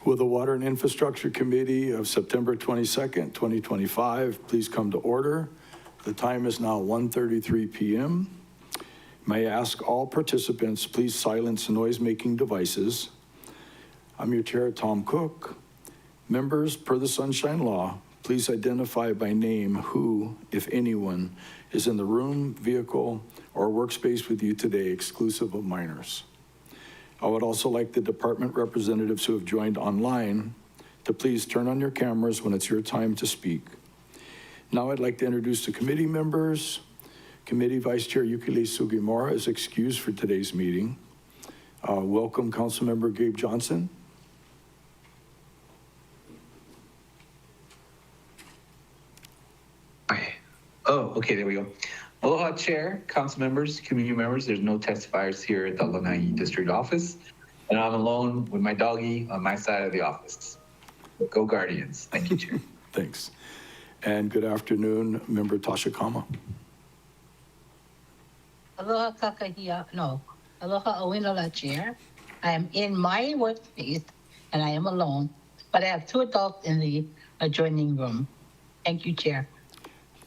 Will the Water and Infrastructure Committee of September 22nd, 2025, please come to order? The time is now 1:33 p.m. May I ask all participants, please silence noise-making devices. I'm your chair, Tom Cook. Members, per the Sunshine Law, please identify by name who, if anyone, is in the room, vehicle, or workspace with you today, exclusive of minors. I would also like the department representatives who have joined online to please turn on your cameras when it's your time to speak. Now I'd like to introduce the committee members. Committee Vice Chair Yukile Sugimura is excused for today's meeting. Welcome, Councilmember Gabe Johnson. Oh, okay, there we go. Aloha, Chair, Council members, community members. There's no testifiers here at the Lanai District Office, and I'm alone with my doggy on my side of the office. Go Guardians. Thank you, Chair. Thanks. And good afternoon, Member Tasha Kama. Aloha kakahia, no. Aloha awinala, Chair. I am in my workspace and I am alone, but I have two adults in the adjoining room. Thank you, Chair.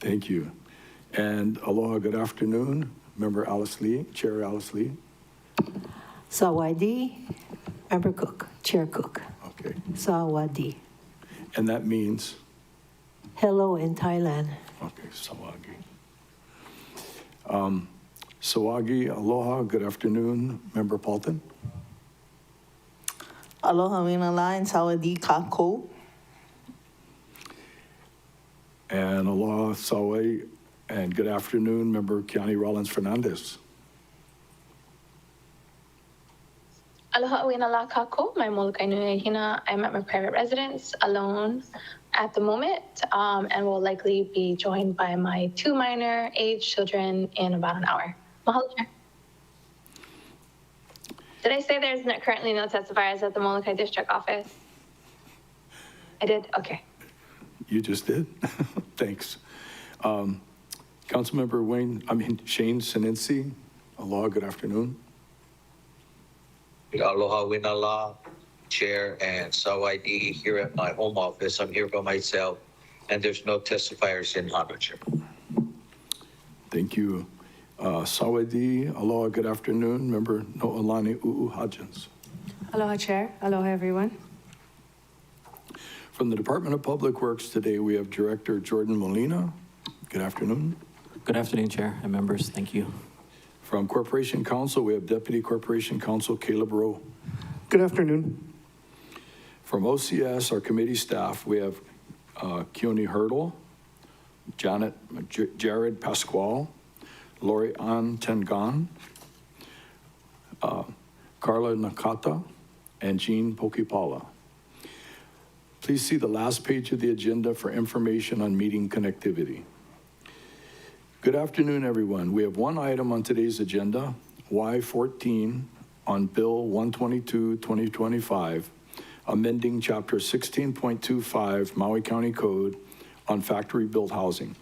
Thank you. And aloha, good afternoon, Member Alice Lee, Chair Alice Lee. Sawadi, Member Cook, Chair Cook. Okay. Sawadi. And that means? Hello in Thailand. Okay, Sawagi. Sawagi, aloha, good afternoon, Member Paulton. Aloha minala and sawadi kako. And aloha, Sawai, and good afternoon, Member Kiani Rollins Fernandez. Aloha awinala kako, my molokai nui hina. I'm at my private residence alone at the moment, and will likely be joined by my two minor age children in about an hour. Mahalo, Chair. Did I say there's currently no testifiers at the Molokai District Office? I did? Okay. You just did? Thanks. Councilmember Shane Sinensi, aloha, good afternoon. Aloha Winala, Chair, and Sawaidi here at my home office. I'm here by myself, and there's no testifiers in Honor, Chair. Thank you. Sawaidi, aloha, good afternoon. Member No'olani U'u Hodgins. Aloha, Chair. Aloha, everyone. From the Department of Public Works today, we have Director Jordan Molina. Good afternoon. Good afternoon, Chair and members. Thank you. From Corporation Counsel, we have Deputy Corporation Counsel Caleb Rowe. Good afternoon. From OCS, our committee staff, we have Keone Hurdle, Jared Pasquale, Lori Ann Tengan, Carla Nakata, and Jean Pokipala. Please see the last page of the agenda for information on meeting connectivity. Good afternoon, everyone. We have one item on today's agenda, WAI 14 on Bill 122, 2025, amending Chapter 16.25 Maui County Code on factory-built housing.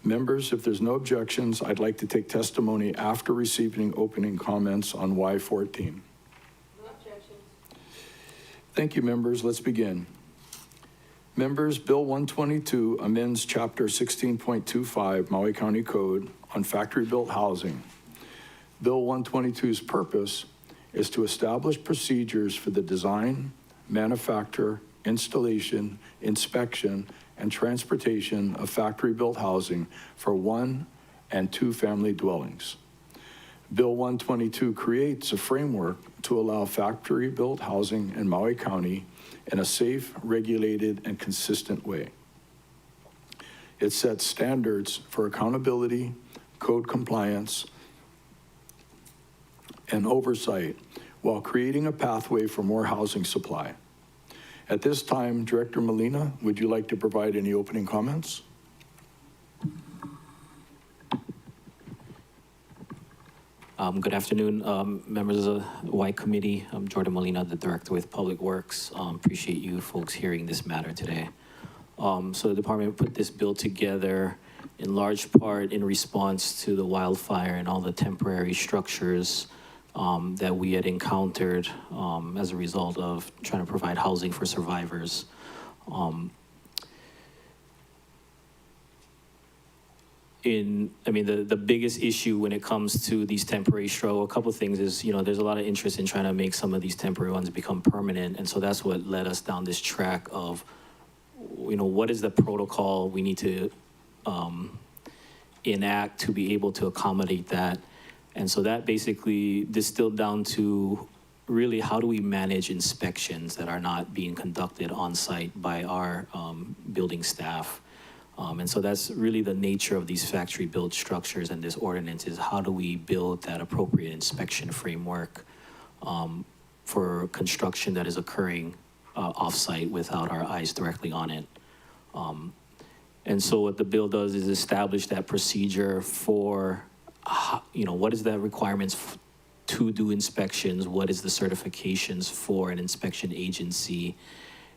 Members, if there's no objections, I'd like to take testimony after receiving opening comments on WAI 14. No objections. Thank you, members. Let's begin. Members, Bill 122 amends Chapter 16.25 Maui County Code on factory-built housing. Bill 122's purpose is to establish procedures for the design, manufacture, installation, inspection, and transportation of factory-built housing for one and two family dwellings. Bill 122 creates a framework to allow factory-built housing in Maui County in a safe, regulated, and consistent way. It sets standards for accountability, code compliance, and oversight while creating a pathway for more housing supply. At this time, Director Molina, would you like to provide any opening comments? Good afternoon, members of the WAI Committee. I'm Jordan Molina, the Director with Public Works. Appreciate you folks hearing this matter today. So the department put this bill together in large part in response to the wildfire and all the temporary structures that we had encountered as a result of trying to provide housing for survivors. The biggest issue when it comes to these temporary struggle, a couple of things is, there's a lot of interest in trying to make some of these temporary ones become permanent. And so that's what led us down this track of, what is the protocol we need to enact to be able to accommodate that. And so that basically distilled down to really how do we manage inspections that are not being conducted on site by our building staff. And so that's really the nature of these factory-built structures and this ordinance is how do we build that appropriate inspection framework for construction that is occurring off-site without our eyes directly on it. And so what the bill does is establish that procedure for, what is the requirements to do inspections? What is the certifications for an inspection agency?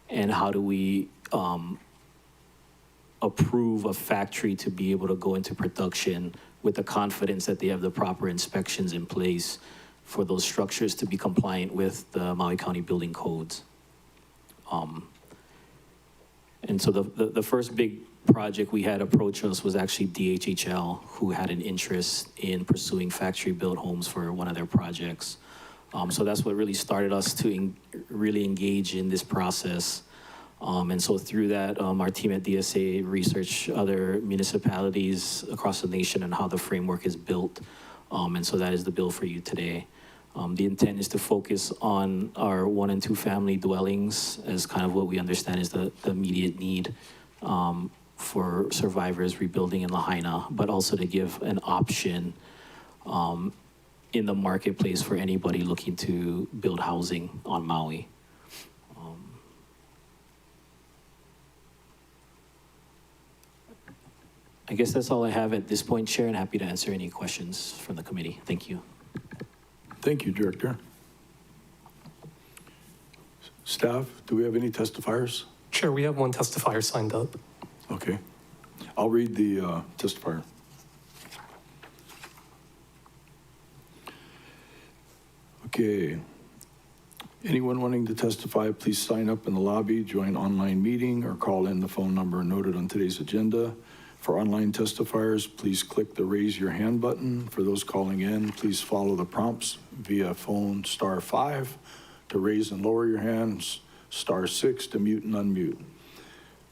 And how do we approve a factory to be able to go into production with the confidence that they have the proper inspections in place for those structures to be compliant with the Maui County building codes. And so the first big project we had approach us was actually DHHL, who had an interest in pursuing factory-built homes for one of their projects. So that's what really started us to really engage in this process. And so through that, our team at DSA researched other municipalities across the nation and how the framework is built. And so that is the bill for you today. The intent is to focus on our 1 and 2 family dwellings as kind of what we understand is the immediate need for survivors rebuilding in Lahaina, but also to give an option in the marketplace for anybody looking to build housing on Maui. I guess that's all I have at this point, Chair, and happy to answer any questions from the committee. Thank you. Thank you, Director. Staff, do we have any testifiers? Chair, we have one testifier signed up. Okay. I'll read the testifier. Okay. Anyone wanting to testify, please sign up in the lobby, join online meeting, or call in the phone number noted on today's agenda. For online testifiers, please click the raise your hand button. For those calling in, please follow the prompts via phone *5 to raise and lower your hands, *6 to mute and unmute.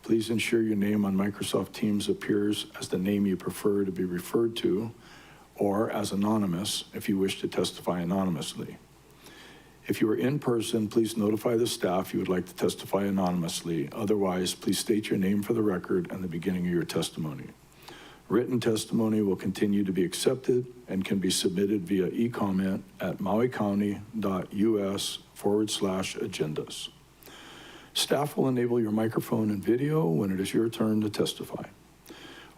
Please ensure your name on Microsoft Teams appears as the name you prefer to be referred to or as anonymous if you wish to testify anonymously. If you are in person, please notify the staff you would like to testify anonymously. Otherwise, please state your name for the record and the beginning of your testimony. Written testimony will continue to be accepted and can be submitted via e-comment at mauicounty.us/agendas. Staff will enable your microphone and video when it is your turn to testify.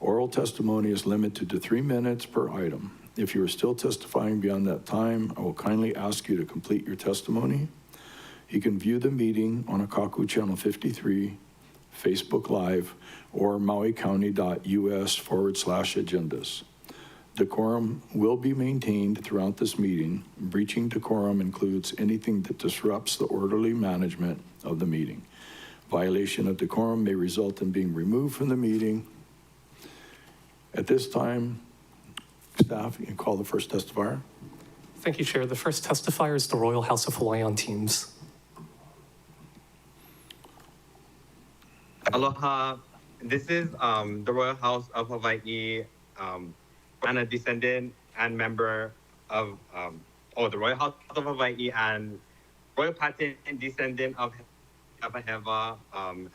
Oral testimony is limited to 3 minutes per item. If you are still testifying beyond that time, I will kindly ask you to complete your testimony. You can view the meeting on Akaku Channel 53, Facebook Live, or mauicounty.us/agendas. Decorum will be maintained throughout this meeting. Breaching decorum includes anything that disrupts the orderly management of the meeting. Violation of decorum may result in being removed from the meeting. At this time, staff, you can call the first testifier. Thank you, Chair. The first testifier is the Royal House of Hawaii on Teams. Aloha. This is the Royal House of Hawaii, and a descendant and member of the Royal House of Hawaii and Royal Patent and descendant of Heva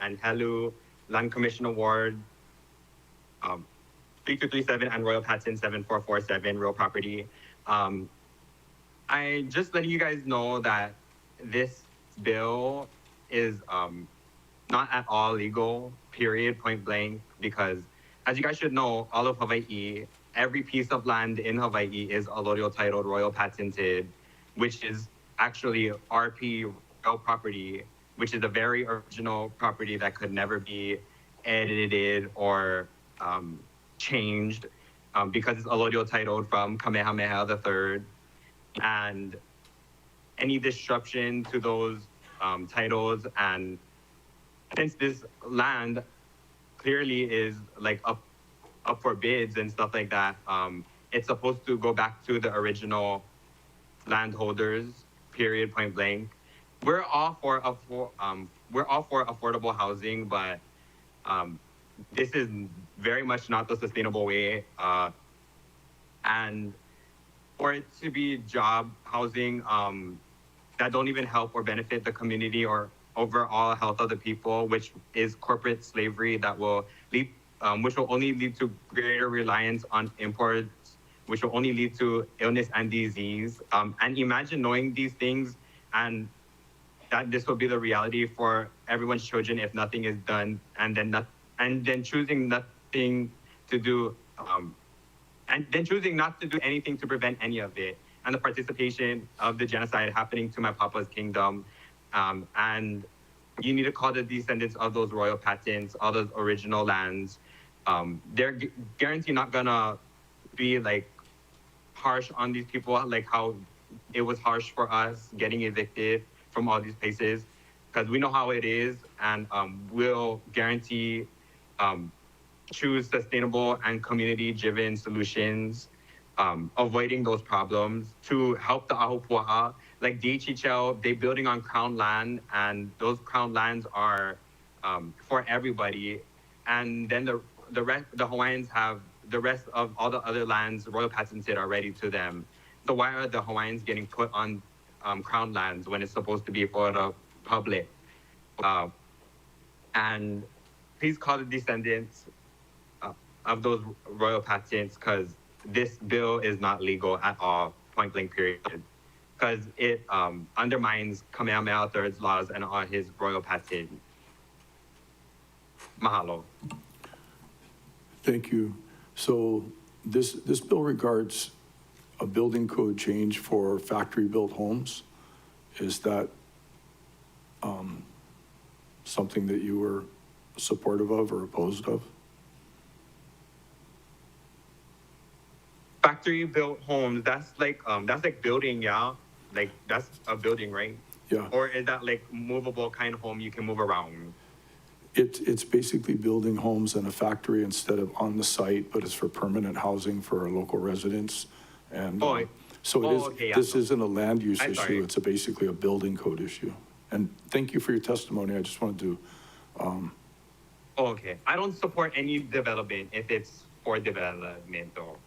and Helu Land Commission Award 3237 and Royal Patent 7447 real property. I just letting you guys know that this bill is not at all legal, period, point blank, because as you guys should know, all of Hawaii, every piece of land in Hawaii is allodial titled, royal patented, which is actually RP real property, which is a very original property that could never be edited or changed because it's allodial titled from Kamehameha III. and any disruption to those titles. And since this land clearly is like up for bids and stuff like that, it's supposed to go back to the original landholders, period, point blank. We're all for affordable housing, but this is very much not the sustainable way. And for it to be job housing that don't even help or benefit the community or overall health of the people, which is corporate slavery that will lead, which will only lead to greater reliance on imports, which will only lead to illness and disease. And imagine knowing these things and that this will be the reality for everyone's children if nothing is done, and then choosing nothing to do, and then choosing not to do anything to prevent any of it, and the participation of the genocide happening to my papa's kingdom. And you need to call the descendants of those royal patents, all those original lands. They're guaranteed not gonna be like harsh on these people, like how it was harsh for us getting evicted from all these places, because we know how it is, and we'll guarantee choose sustainable and community-driven solutions, avoiding those problems to help the Ahupua'a. Like DHHL, they're building on crown land, and those crown lands are for everybody. And then the Hawaiians have the rest of all the other lands royal patented already to them. So why are the Hawaiians getting put on crown lands when it's supposed to be for the public? And please call the descendants of those royal patents, because this bill is not legal at all, point blank period, because it undermines Kamehameha III's laws and all his royal patent. Mahalo. Thank you. So this bill regards a building code change for factory-built homes. Is that something that you were supportive of or opposed of? Factory-built homes, that's like building, yeah? Like that's a building, right? Yeah. Or is that like movable kind of home you can move around? It's basically building homes in a factory instead of on the site, but it's for permanent housing for our local residents. And so it is. Okay, yeah. This isn't a land use I'm issue. sorry. It's basically a building code issue. And thank you for your testimony. I just wanted to. Okay. I don't support any development if it's for development, though.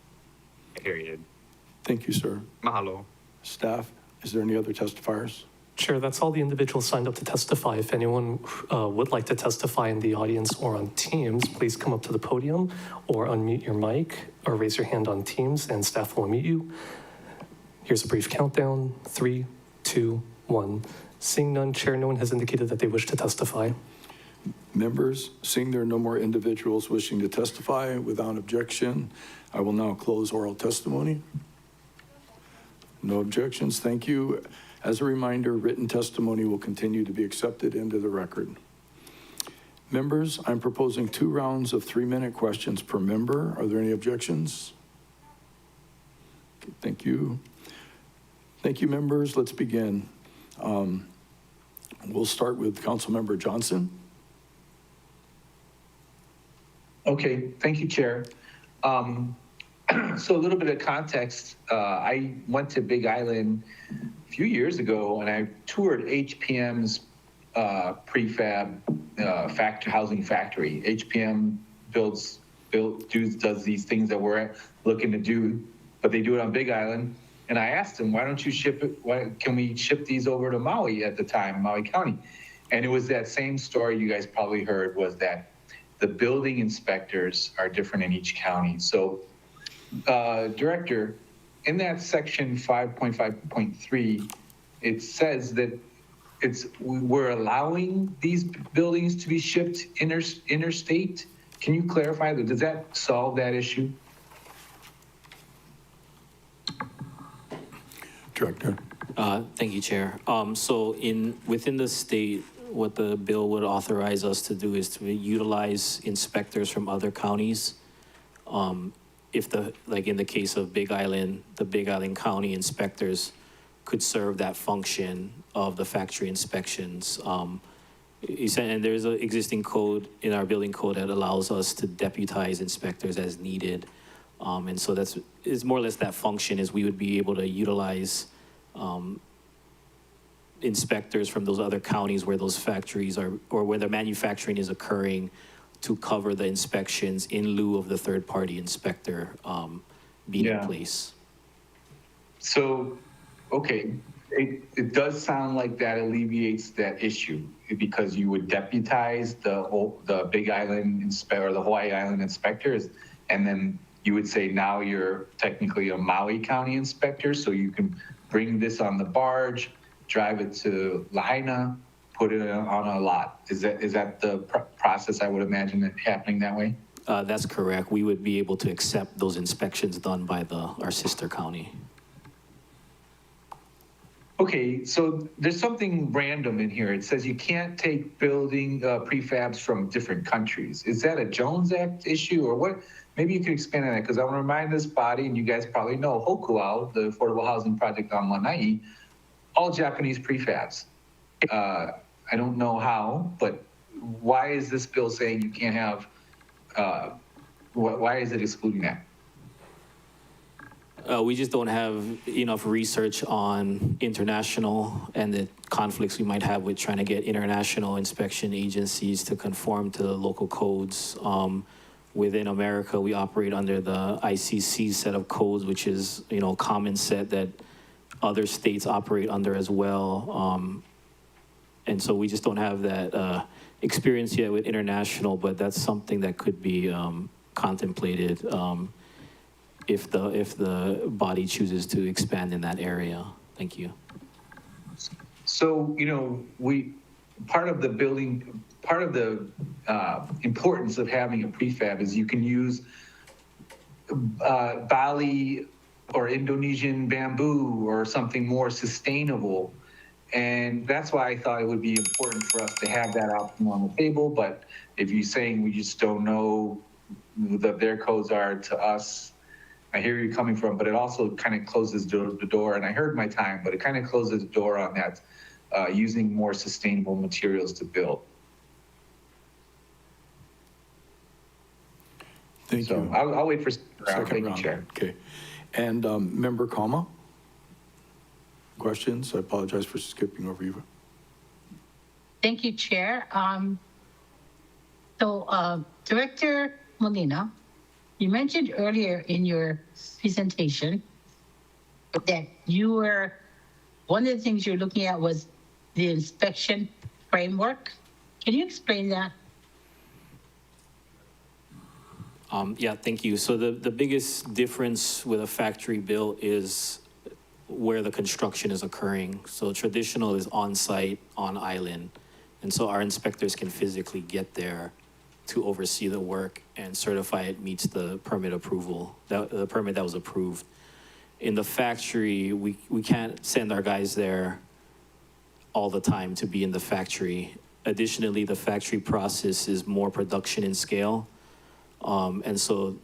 Period. Thank you, sir. Mahalo. Staff, is there any other testifiers? Chair, that's all the individuals signed up to testify. If anyone would like to testify in the audience or on Teams, please come up to the podium or unmute your mic or raise your hand on Teams and staff will unmute you. Here's a brief countdown. 3, 2, 1. Seeing none, Chair, no one has indicated that they wish to testify. Members, seeing there are no more individuals wishing to testify without objection, I will now close oral testimony. No objections. Thank you. As a reminder, written testimony will continue to be accepted into the record. Members, I'm proposing 2 rounds of 3-minute questions per member. Are there any objections? Okay, thank you. Thank you, members. Let's begin. We'll start with Councilmember Johnson. Okay, thank you, Chair. So a little bit of context. I went to Big Island a few years ago and I toured HPM's prefab housing factory. HPM does these things that we're looking to do, but they do it on Big Island. And I asked them, why don't you ship it? Why can we ship these over to Maui at the time, Maui County? And it was that same story you guys probably heard, was that the building inspectors are different in each county. So, Director, in that section 5.5.3, it says that we're allowing these buildings to be shipped interstate. Can you clarify that? Does that solve that issue? Director. Thank you, Chair. So within the state, what the bill would authorize us to do is to utilize inspectors from other counties if like in the case of Big Island, the Big Island County inspectors could serve that function of the factory inspections. And there's an existing code in our building code that allows us to deputize inspectors as needed. And so it's more or less that function is we would be able to utilize inspectors from those other counties where those factories are, or where the manufacturing is occurring, to cover the inspections in lieu of the third-party inspector being in place. So, okay, it does sound like that alleviates that issue because you would deputize the Big Island inspector or the Hawaii Island inspectors, and then you would say now you're technically a Maui County inspector, so you can bring this on the barge, drive it to Lahaina, put it on a lot. Is that the process? I would imagine it happening that way. That's correct. We would be able to accept those inspections done by our sister county. Okay, so there's something random in here. It says you can't take building prefabs from different countries. Is that a Jones Act issue or what? Maybe you could expand on that, because I want to remind this body, and you guys probably know, Hokuau, the affordable housing project on Lanai, all Japanese prefabs. I don't know how, but why is this bill saying you can't have, why is it excluding that? We just don't have enough research on international and the conflicts we might have with trying to get international inspection agencies to conform to the local codes. Within America, we operate under the ICC set of codes, which is, common set that other states operate under as well. And so we just don't have that experience yet with international, but that's something that could be contemplated if the body chooses to expand in that area. Thank you. So, part of the importance of having a prefab is you can use Bali or Indonesian bamboo or something more sustainable. And that's why I thought it would be important for us to have that option on the table. But if you're saying we just don't know what their codes are to us, I hear you coming from, but it also kind of closes the door, and I heard my time, but it kind of closes the door on that, using more sustainable materials to build. Thank you. I'll wait for Second Thank round. you, Chair. Okay. And Member Kama? Questions? I apologize for skipping over you. Thank you, Chair. Director Molina, you mentioned earlier in your presentation that one of the things you're looking at was the inspection framework. Can you explain that? Yeah, thank you. So the biggest difference with a factory built is where the construction is occurring. So traditional is on-site, on island. And so our inspectors can physically get there to oversee the work and certify it meets the permit approval, the permit that was approved. In the factory, we can't send our guys there all the time to be in the factory. Additionally, the factory process is more production in scale. And so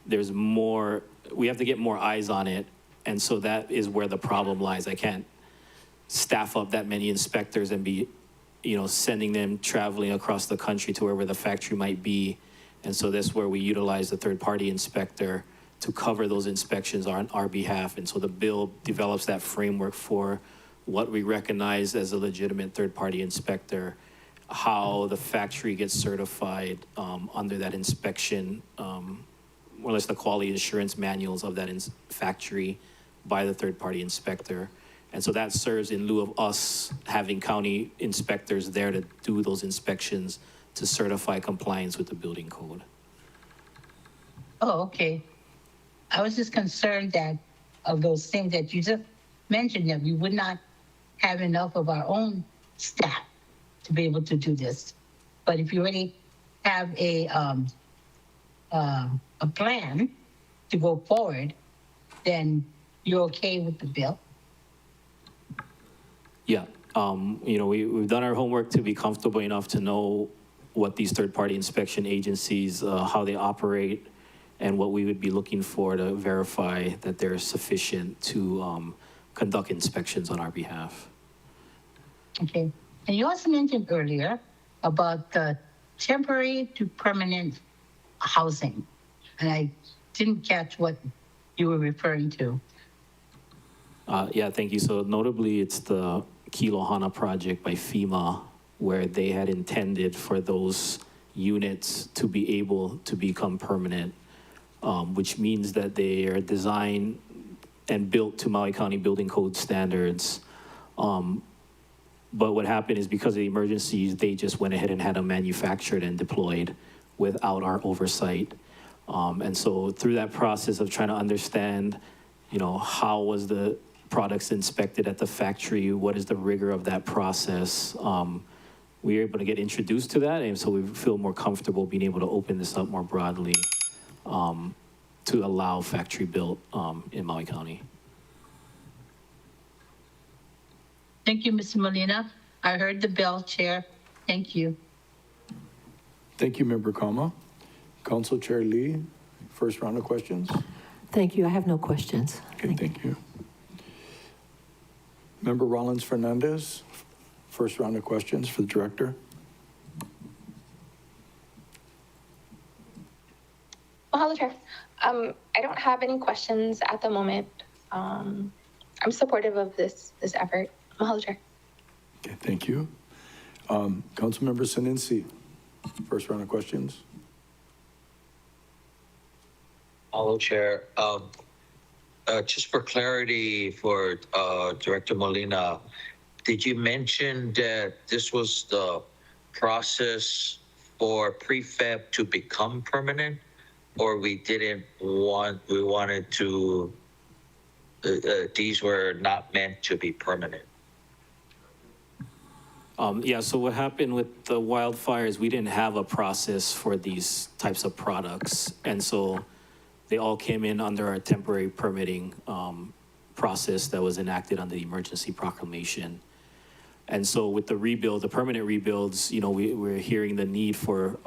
we have to get more eyes on it. And so that is where the problem lies. I can't staff up that many inspectors and be, sending them traveling across the country to wherever the factory might be. And so that's where we utilize the third-party inspector to cover those inspections on our behalf. And so the bill develops that framework for what we recognize as a legitimate third-party inspector, how the factory gets certified under that inspection, more or less the quality assurance manuals of that factory by the third-party inspector. And so that serves in lieu of us having county inspectors there to do those inspections to certify compliance with the building code. Oh, okay. I was just concerned that of those things that you just mentioned, that we would not have enough of our own staff to be able to do this. But if you already have a plan to go forward, then you're okay with the bill? Yeah, we've done our homework to be comfortable enough to know what these third-party inspection agencies, how they operate, and what we would be looking for to verify that they're sufficient to conduct inspections on our behalf. Okay. And you also mentioned earlier about the temporary to permanent housing. And I didn't catch what you were referring to. Yeah, thank you. So notably, it's the Kilohana project by FEMA, where they had intended for those units to be able to become permanent, which means that they are designed and built to Maui County Building Code standards. But what happened is because of the emergencies, they just went ahead and had them manufactured and deployed without our oversight. And so through that process of trying to understand, how was the products inspected at the factory, what is the rigor of that process, we were able to get introduced to that, and so we feel more comfortable being able to open this up more broadly to allow factory built in Maui County. Thank you, Mr. Molina. I heard the bell, Chair. Thank you. Thank you, Member Kama. Council Chair Lee, first round of questions. Thank you. I have no questions. Okay, thank you. Member Rollins Fernandez, first round of questions for the director. Mahalo, Chair. I don't have any questions at the moment. I'm supportive of this effort. Mahalo, Chair. Okay, thank you. Councilmember Sinensi, first round of questions. Hello, Chair. Just for clarity for Director Molina, did you mention that this was the process for prefab to become permanent, or we wanted to, these were not meant to be permanent? Yeah, so what happened with the wildfires, we didn't have a process for these types of products. And so they all came in under our temporary permitting process that was enacted under the emergency proclamation. And so with the rebuild, the permanent rebuilds, we're hearing the need for,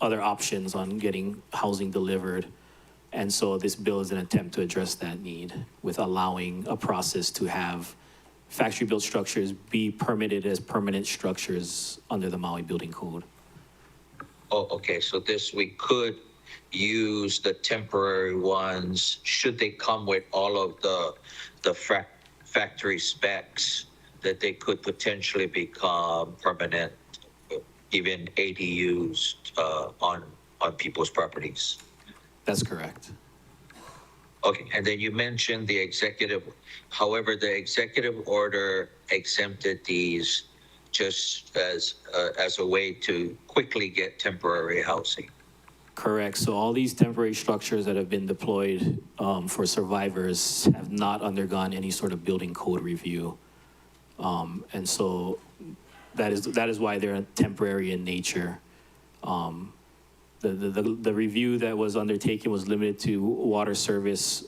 other options on getting housing delivered. And so this bill is an attempt to address that need with allowing a process to have factory-built structures be permitted as permanent structures under the Maui Building Code. Oh, okay, so we could use the temporary ones, should they come with all of the factory specs, that they could potentially become permanent, even ADUs on people's properties. That's correct. Okay, and then you mentioned the executive order exempted these just as a way to quickly get temporary housing. Correct. So all these temporary structures that have been deployed for survivors have not undergone any sort of building code review. And so that is why they're temporary in nature. The review that was undertaken was limited to water service,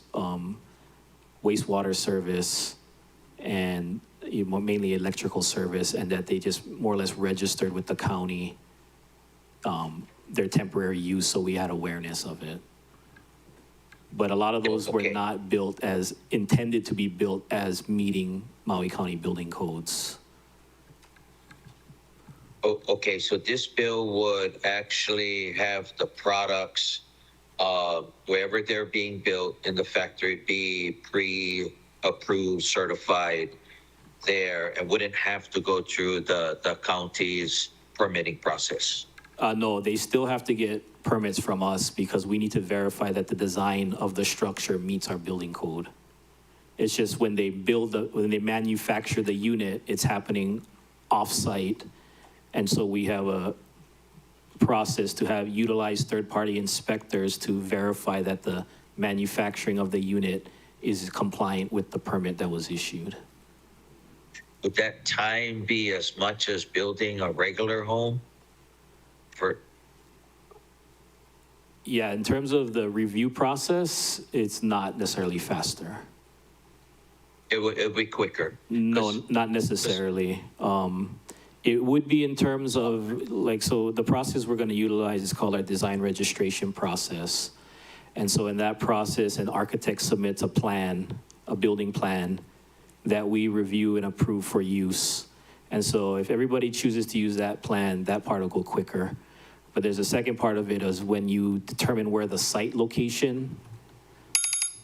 wastewater service, and mainly electrical service, and that they just more or less registered with the county their temporary use, so we had awareness of it. But a lot of those were not built as intended to be built as meeting Maui County building codes. Oh, okay, so this bill would actually have the products wherever they're being built in the factory be pre-approved, certified there, and wouldn't have to go through the county's permitting process. No, they still have to get permits from us because we need to verify that the design of the structure meets our building code. It's just when they manufacture the unit, it's happening off-site. And so we have a process to utilize third-party inspectors to verify that the manufacturing of the unit is compliant with the permit that was issued. Would that time be as much as building a regular home? Yeah, in terms of the review process, it's not necessarily faster. It would be quicker? No, not necessarily. It would be in terms of, so the process we're going to utilize is called our design registration process. And so in that process, an architect submits a plan, a building plan, that we review and approve for use. And so if everybody chooses to use that plan, that part will go quicker. But there's a second part of it is when you determine where the site location.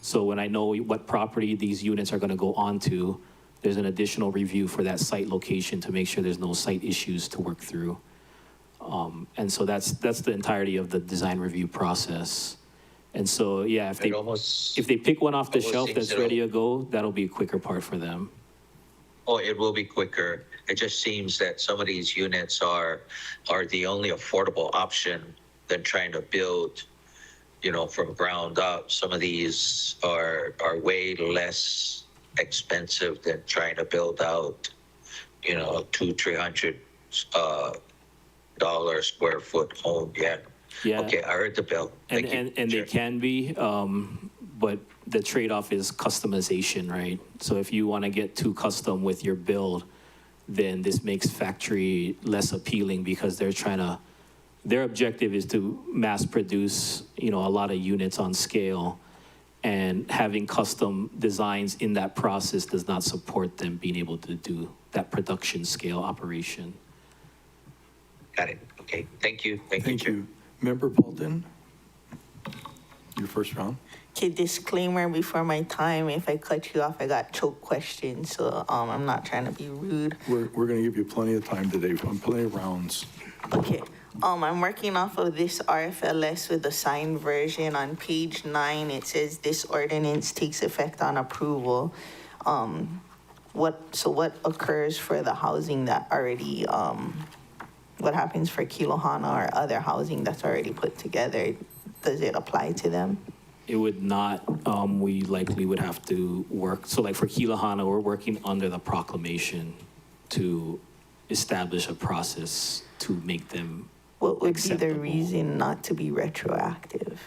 So when I know what property these units are gonna go onto, there's an additional review for that site location to make sure there's no site issues to work through. And so that's the entirety of the design review process. And so, yeah, if they pick one off the almost shelf seems that's it'll- ready to go, that'll be a quicker part for them. Oh, it will be quicker. It just seems that some of these units are the only affordable option than trying to build, from ground up. Some of these are way less expensive than trying to build out, $200-300 square foot home. Yeah. Yeah. Okay, I heard the bill. And, Thank you, and they Chair. can be, but the trade-off is customization, right? So if you want to get too custom with your build, then this makes factory less appealing because their objective is to mass produce, a lot of units on scale. And having custom designs in that process does not support them being able to do that production scale operation. Got it. Okay, thank you. Thank you, Thank Chair. you. Member Paulton, your first round. Okay, disclaimer before my time, if I cut you off, I got choke questions, so I'm not trying to be rude. We're going to give you plenty of time today, plenty of rounds. Okay, I'm working off of this RFLS with the signed version. On page 9, it says this ordinance takes effect on approval. What occurs for the housing that already, what happens for Kilohana or other housing that's already put together? Does it apply to them? It would not, we likely would have to work, so like for Kilohana, we're working under the proclamation to establish a process to make them What would be the acceptable. reason not to be retroactive?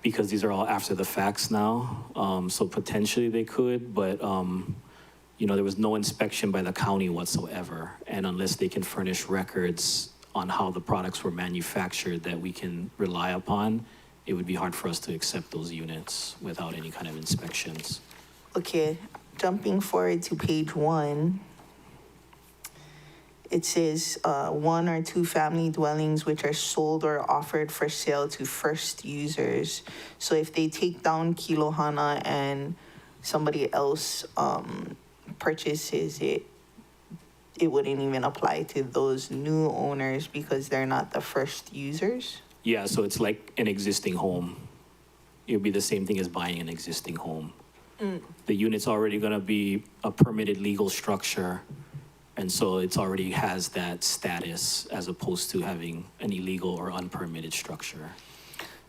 Because these are all after the facts now, so potentially they could, but, there was no inspection by the county whatsoever. And unless they can furnish records on how the products were manufactured that we can rely upon, it would be hard for us to accept those units without any kind of inspections. Okay, jumping forward to page 1, it says 1 or 2 family dwellings which are sold or offered for sale to first users. So if they take down Kilohana and somebody else purchases it, it wouldn't even apply to those new owners because they're not the first users? Yeah, so it's like an existing home. It would be the same thing as buying an existing home. The unit's already gonna be a permitted legal structure, and so it's already has that status as opposed to having an illegal or unpermitted structure.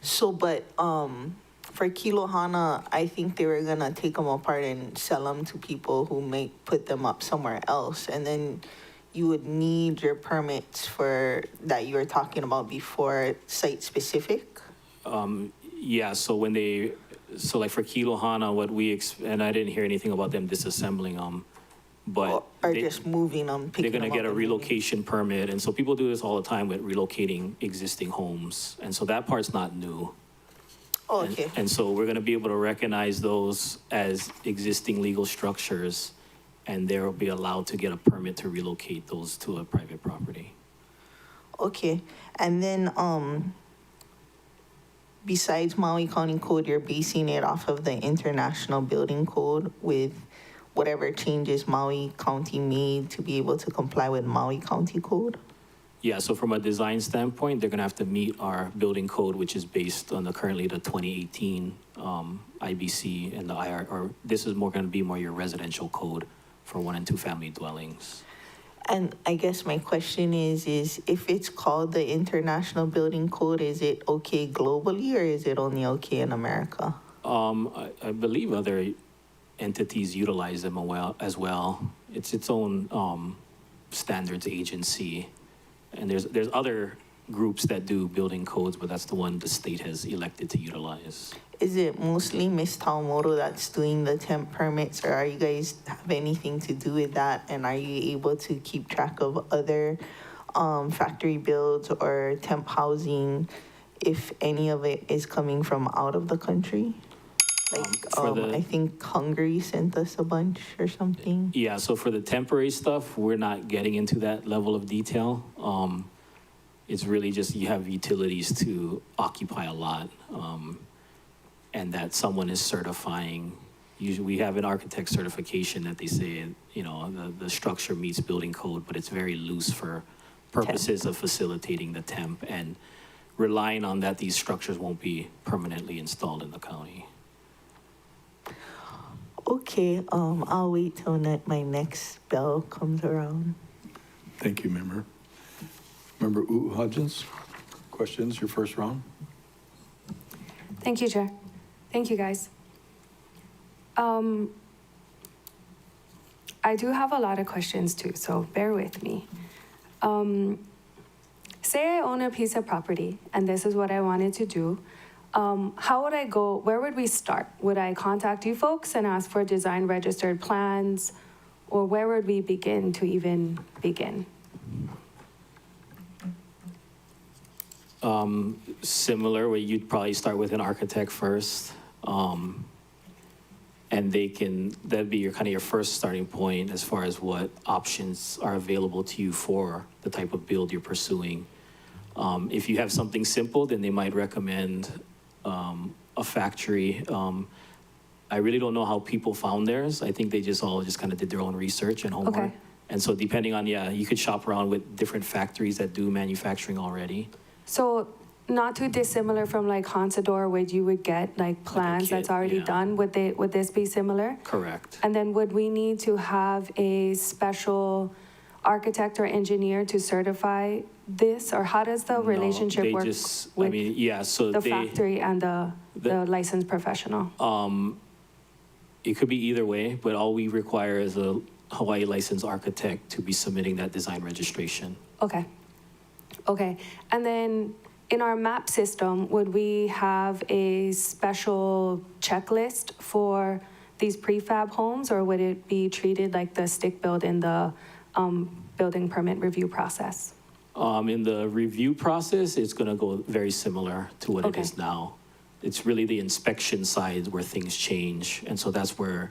So, but for Kilohana, I think they were gonna take them apart and sell them to people who may put them up somewhere else, and then you would need your permits for that you were talking about before site specific. Yeah, so like for Kilohana, and I didn't hear anything about them disassembling them, but Or they- just moving them, they're picking gonna them get up a and moving. relocation permit, and so people do this all the time with relocating existing homes, and so that part's not new. Oh, And- okay. And so we're gonna be able to recognize those as existing legal structures, and they'll be allowed to get a permit to relocate those to a private property. Okay, and then besides Maui County Code, you're basing it off of the International Building Code with whatever changes Maui County made to be able to comply with Maui County Code? Yeah, so from a design standpoint, they're gonna have to meet our building code, which is based on currently the 2018 IBC and the IR, or this is gonna be more your residential code for 1 and 2 family dwellings. And I guess my question is if it's called the International Building Code, is it okay globally or is it only okay in America? I believe other entities utilize them as well. It's its own standards agency. And there's other groups that do building codes, but that's the one the state has elected to utilize. Is it mostly Ms. Tawamoto that's doing the temp permits, or are you guys have anything to do with that? And are you able to keep track of other factory builds or temp housing if any of it is coming from out of the country? Like, for the- I think Hungary sent us a bunch or something. Yeah, so for the temporary stuff, we're not getting into that level of detail. It's really just you have utilities to occupy a lot, and that someone is certifying. Usually, we have an architect certification that they say, you know, the structure meets building code, but it's very loose for purposes of facilitating the temp and relying on that these structures won't be permanently installed in the county. Okay, I'll wait till my next bell comes around. Thank you, Member. Member Hudgens, questions, your first round? Thank you, Chair. Thank you, guys. I do have a lot of questions too, so bear with me. Say I own a piece of property and this is what I wanted to do. How would I go? Where would we start? Would I contact you folks and ask for design registered plans? Or where would we begin to even begin? Similar, where you'd probably start with an architect first. And that'd be your kind of your first starting point as far as what options are available to you for the type of build you're pursuing. If you have something simple, then they might recommend a factory. I really don't know how people found theirs. I think they all kind of did their own research and homework. Okay. And so depending on, you could shop around with different factories that do manufacturing already. So not too dissimilar from like Hansador, where you would get like plans kit, that's already yeah. done. Would this be similar? Correct. And then would we need to have a special architect or engineer to certify this? Or how does the No, relationship they work just, with so the they, factory and the licensed professional? it could be either way, but all we require is a Hawaii licensed architect to be submitting that design registration. Okay. Okay. And then in our map system, would we have a special checklist for these prefab homes, or would it be treated like the stick build in the building permit review process? In the review process, it's going to go very similar to what it Okay. is now. It's really the inspection side where things change. And so that's where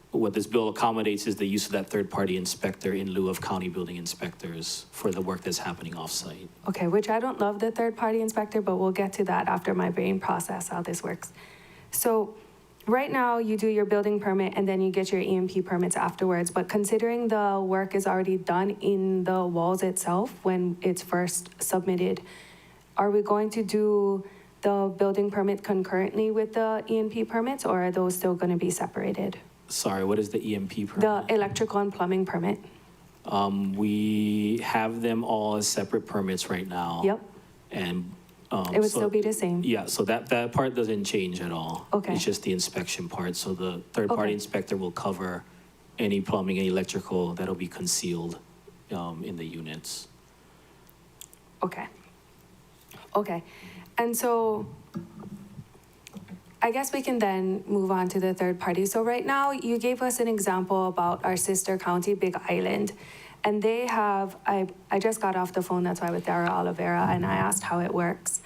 what this bill accommodates is the use of that third-party inspector in lieu of county building inspectors for the work that's happening off-site. Okay, which I don't love the third-party inspector, but we'll get to that after my brain process how this works. So right now, you do your building permit and then you get your EMP permits afterwards. But considering the work is already done in the walls itself when it's first submitted, are we going to do the building permit concurrently with the EMP permits, or are those still going to be separated? Sorry, what is the EMP permit? The electrical and plumbing permit. We have them all as separate permits right now. Yep. And It would so- still be the same. Yeah, so that part doesn't change at all. Okay. It's just the inspection part. So the third-party Okay. inspector will cover any plumbing and electrical that'll be concealed in the units. Okay. Okay. And so I guess we can then move on to the third party. So right now, you gave us an example about our sister county, Big Island. And they have, I just got off the phone, that's why, with Dara Oliveira, and I asked how it works.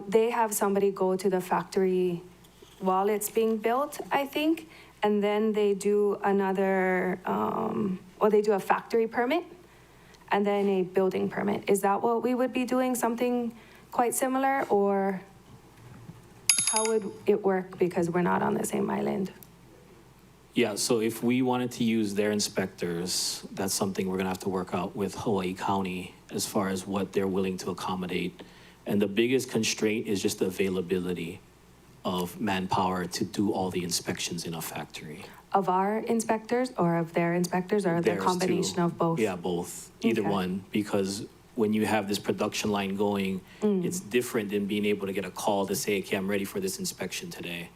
They have somebody go to the factory while it's being built, I think, and then they do another, they do a factory permit and then a building permit. Is that what we would be doing, something quite similar, or how would it work because we're not on the same island? Yeah, so if we wanted to use their inspectors, that's something we're gonna have to work out with Hawaii County as far as what they're willing to accommodate. And the biggest constraint is just the availability of manpower to do all the inspections in a factory. Of our inspectors or of their inspectors, or the Theirs combination too. of both? Yeah, both, either Okay. one, because when you have this production line going, it's different than being able to get a call to say, okay, I'm ready for this inspection today.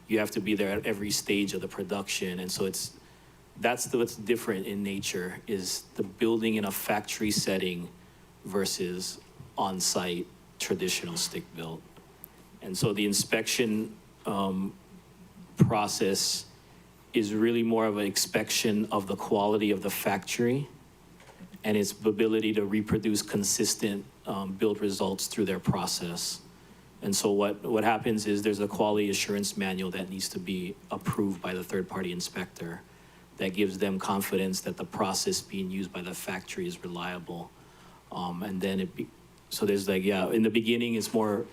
You have to be there at every stage of the production, and so what's different in nature is the building in a factory setting versus on-site traditional stick built. And so the inspection process is really more of an inspection of the quality of the factory and its ability to reproduce consistent build results through their process. And so what happens is there's a quality assurance manual that needs to be approved by the third-party inspector that gives them confidence that the process being used by the factory is reliable. And then so there's like, yeah, in the beginning, it's more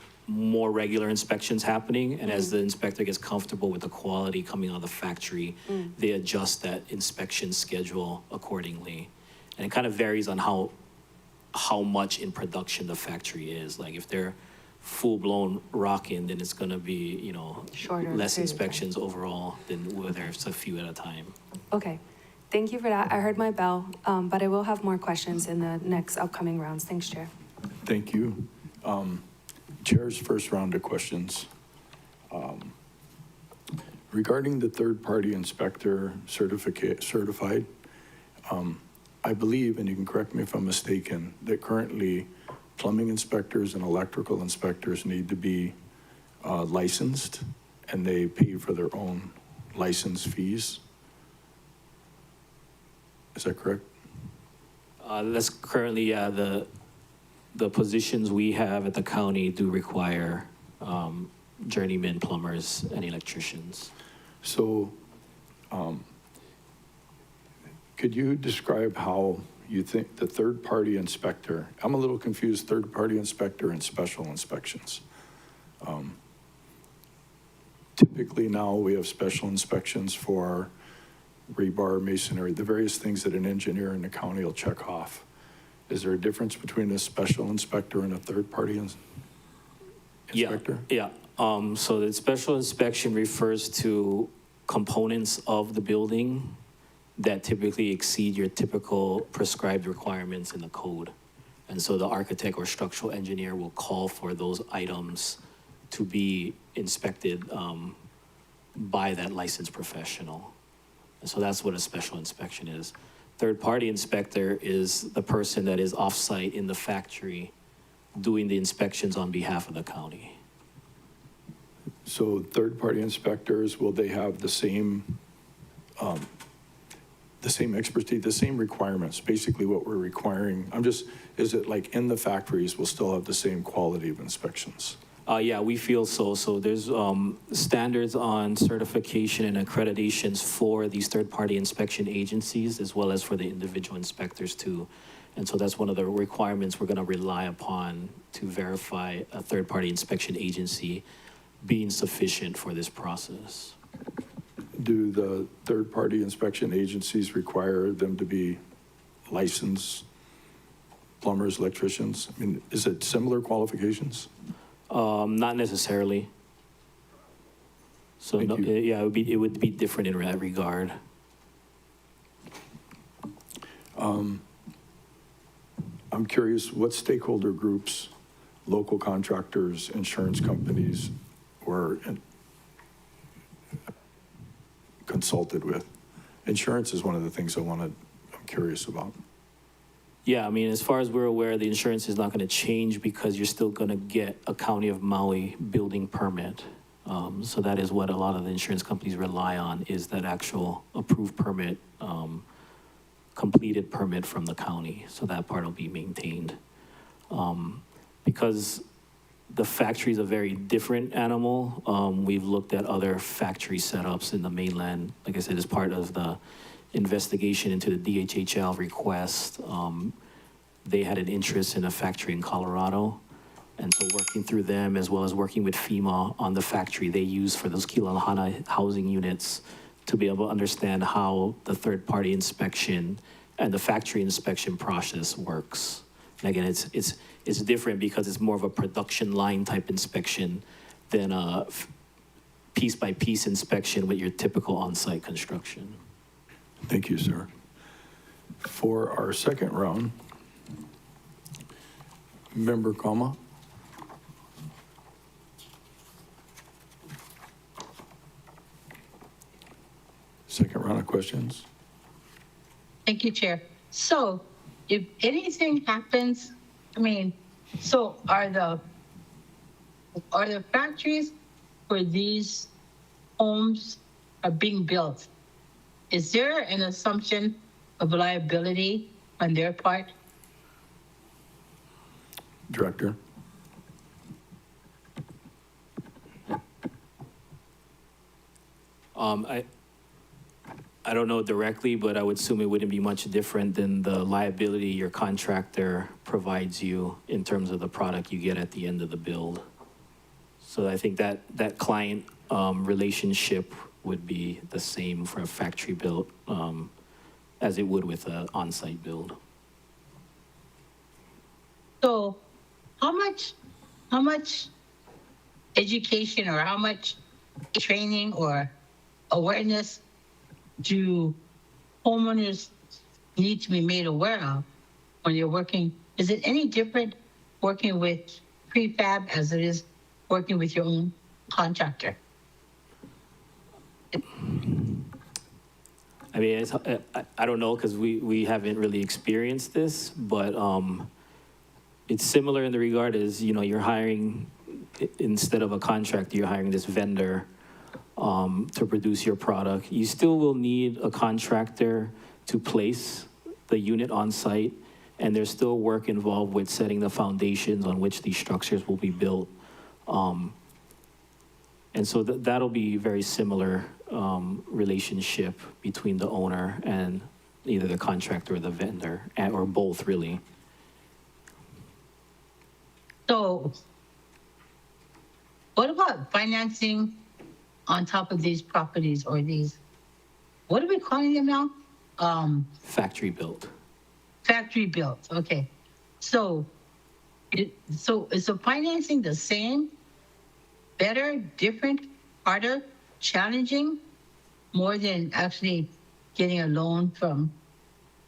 regular inspections happening. And as the inspector gets comfortable with the quality coming out of the factory, they adjust that inspection schedule accordingly. And it kind of varies on how much in production the factory is. Like if they're full-blown rocking, then it's gonna be, you know, Shorter less period of time. inspections overall than whether it's a few at a time. Okay, thank you for that. I heard my bell, but I will have more questions in the next upcoming rounds. Thanks, Chair. Thank you. Chair's first round of questions. Regarding the third-party inspector certified, I believe, and you can correct me if I'm mistaken, that currently plumbing inspectors and electrical inspectors need to be licensed, and they pay for their own license fees. Is that correct? That's currently, the positions we have at the county do require journeyman plumbers and electricians. So, could you describe how you think the third-party inspector, I'm a little confused, third-party inspector and special inspections. Typically now we have special inspections for rebar, masonry, the various things that an engineer in the county will check off. Is there a difference between a special inspector and a third-party inspector? Yeah. So the special inspection refers to components of the building that typically exceed your typical prescribed requirements in the code. And so the architect or structural engineer will call for those items to be inspected by that licensed professional. And so that's what a special inspection is. Third-party inspector is the person that is off-site in the factory doing the inspections on behalf of the county. So third-party inspectors, will they have the same expertise, the same requirements, basically what we're requiring? Is it like in the factories, we'll still have the same quality of inspections? Yeah, we feel so. So there's standards on certification and accreditations for these third-party inspection agencies, as well as for the individual inspectors too. And so that's one of the requirements we're gonna rely upon to verify a third-party inspection agency being sufficient for this process. Do the third-party inspection agencies require them to be licensed plumbers, electricians? I mean, is it similar qualifications? Not necessarily. So Thank no, you. yeah, it would be different in that regard. I'm curious, what stakeholder groups, local contractors, insurance companies were consulted with? Insurance is one of the things I'm curious about. Yeah, I mean, as far as we're aware, the insurance is not going to change because you're still going to get a County of Maui building permit. So that is what a lot of the insurance companies rely on, is that actual approved permit, completed permit from the county. So that part will be maintained. Because the factory is a very different animal, we've looked at other factory setups in the mainland. Like I said, as part of the investigation into the DHHL request, they had an interest in a factory in Colorado. And so working through them, as well as working with FEMA on the factory they use for those Kilauea housing units, to be able to understand how the third-party inspection and the factory inspection process works. And again, it's different because it's more of a production line type inspection than a piece-by-piece inspection with your typical on-site construction. Thank you, sir. For our second round, Member Kama. Second round of questions. Thank you, Chair. So if anything happens, so are the factories where these homes are being built, is there an assumption of liability on their part? Director. I don't know directly, but I would assume it wouldn't be much different than the liability your contractor provides you in terms of the product you get at the end of the build. So I think that client relationship would be the same for a factory built as it would with an on-site build. So how much education or how much training or awareness do homeowners need to be made aware of when you're working? Is it any different working with prefab as it is working with your own contractor? I mean, I don't know because we haven't really experienced this, but it's similar in the regard as, you know, you're hiring, instead of a contractor, you're hiring this vendor to produce your product. You still will need a contractor to place the unit on site, and there's still work involved with setting the foundations on which these structures will be built. And so that'll be very similar relationship between the owner and either the contractor or the vendor, or both really. So what about financing on top of these properties or these, what are we calling them now? Factory built. Factory built, okay. So is the financing the same, better, different, harder, challenging, more than actually getting a loan from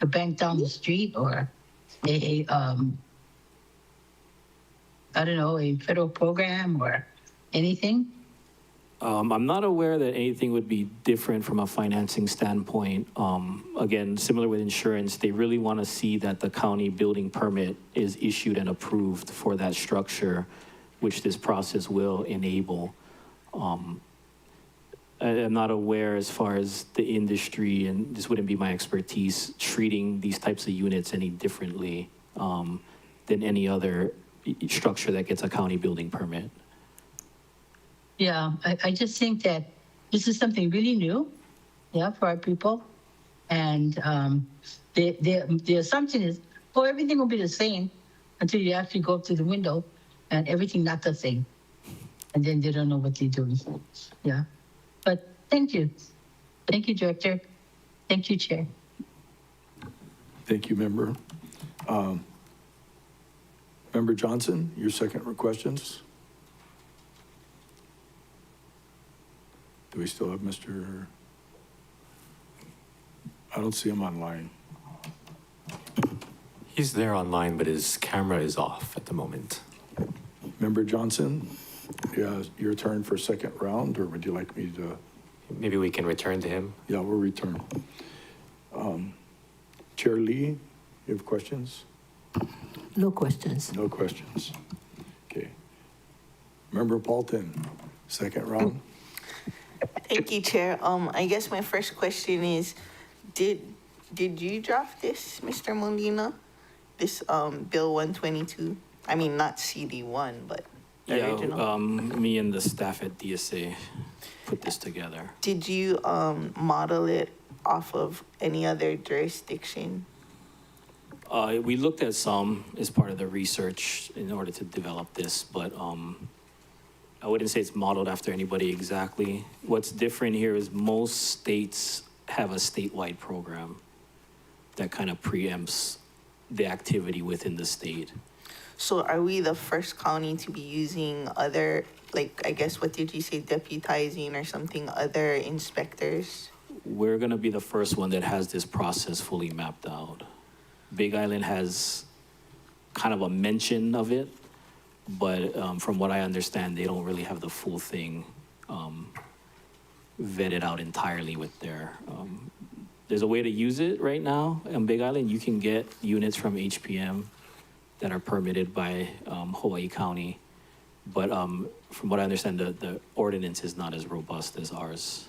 a bank down the street or a I don't know, a federal program or anything? I'm not aware that anything would be different from a financing standpoint. Again, similar with insurance, they really want to see that the county building permit is issued and approved for that structure, which this process will enable. I'm not aware as far as the industry, and this wouldn't be my expertise, treating these types of units any differently than any other structure that gets a county building permit. Yeah, I just think that this is something really new, yeah, for our people. And the assumption is, oh, everything will be the same until you actually go up to the window and everything not the same. And then they don't know what they're doing. Yeah. But thank you. Thank you, Director. Thank you, Chair. Thank you, Member. Member Johnson, your second questions? Do we still have Mr.? I don't see him online. He's there online, but his camera is off at the moment. Member Johnson, yeah, your turn for second round, or would you like me to? Maybe we can return to him. Yeah, we'll return. Chair Lee, you have questions? No questions. No questions. Okay. Member Paulton, second round. Thank you, Chair. I guess my first question is, did you draft this, Mr. Molina? This Bill 122? I mean, not CD1, but the original. Me and the staff at DSA put this together. Did you model it off of any other jurisdiction? We looked at some as part of the research in order to develop this, but I wouldn't say it's modeled after anybody exactly. What's different here is most states have a statewide program that kind of preempts the activity within the state. So are we the first county to be using other, like, I guess, what did you say, deputizing or something, other inspectors? We're going to be the first one that has this process fully mapped out. Big Island has kind of a mention of it, but from what I understand, they don't really have the full thing vetted out entirely with their, there's a way to use it right now on Big Island. You can get units from HPM that are permitted by Hawaii County, but from what I understand, the ordinance is not as robust as ours.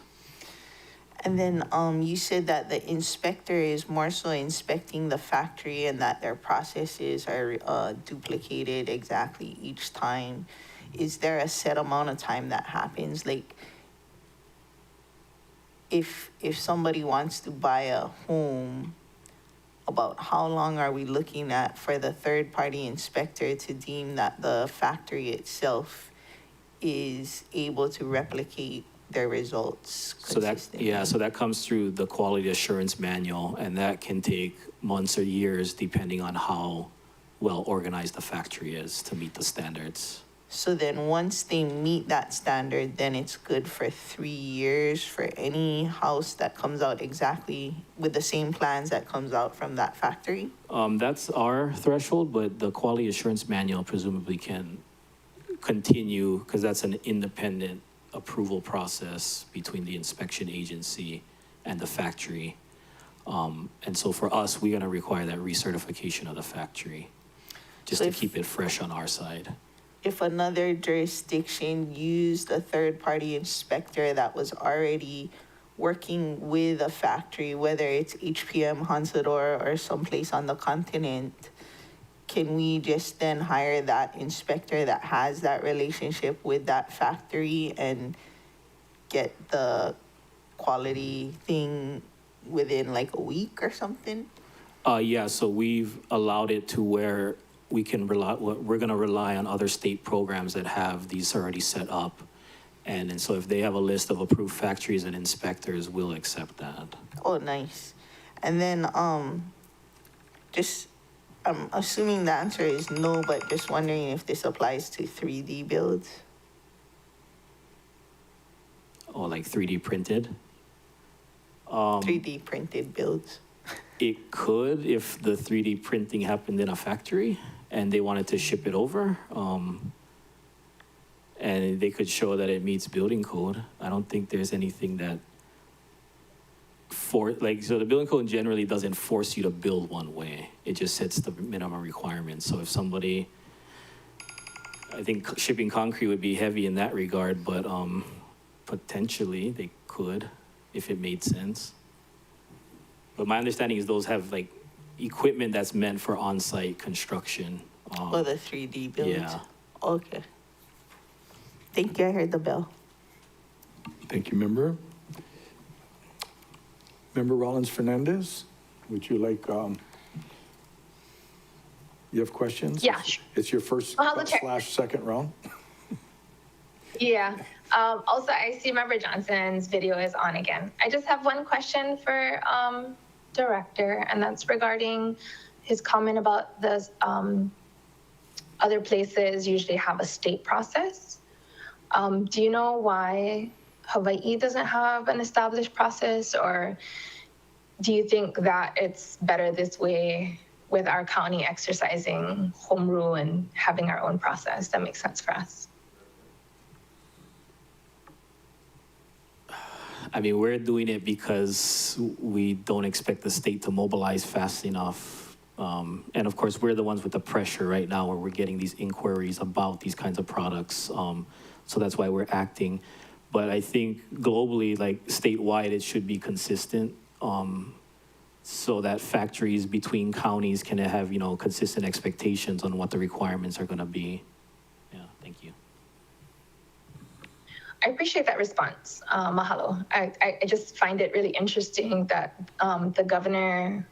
And then you said that the inspector is more so inspecting the factory and that their processes are duplicated exactly each time. Is there a set amount of time that happens? Like, if somebody wants to buy a home, about how long are we looking at for the third-party inspector to deem that the factory itself is able to replicate their results So that, consistently? yeah, so that comes through the quality assurance manual, and that can take months or years depending on how well organized the factory is to meet the standards. So then once they meet that standard, then it's good for 3 years for any house that comes out exactly with the same plans that comes out from that factory? That's our threshold, but the quality assurance manual presumably can continue because that's an independent approval process between the inspection agency and the factory. And so for us, we're gonna require that recertification of the factory just So to if- keep it fresh on our side. If another jurisdiction used a third-party inspector that was already working with a factory, whether it's HPM, Hansador, or someplace on the continent, can we just then hire that inspector that has that relationship with that factory and get the quality thing within like a week or something? Yeah, so we've allowed it to where we can rely, we're gonna rely on other state programs that have these already set up. And so if they have a list of approved factories and inspectors, we'll accept that. Oh, nice. And then, I'm assuming the answer is no, but just wondering if this applies to 3D builds. Or like 3D printed. 3D printed builds. It could if the 3D printing happened in a factory and they wanted to ship it over. And they could show that it meets building code. I don't think there's anything that so the building code generally doesn't force you to build one way. It just sets the minimum requirements. So if somebody, I think shipping concrete would be heavy in that regard, but potentially they could if it made sense. But my understanding is those have like equipment that's meant for on-site construction. Or the 3D builds. Yeah. Okay. Thank you, I heard the bell. Thank you, Member. Member Rollins Fernandez, would you like, you have questions? Yeah, sure. It's your first Mahalo, Chair. / second round. Yeah. Also, I see Member Johnson's video is on again. I just have one question for Director, and that's regarding his comment about the other places usually have a state process. Do you know why Hawaii doesn't have an established process, or do you think that it's better this way with our county exercising home rule and having our own process that makes sense for us? I mean, we're doing it because we don't expect the state to mobilize fast enough. And of course, we're the ones with the pressure right now where we're getting these inquiries about these kinds of products. So that's why we're acting. But I think globally, like statewide, it should be consistent so that factories between counties can have, consistent expectations on what the requirements are going to be. Yeah, thank you. I appreciate that response. Mahalo. I just find it really interesting that the governor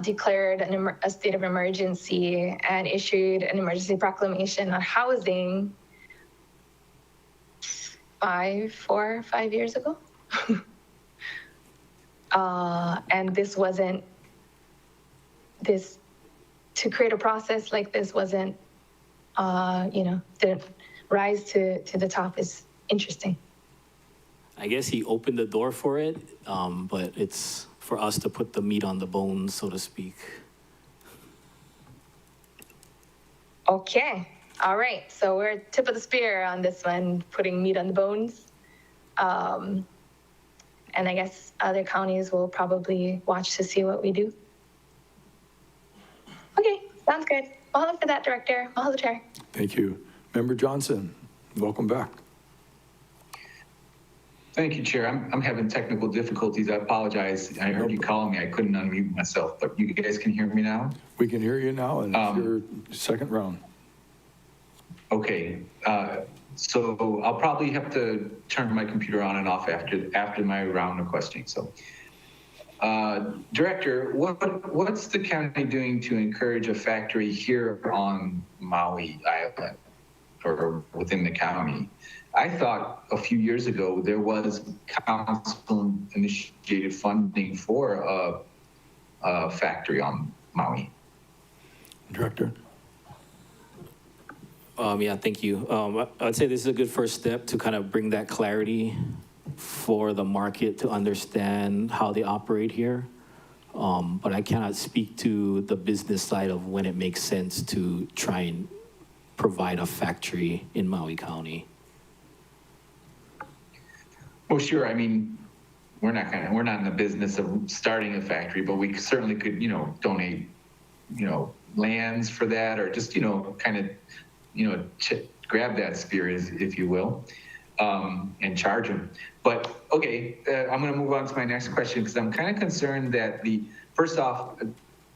declared a state of emergency and issued an emergency proclamation on housing 4 or 5 years ago. And to create a process like this wasn't, didn't rise to the top is interesting. I guess he opened the door for it, but it's for us to put the meat on the bones, so to speak. Okay. All right. So we're tip of the spear on this one, putting meat on the bones. And I guess other counties will probably watch to see what we do. Okay. Sounds good. Mahalo for that, Director. Mahalo, Chair. Thank you. Member Johnson, welcome back. Thank you, Chair. I'm having technical difficulties. I apologize. I heard you calling me. I couldn't unmute myself, but you guys can hear me now? We can hear you now, and it's your second round. Okay. So I'll probably have to turn my computer on and off after my round of questioning. So, Director, what's the county doing to encourage a factory here on Maui Island or within the county? I thought a few years ago there was council initiated funding for a factory on Maui. Director? Yeah, thank you. I'd say this is a good first step to kind of bring that clarity for the market to understand how they operate here. But I cannot speak to the business side of when it makes sense to try and provide a factory in Maui County. Well, sure. I mean, we're not in the business of starting a factory, but we certainly could, donate, lands for that, or just, kind of, grab that spirit, if you will, and charge them. But okay, I'm going to move on to my next question because I'm kind of concerned that first off,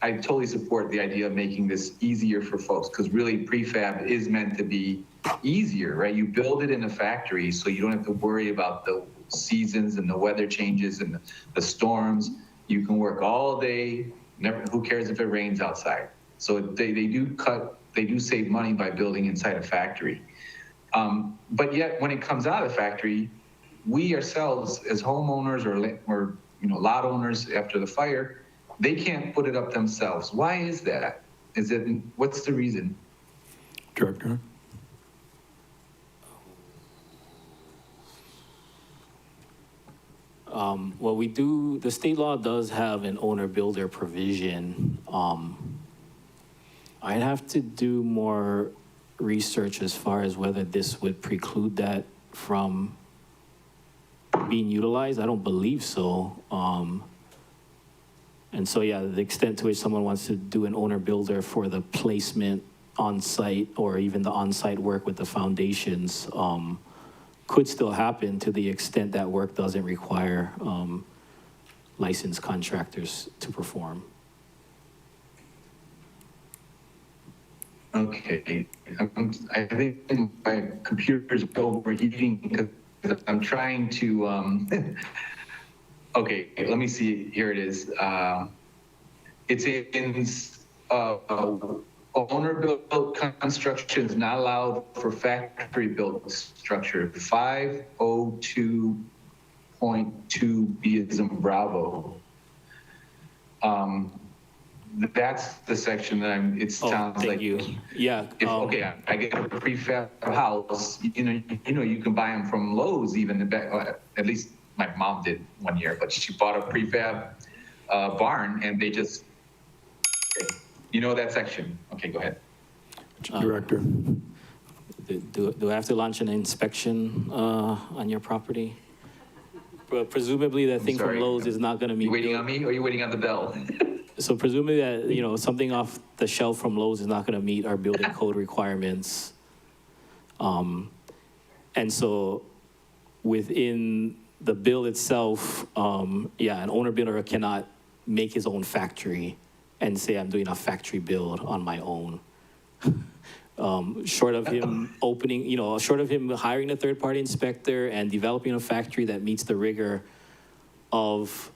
I totally support the idea of making this easier for folks because really prefab is meant to be easier, right? You build it in a factory so you don't have to worry about the seasons and the weather changes and the storms. You can work all day. Who cares if it rains outside? So they do save money by building inside a factory. But yet when it comes out of the factory, we ourselves as homeowners or lot owners after the fire, they can't put it up themselves. Why is that? What's the reason? Director? Well, the state law does have an owner builder provision. I'd have to do more research as far as whether this would preclude that from being utilized. I don't believe so. And so, yeah, the extent to which someone wants to do an owner builder for the placement on site or even the on-site work with the foundations could still happen to the extent that work doesn't require licensed contractors to perform. Okay, I think my computer's overheating because I'm trying to, okay, let me see, here it is. It's in owner-built construction is not allowed for factory-built structure, 502.2B as in Bravo. That's the section that it sounds thank like. you. Yeah. Okay, I get a prefab house, you can buy them from Lowe's even, at least my mom did one year, but she bought a prefab barn and they just, that section. Okay, go ahead. Director? Do I have to launch an inspection on your property? Presumably that thing from Lowe's is not going to meet. You waiting on me or are you waiting on the bell? So presumably that, something off the shelf from Lowe's is not going to meet our building code requirements. And so within the bill itself, an owner builder cannot make his own factory and say, I'm doing a factory build on my own. Short of him short of him hiring a third-party inspector and developing a factory that meets the rigor of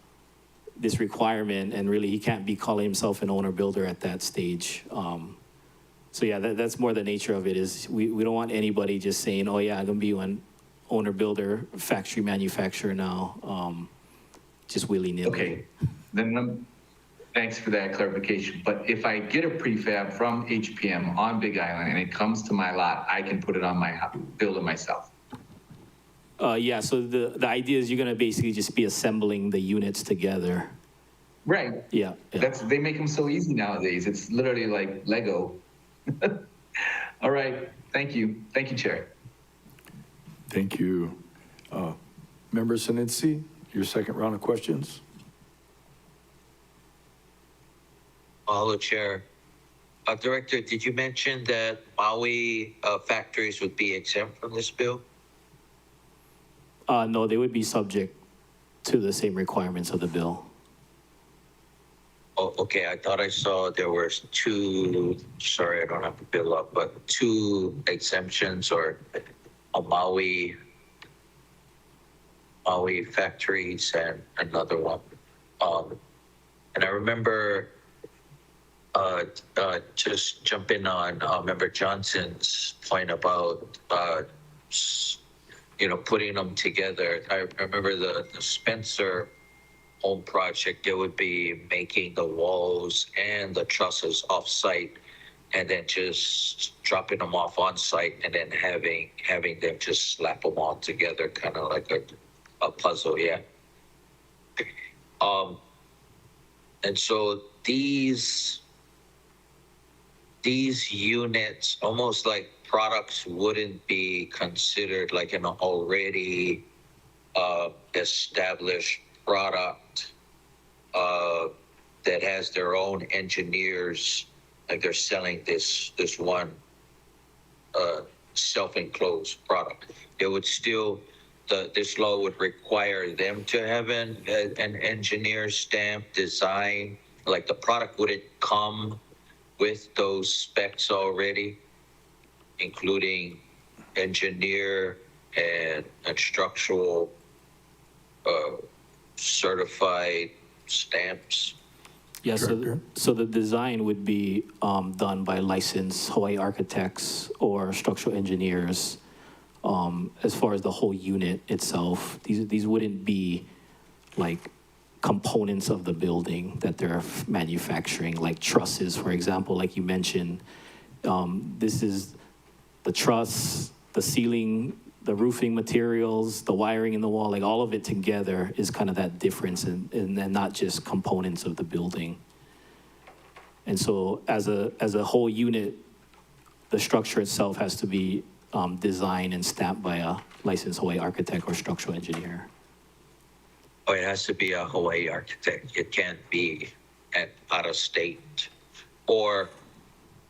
this requirement, and really he can't be calling himself an owner builder at that stage. So yeah, that's more the nature of it is we don't want anybody just saying, oh yeah, I'm gonna be an owner builder, factory manufacturer now, just willy-nilly. Okay, then thanks for that clarification. But if I get a prefab from HPM on Big Island and it comes to my lot, I can put it on build it myself. Yeah, so the idea is you're gonna basically just be assembling the units together. Right. Yeah. They make them so easy nowadays. It's literally like Lego. All right. Thank you. Thank you, Chair. Thank you. Member Sinitsi, your second round of questions. Hello, Chair. Director, did you mention that Maui factories would be exempt from this bill? No, they would be subject to the same requirements of the bill. Oh, okay. I thought I saw there were two, sorry, I don't have the bill up, but two exemptions or Maui factories and another one. And I remember just jumping on Member Johnson's point about putting them together. I remember the Spencer home project. They would be making the walls and the trusses off site, and then just dropping them off on site, and then having them just slap them all together, kind of like a puzzle. Yeah. And so these units, almost like products, wouldn't be considered like an already established product that has their own engineers, like they're selling this one self-enclosed product. It would still, this law would require them to have an engineer stamp design, like the product wouldn't come with those specs already, including engineer and structural certified stamps. Yeah, Director? so the design would be done by licensed Hawaii architects or structural engineers. As far as the whole unit itself, these wouldn't be like components of the building that they're manufacturing, like trusses, for example, like you mentioned. This is the truss, the ceiling, the roofing materials, the wiring in the wall, like all of it together is kind of that difference, and not just components of the building. And so as a whole unit, the structure itself has to be designed and stamped by a licensed Hawaii architect or structural engineer. Oh, it has to be a Hawaii architect. It can't be out of state. Or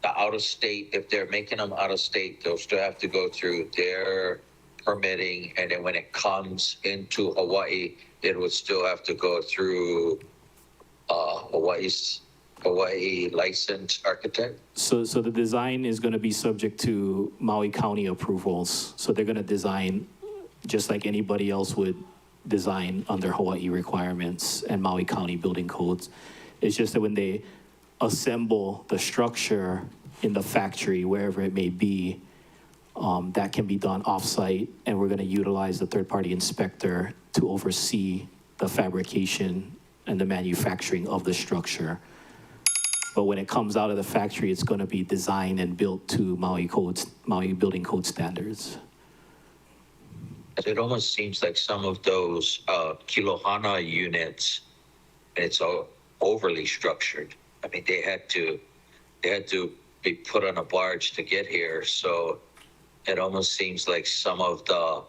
the out of state, if they're making them out of state, they'll still have to go through their permitting. And then when it comes into Hawaii, it would still have to go through Hawaii licensed architect. So the design is going to be subject to Maui County approvals. So they're going to design just like anybody else would design under Hawaii requirements and Maui County building codes. It's just that when they assemble the structure in the factory, wherever it may be, that can be done off-site, and we're going to utilize the third-party inspector to oversee the fabrication and the manufacturing of the structure. But when it comes out of the factory, it's going to be designed and built to Maui building code standards. It almost seems like some of those Kilohana units, it's all overly structured. I mean, they had to be put on a barge to get here. So it almost seems like some of the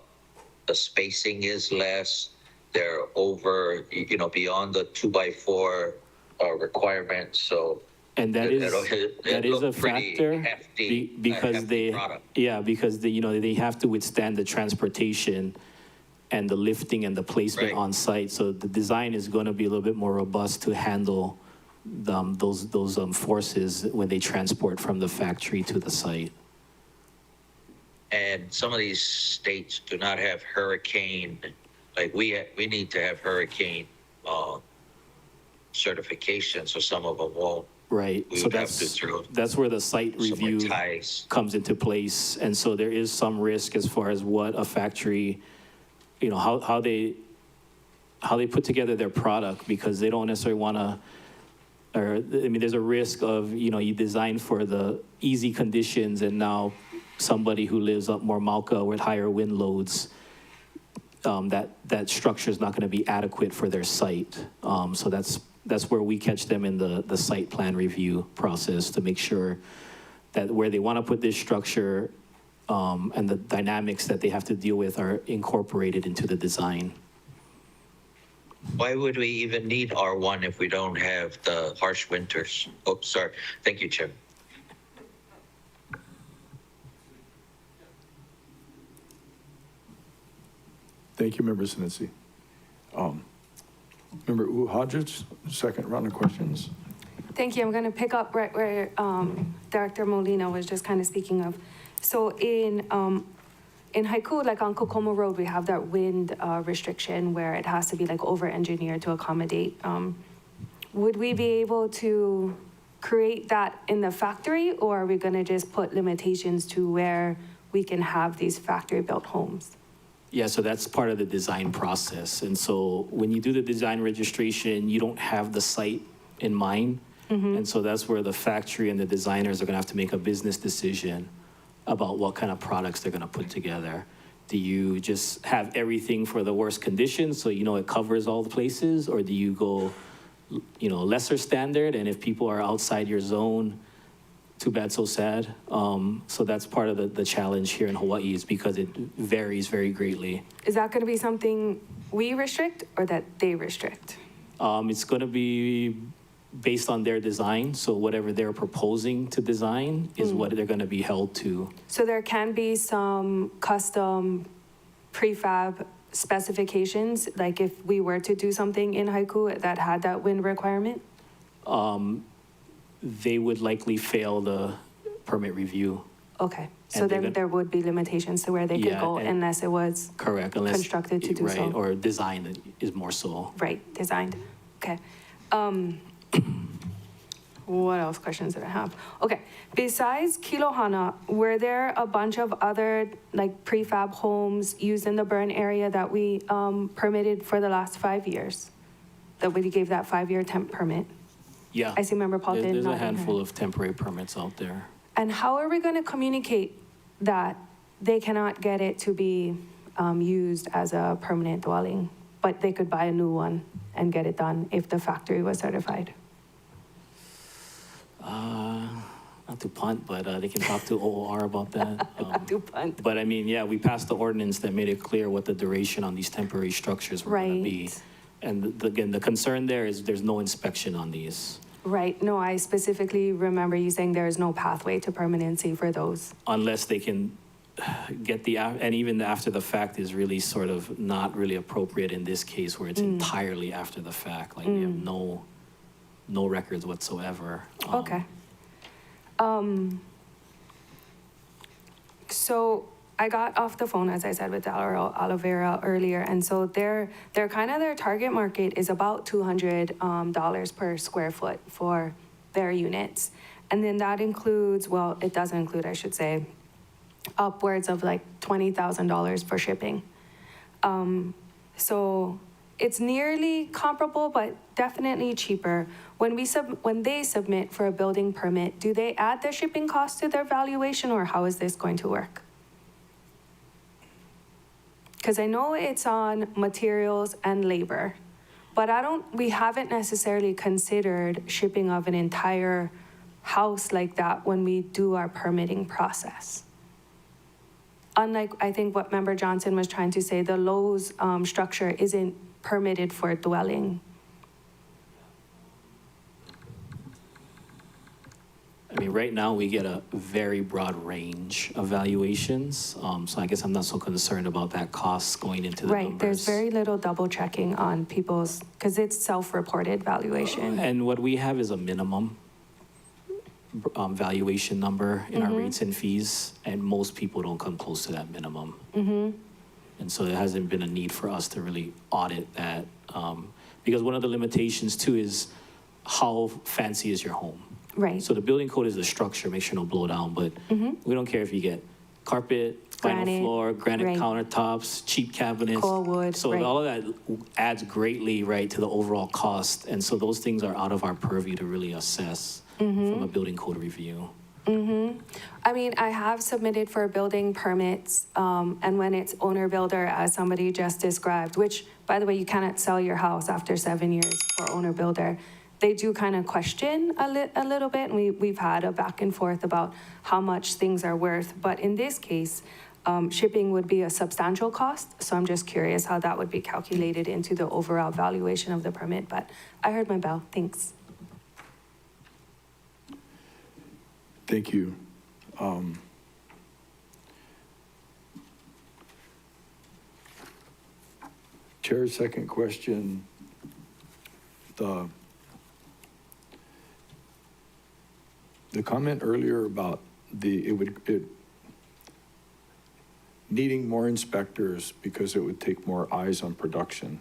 spacing is less. They're over, beyond the 2x4 requirement. So. And that is a factor because they have to withstand the transportation and the lifting and the placement on site. So the design is going to be a little bit more robust to handle those forces when they transport from the factory to the site. And some of these states do not have hurricane, like we need to have hurricane certification, so some of them won't. Right, so that's where the site review comes into place. And so there is some risk as far as what a factory, how they put together their product, because they don't necessarily want to, there's a risk of, you design for the easy conditions, and now somebody who lives up more Mauka with higher wind loads, that structure is not going to be adequate for their site. So that's where we catch them in the site plan review process to make sure that where they want to put this structure and the dynamics that they have to deal with are incorporated into the design. Why would we even need R1 if we don't have the harsh winters? Oh, sorry. Thank you, Jim. Thank you, Member Sinisi. Member Hodges, second round of questions. Thank you. I'm going to pick up right where Director Molina was just kind of speaking of. So in in Haiku, like on Kokomo Road, we have that wind restriction where it has to be like over-engineered to accommodate. Would we be able to create that in the factory, or are we gonna just put limitations to where we can have these factory-built homes? Yeah, so that's part of the design process. And so when you do the design registration, you don't have the site in mind. And so that's where the factory and the designers are gonna have to make a business decision about what kind of products they're gonna put together. Do you just have everything for the worst conditions so you know it covers all the places, or do you go, lesser standard, and if people are outside your zone, too bad, so sad. So that's part of the challenge here in Hawaii, is because it varies very greatly. Is that gonna be something we restrict or that they restrict? It's gonna be based on their design, so whatever they're proposing to design is what they're gonna be held to. So there can be some custom prefab specifications, like if we were to do something in Haiku that had that wind requirement? They would likely fail the permit review. Okay, so And they're then gonna- there would be limitations to where they could Yeah, go and- unless it was, Correct, unless. Constructed to do right, so. or designed is more so. right, designed. Okay. What else questions did I have? Okay, besides Kilohana, were there a bunch of other like prefab homes used in the burn area that we permitted for the last 5 years? That we gave that 5-year temp permit? Yeah. I see Member Paul did There's a nod her handful head. of temporary permits out there. And how are we going to communicate that they cannot get it to be used as a permanent dwelling, but they could buy a new one and get it done if the factory was certified? Not to punt, but they can talk to OOR about that. Do punt. But I mean, yeah, we passed the ordinance that made it clear what the duration on these temporary structures were gonna be. Right. And again, the concern there is there's no inspection on these. Right, no, I specifically remember you saying there is no pathway to permanency for those. Unless they can get and even after the fact is really sort of not really appropriate in this case where it's entirely after the fact. Like we have no records whatsoever. Okay. So I got off the phone, as I said, with Dalrymple Oliveira earlier, and so their target market is about $200 per square foot for their units. And then that includes, well, it doesn't include, I should say, upwards of like $20,000 for shipping. So it's nearly comparable, but definitely cheaper. When they submit for a building permit, do they add their shipping cost to their valuation, or how is this going to work? Because I know it's on materials and labor, but we haven't necessarily considered shipping of an entire house like that when we do our permitting process. Unlike, I think what Member Johnson was trying to say, the Lowe's structure isn't permitted for dwelling. I mean, right now we get a very broad range of valuations. So I guess I'm not so concerned about that cost going into the Right, numbers. there's very little double checking on people's, because it's self-reported valuation. And what we have is a minimum valuation number in our rates and fees, and most people don't come close to that minimum. And so there hasn't been a need for us to really audit that, because one of the limitations too is how fancy is your home? Right, So the building code is the structure, make sure no blow down, but we don't care if you get carpet, vinyl Granite, floor, granite right. countertops, cheap cabinets. Coil wood, So right. all of that adds greatly, right, to the overall cost. And so those things are out of our purview to really assess from a building code review. I mean, I have submitted for building permits, and when it's owner builder, as somebody just described, which, by the way, you cannot sell your house after 7 years for owner builder. They do kind of question a little bit, and we've had a back and forth about how much things are worth. But in this case, shipping would be a substantial cost, so I'm just curious how that would be calculated into the overall valuation of the permit. But I heard my bell. Thanks. Thank you. Chair's second question, the comment earlier about needing more inspectors because it would take more eyes on production.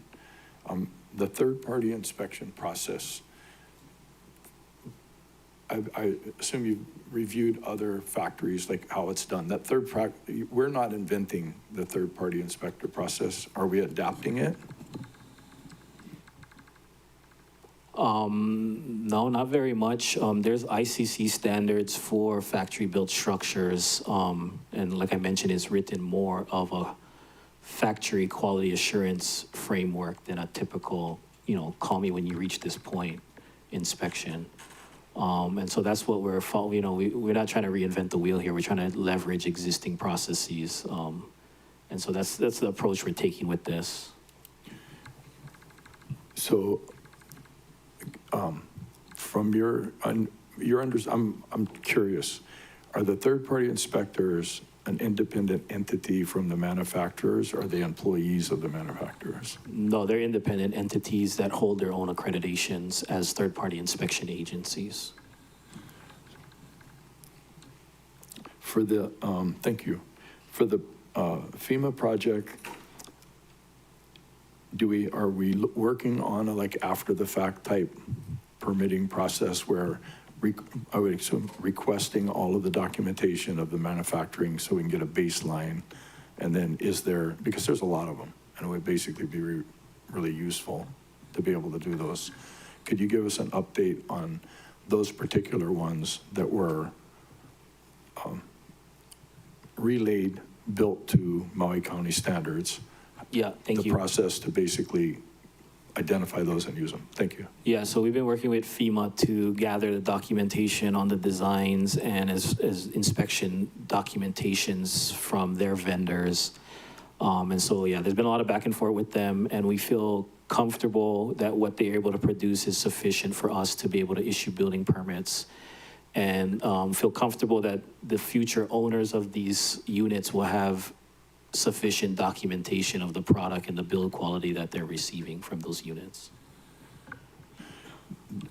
The third-party inspection process, I assume you've reviewed other factories, like how it's done. We're not inventing the third-party inspector process. Are we adapting it? No, not very much. There's ICC standards for factory-built structures, and like I mentioned, it's written more of a factory quality assurance framework than a typical, call me when you reach this point inspection. And so that's what we're following. We're not trying to reinvent the wheel here. We're trying to leverage existing processes. And so that's the approach we're taking with this. So, from I'm curious, are the third-party inspectors an independent entity from the manufacturers, or are they employees of the manufacturers? No, they're independent entities that hold their own accreditations as third-party inspection agencies. For the, thank you. For the FEMA project, are we working on a like after-the-fact type permitting process where I would assume requesting all of the documentation of the manufacturing so we can get a baseline? And then because there's a lot of them, and it would basically be really useful to be able to do those. Could you give us an update on those particular ones that were relayed, built to Maui County standards? Yeah, thank you. The process to basically identify those and use them. Thank you. Yeah, so we've been working with FEMA to gather the documentation on the designs and as inspection documentations from their vendors. And so, yeah, there's been a lot of back and forth with them, and we feel comfortable that what they're able to produce is sufficient for us to be able to issue building permits, and feel comfortable that the future owners of these units will have sufficient documentation of the product and the build quality that they're receiving from those units.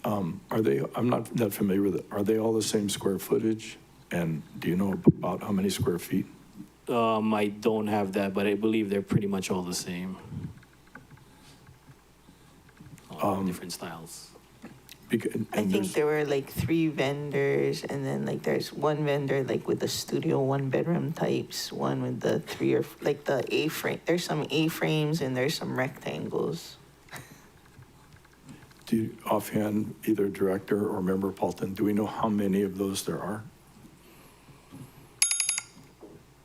I'm not that familiar with it. Are they all the same square footage? And do you know about how many square feet? I don't have that, but I believe they're pretty much all the same. Different styles. I think there were like 3 vendors, and then like there's one vendor like with the studio 1-bedroom types, one with the 3 or like the A-frame. There's some A-frames and there's some rectangles. Do you, offhand, either Director or Member Paulton, do we know how many of those there are?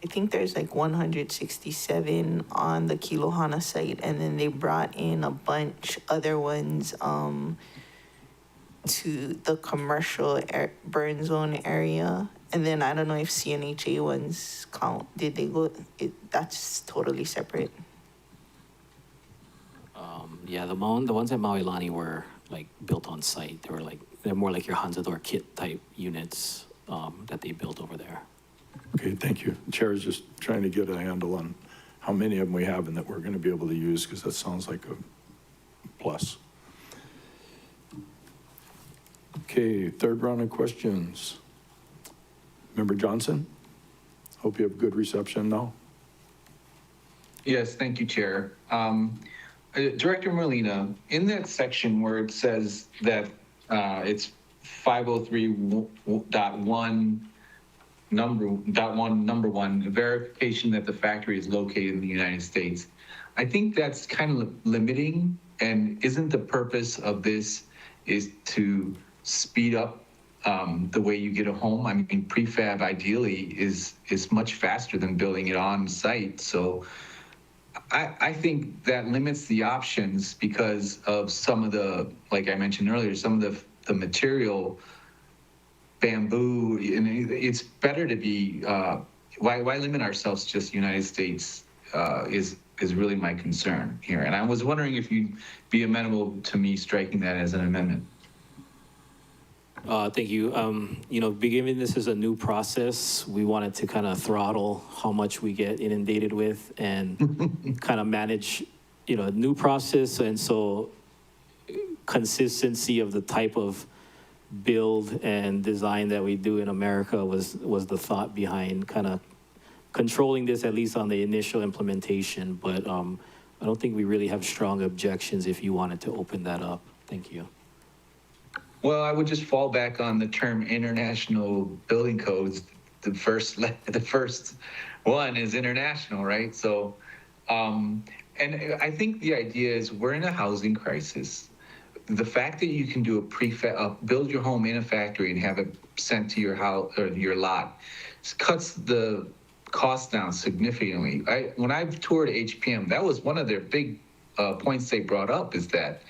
I think there's like 167 on the Kilohana site, and then they brought in a bunch other ones to the commercial burn zone area. And then I don't know if CNHA ones count. Did they go? That's totally separate. Yeah, the ones at Maui were like built on site. They're more like your Hansador kit type units that they built over there. Okay, thank you. The chair is just trying to get a handle on how many of them we have and that we're going to be able to use, because that sounds like a plus. Okay, third round of questions. Member Johnson, hope you have good reception now. Yes, thank you, Chair. Director Molina, in that section where it says that it's 503.1 number one, verification that the factory is located in the United States. I think that's kind of limiting, and isn't the purpose of this is to speed up the way you get a home? I mean, prefab ideally is much faster than building it on site. So I think that limits the options because of some of the, like I mentioned earlier, some of the material, bamboo, and it's better to be, why limit ourselves to just United States is really my concern here. And I was wondering if you'd be amenable to me striking that as an amendment. Thank you. Given this is a new process, we wanted to kind of throttle how much we get inundated with and kind of manage, a new process. And so consistency of the type of build and design that we do in America was the thought behind kind of controlling this at least on the initial implementation, but I don't think we really have strong objections if you wanted to open that up. Thank you. Well, I would just fall back on the term international building codes. The first one is international, right? So, and I think the idea is we're in a housing crisis. The fact that you can do build your home in a factory and have it sent to your house or your lot cuts the cost down significantly. When I've toured HPM, that was one of their big points they brought up is that,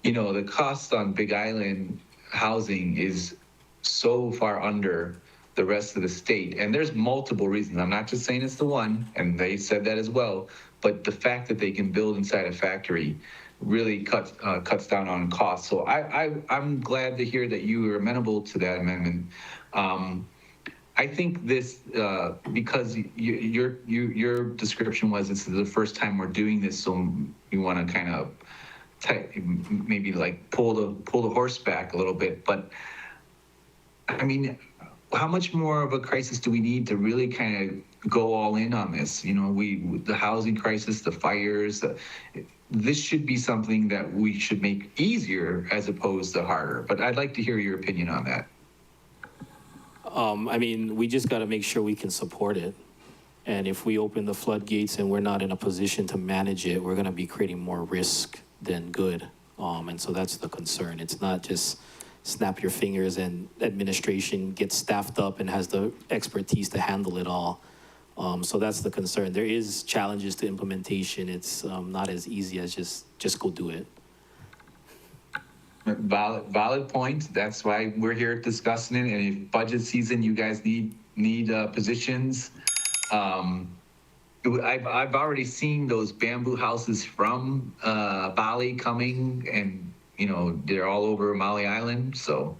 the cost on Big Island housing is so far under the rest of the state. And there's multiple reasons. I'm not just saying it's the one, and they said that as well, but the fact that they can build inside a factory really cuts down on costs. So I'm glad to hear that you are amenable to that amendment. I think this because your description was this is the first time we're doing this, so you want to kind of maybe like pull the horse back a little bit. But I mean, how much more of a crisis do we need to really kind of go all in on this? The housing crisis, the fires. This should be something that we should make easier as opposed to harder. But I'd like to hear your opinion on that. I mean, we just got to make sure we can support it. And if we open the floodgates and we're not in a position to manage it, we're going to be creating more risk than good. And so that's the concern. It's not just snap your fingers and administration gets staffed up and has the expertise to handle it all. So that's the concern. There is challenges to implementation. It's not as easy as just go do it. Valid point. That's why we're here discussing it. And if budget season, you guys need positions. I've already seen those bamboo houses from Bali coming, and they're all over Maui Island. So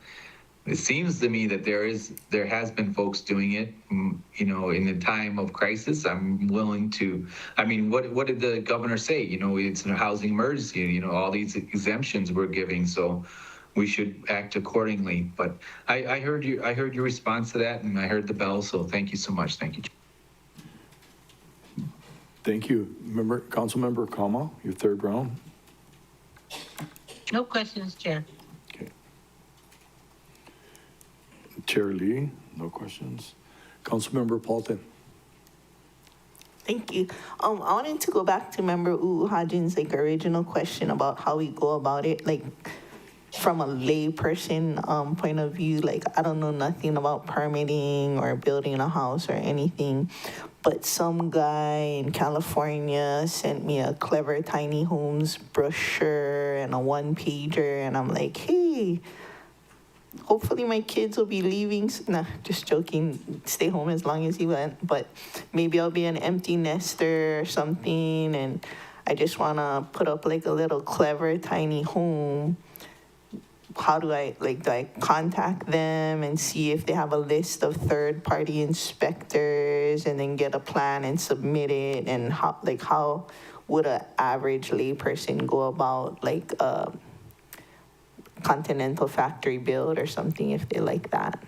it seems to me that there has been folks doing it. In the time of crisis, I'm willing to. I mean, what did the governor say? It's a housing emergency. All these exemptions we're giving, so we should act accordingly. But I heard you. I heard your response to that, and I heard the bell. So thank you so much. Thank you. Thank you. Councilmember Kama, your third round. No questions, Chair. Okay. Chair Lee, no questions. Councilmember Paulton. Thank you. I wanted to go back to Member Hajin's original question about how we go about it, from a lay person point of view. I don't know nothing about permitting or building a house or anything, but some guy in California sent me a Clever Tiny Homes brochure and a one-pager, and I'm like, hey, hopefully my kids will be leaving. Nah, just joking. Stay home as long as you want. But maybe I'll be an empty nester or something, and I just want to put up a little Clever Tiny Home. How do I contact them and see if they have a list of third-party inspectors, and then get a plan and submit it? And how would an average layperson go about a Continental factory build or something if they like that?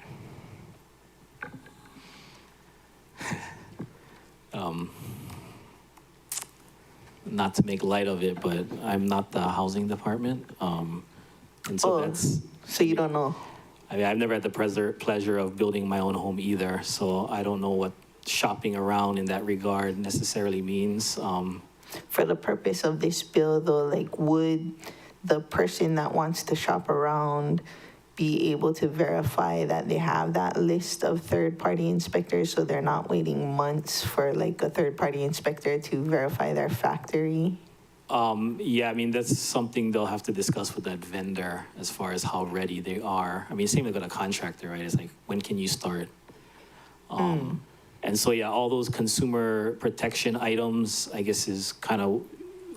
Not to make light of it, but I'm not the housing department. And so that's. So you don't know? I mean, I've never had the pleasure of building my own home either, so I don't know what shopping around in that regard necessarily means. For the purpose of this bill, though, would the person that wants to shop around be able to verify that they have that list of third-party inspectors, so they're not waiting months for a third-party inspector to verify their factory? Yeah, I mean, that's something they'll have to discuss with that vendor as far as how ready they are. I mean, same with a contractor, right? It's when can you start? And so, yeah, all those consumer protection items, I guess, is kind of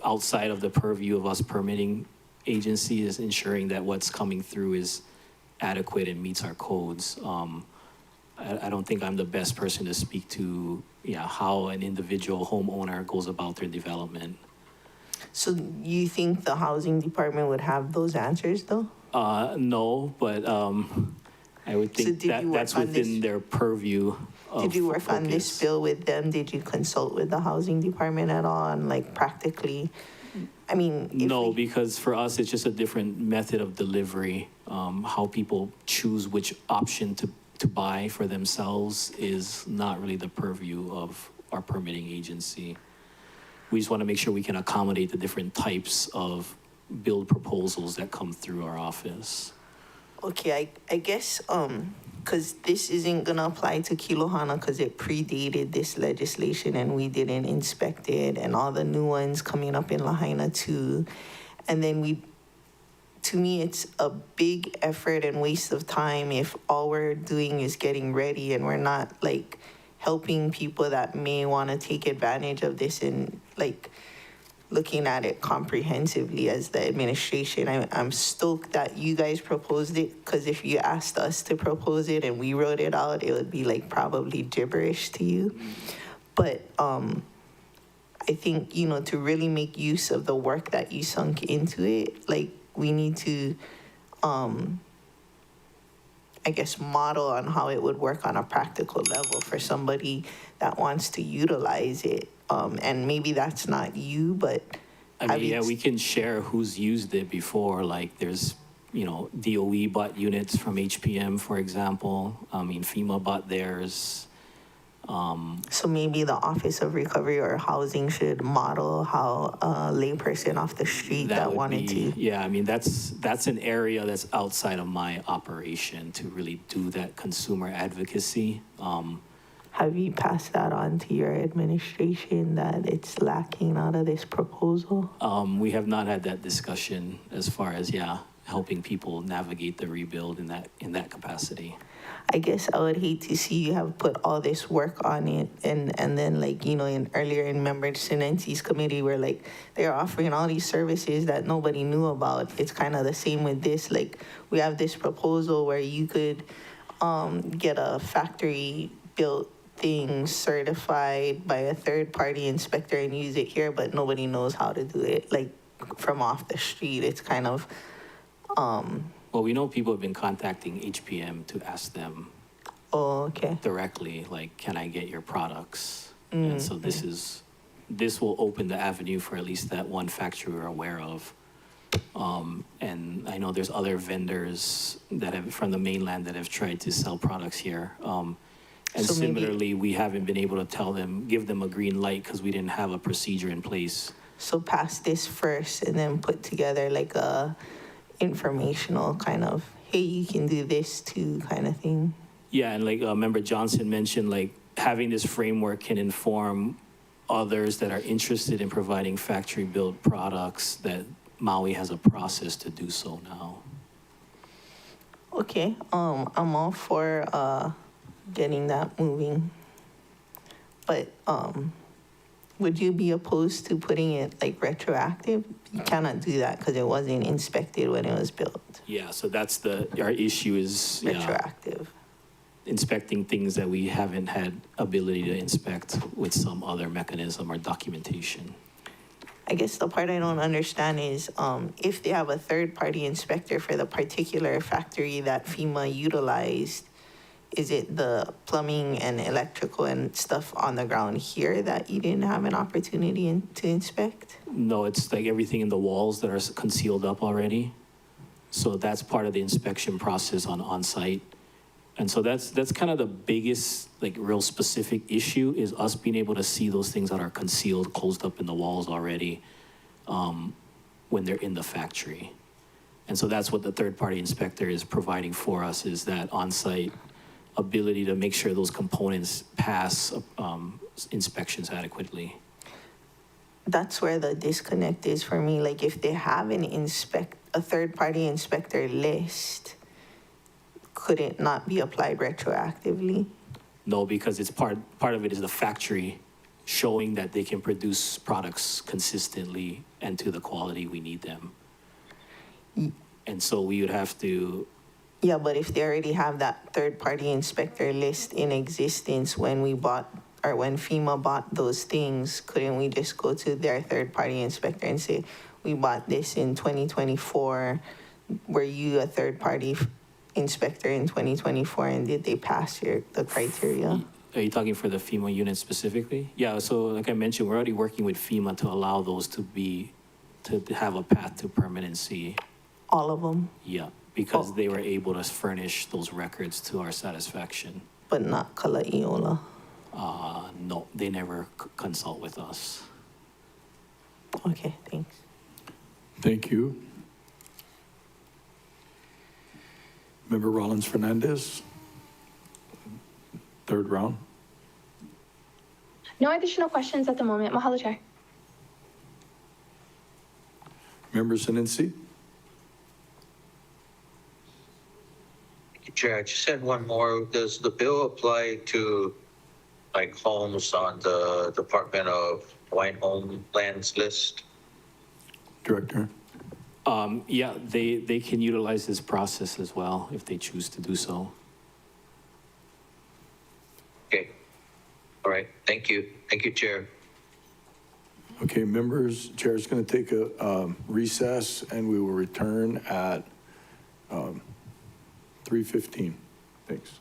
outside of the purview of us permitting agencies, ensuring that what's coming through is adequate and meets our codes. I don't think I'm the best person to speak to, how an individual homeowner goes about their development. So you think the housing department would have those answers, though? No, but I would think that's within their purview. Did you work on this focus. bill with them? Did you consult with the housing department at all? And like practically, I mean, if No, we- because for us, it's just a different method of delivery. How people choose which option to buy for themselves is not really the purview of our permitting agency. We just want to make sure we can accommodate the different types of build proposals that come through our office. Okay, I guess, because this isn't gonna apply to Kilohana because it predated this legislation and we didn't inspect it, and all the new ones coming up in Lahaina too. And then to me, it's a big effort and waste of time if all we're doing is getting ready and we're not like helping people that may want to take advantage of this and like looking at it comprehensively as the administration. I'm stoked that you guys proposed it, because if you asked us to propose it and we wrote it out, it would be like probably gibberish to you. But I think, to really make use of the work that you sunk into it, like we need to, I guess, model on how it would work on a practical level for somebody that wants to utilize it. And maybe that's not you, but I mean, yeah, we can share who's used it before. Like there's, DOE bought units from HPM, for example. I mean, FEMA bought theirs. So maybe the Office of Recovery or Housing should model how a layperson off the street that would wanted be, to. Yeah, I mean, that's an area that's outside of my operation to really do that consumer advocacy. Have you passed that on to your administration that it's lacking out of this proposal? We have not had that discussion as far as, helping people navigate the rebuild in that capacity. I guess I would hate to see you have put all this work on it and then earlier in Member Sinensi's committee where like they're offering all these services that nobody knew about. It's kind of the same with this. Like we have this proposal where you could get a factory built thing certified by a third party inspector and use it here, but nobody knows how to do it. Like from off the street, it's kind of Well, we know people have been contacting HPM to ask them okay. directly, like, can I get your products? And so this will open the avenue for at least that one factory we're aware of. And I know there's other vendors that have from the mainland that have tried to sell products here. And So maybe- similarly, we haven't been able to give them a green light because we didn't have a procedure in place. So pass this first and then put together like a informational kind of, hey, you can do this too kind of thing. Yeah, and like Member Johnson mentioned, like having this framework can inform others that are interested in providing factory-built products that Maui has a process to do so now. Okay, I'm all for getting that moving. But would you be opposed to putting it like retroactive? You cannot do that because it wasn't inspected when it was built. Yeah, so that's our issue is Retroactive. inspecting things that we haven't had ability to inspect with some other mechanism or documentation. I guess the part I don't understand is if they have a third-party inspector for the particular factory that FEMA utilized, is it the plumbing and electrical and stuff on the ground here that you didn't have an opportunity to inspect? No, it's like everything in the walls that are concealed up already. So that's part of the inspection process on-site. And so that's kind of the biggest, like real specific issue is us being able to see those things that are concealed, closed up in the walls already when they're in the factory. And so that's what the third-party inspector is providing for us is that on-site ability to make sure those components pass inspections adequately. That's where the disconnect is for me. Like if they have a third-party inspector list, could it not be applied retroactively? No, because it's part of it is the factory showing that they can produce products consistently and to the quality we need them. And so we would have to. Yeah, but if they already have that third-party inspector list in existence when we bought or when FEMA bought those things, couldn't we just go to their third-party inspector and say, we bought this in 2024, were you a third-party inspector in 2024 and did they pass the criteria? Are you talking for the FEMA unit specifically? Yeah, so like I mentioned, we're already working with FEMA to allow those to have a path to permanency. All of them, Yeah, because they were able to furnish those records to our satisfaction. but not Kala'iola. No, they never consult with us. Okay, thanks. Thank you. Member Rollins Fernandez? Third round. No additional questions at the moment. Mahalo, Chair. Member Sinensi? Chair, I just had one more. Does the bill apply to like homes on the Department of Hawaiian Homelands list? Director? Yeah, they can utilize this process as well if they choose to do so. Okay. All right. Thank you. Thank you, Chair. Okay, members, Chair's going to take a recess, and we will return at 3:15. Thanks.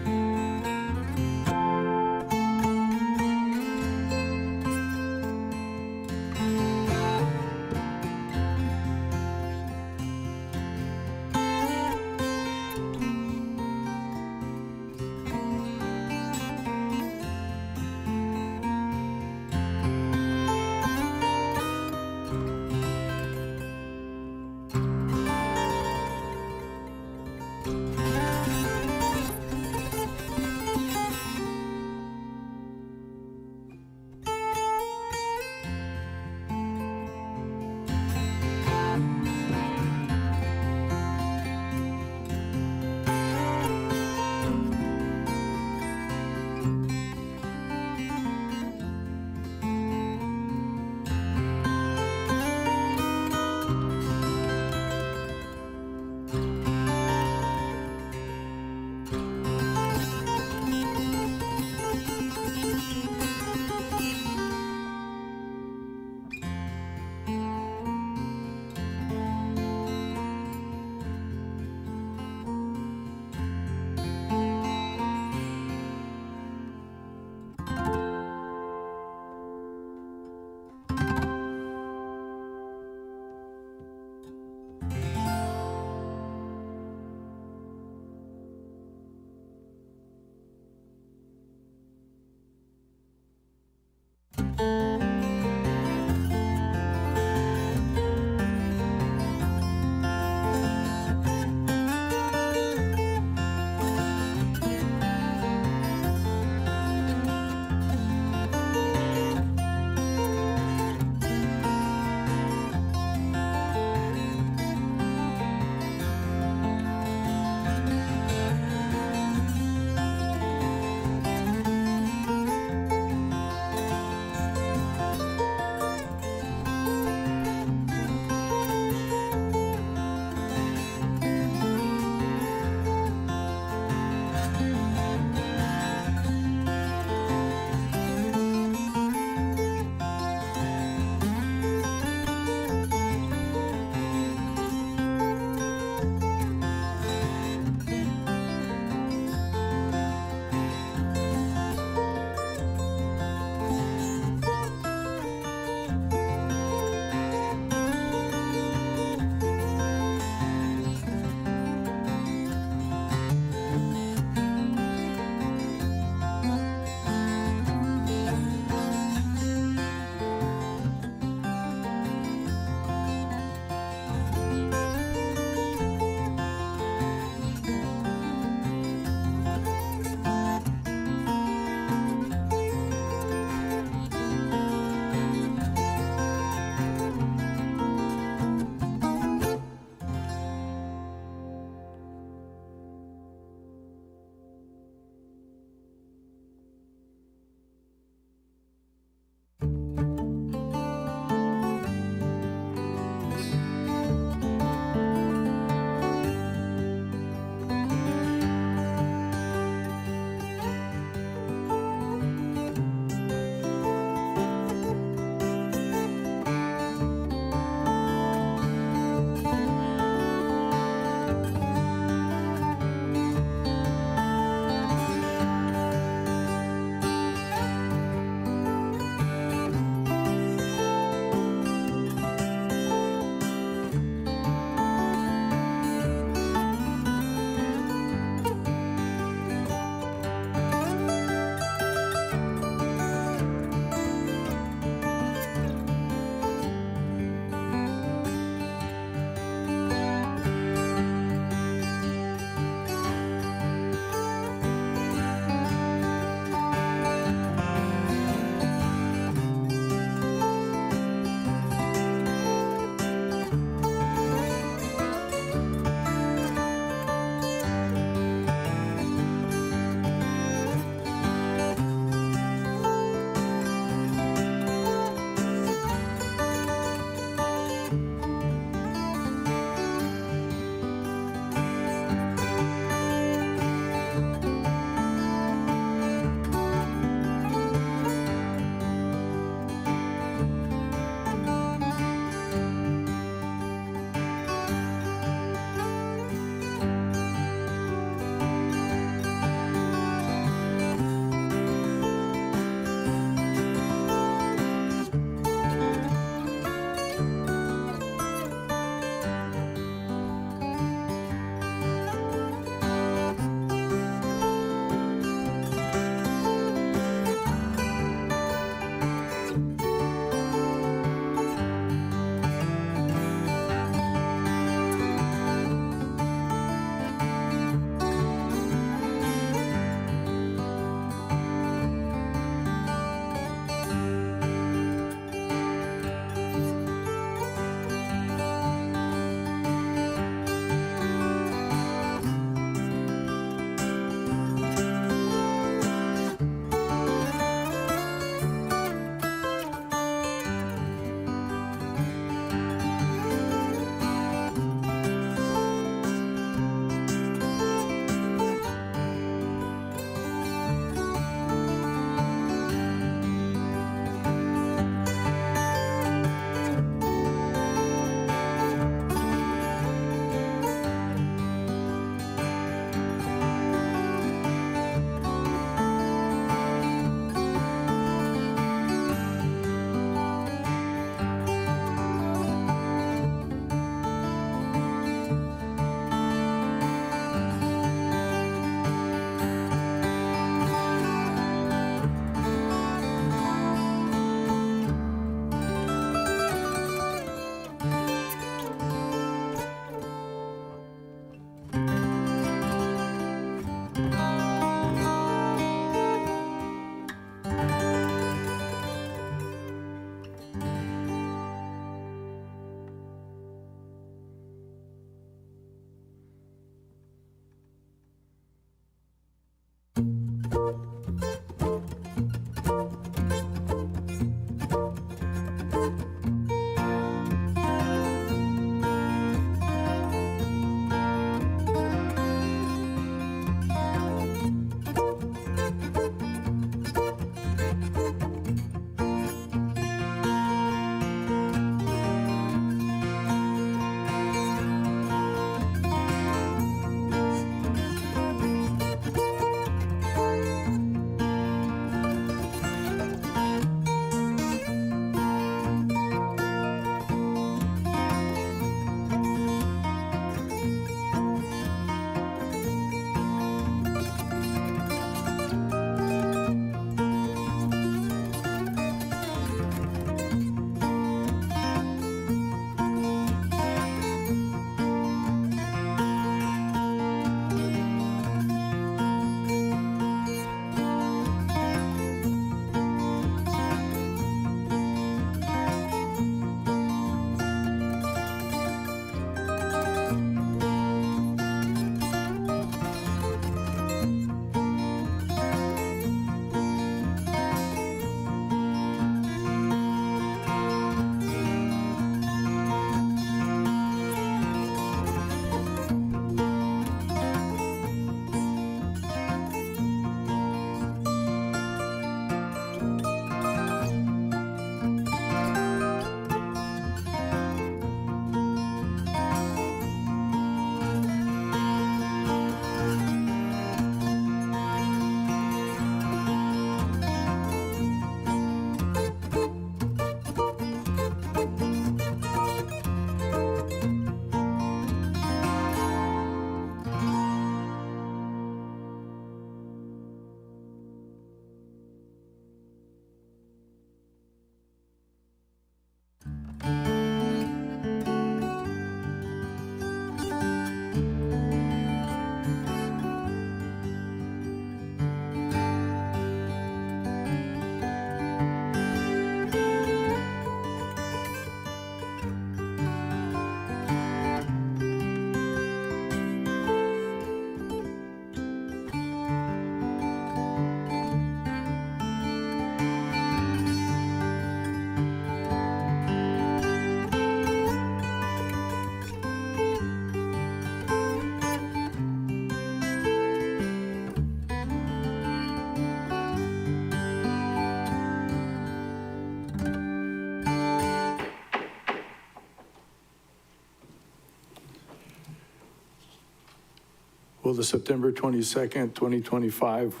Will the September 22nd, 2025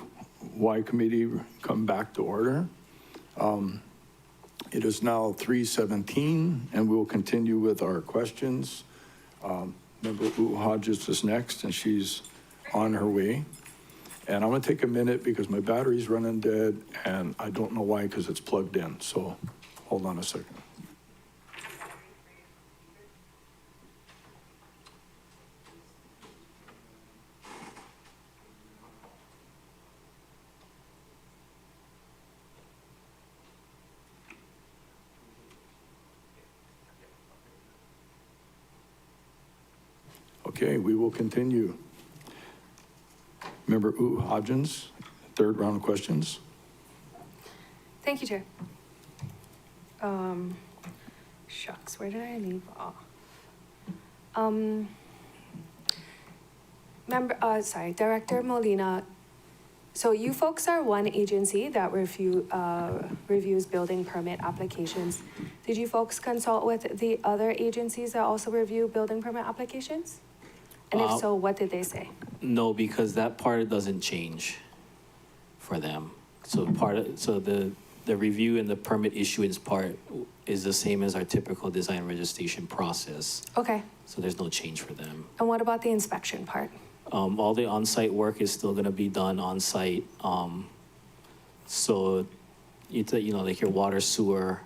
Y Committee come back to order? It is now 3:17, and we will continue with our questions. Member Hodges is next, and she's on her way. And I'm gonna take a minute because my battery's running dead, and I don't know why, because it's plugged in. So hold on a second. Okay, we will continue. Member Hodgins, third round of questions. Thank you, Chair. Shucks, where did I leave off? Director Molina. So you folks are one agency that reviews building permit applications. Did you folks consult with the other agencies that also review building permit applications? And if so, what did they say? No, because that part doesn't change for them. So the review and the permit issuance part is the same as our typical design registration process. Okay. So there's no change for them. And what about the inspection part? All the on-site work is still gonna be done on-site. So like your water, sewer,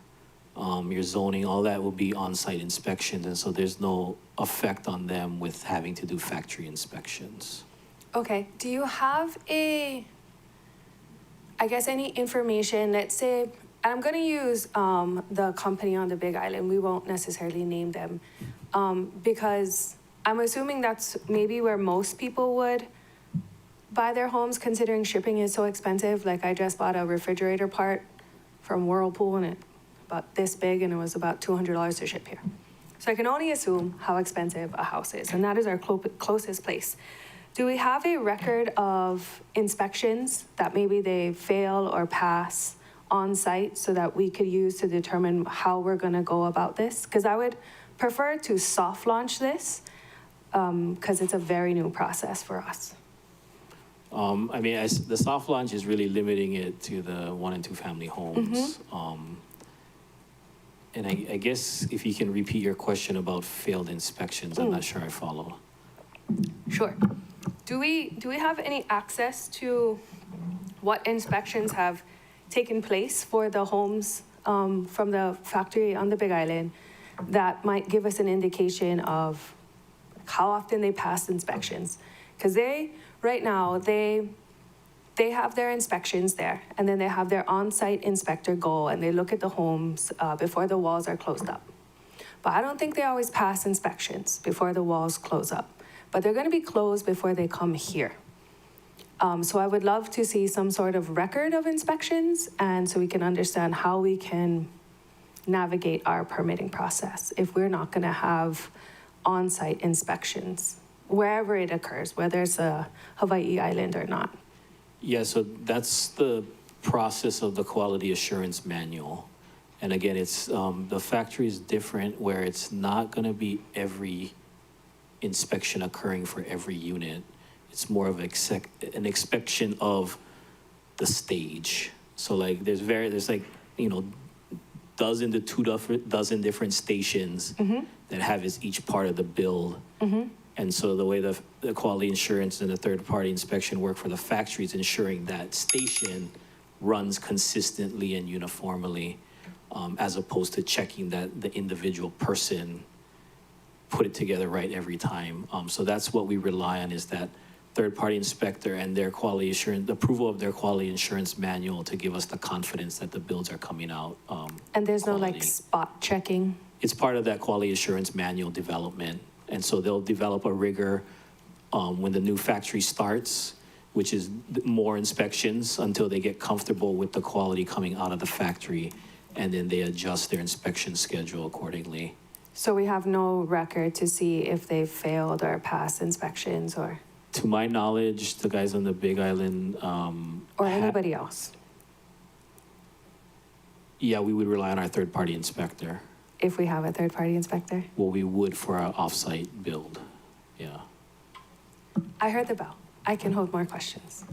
your zoning, all that will be on-site inspections. And so there's no effect on them with having to do factory inspections. Okay, do you have any information, let's say, and I'm gonna use the company on the Big Island, we won't necessarily name them, because I'm assuming that's maybe where most people would buy their homes, considering shipping is so expensive. Like I just bought a refrigerator part from Whirlpool and it about this big and it was about $200 to ship here. So I can only assume how expensive a house is, and that is our closest place. Do we have a record of inspections that maybe they fail or pass on site so that we could use to determine how we're gonna go about this? Because I would prefer to soft launch this because it's a very new process for us. The soft launch is really limiting it to the 1 and 2 family homes. And I guess if you can repeat your question about failed inspections, I'm not sure I follow. Sure. Do we have any access to what inspections have taken place for the homes from the factory on the Big Island that might give us an indication of how often they pass inspections? Because right now, they have their inspections there, and then they have their on-site inspector go, and they look at the homes before the walls are closed up. But I don't think they always pass inspections before the walls close up. But they're gonna be closed before they come here. So I would love to see some sort of record of inspections, and so we can understand how we can navigate our permitting process if we're not gonna have on-site inspections wherever it occurs, whether it's a Hawaii Island or not. Yeah, so that's the process of the quality assurance manual. And again, it's the factory is different where it's not gonna be every inspection occurring for every unit. It's more of an inspection of the stage. So like there's dozen to 2 dozen different stations that have each part of the build. And so the way the quality assurance and the third-party inspection work for the factory is ensuring that station runs consistently and uniformly, as opposed to checking that the individual person put it together right every time. So that's what we rely on, is that third-party inspector and their quality assurance, the approval of their quality assurance manual to give us the confidence that the builds are coming out. And there's no quality. like spot checking? It's part of that quality assurance manual development. And so they'll develop a rigor when the new factory starts, which is more inspections until they get comfortable with the quality coming out of the factory. And then they adjust their inspection schedule accordingly. So we have no record to see if they've failed or passed inspections or? To my knowledge, the guys on the Big Island. Or anybody else? Yeah, we would rely on our third-party inspector. If we have a third-party inspector? Well, we would for our off-site build, yeah. I heard the bell. I can hold more questions.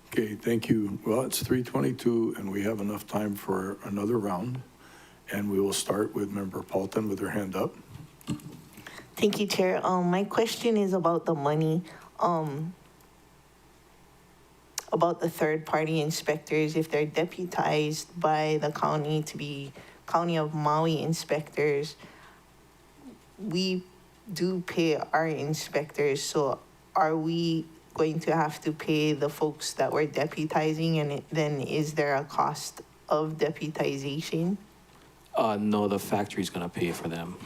Okay, thank you. Well, it's 3:22 and we have enough time for another round. And we will start with Member Paulton with her hand up. Thank you, Chair. My question is about the money, about the third-party inspectors, if they're deputized by the county to be County of Maui inspectors. We do pay our inspectors, so are we going to have to pay the folks that we're deputizing, and then is there a cost of deputization? No, the factory's gonna pay for them.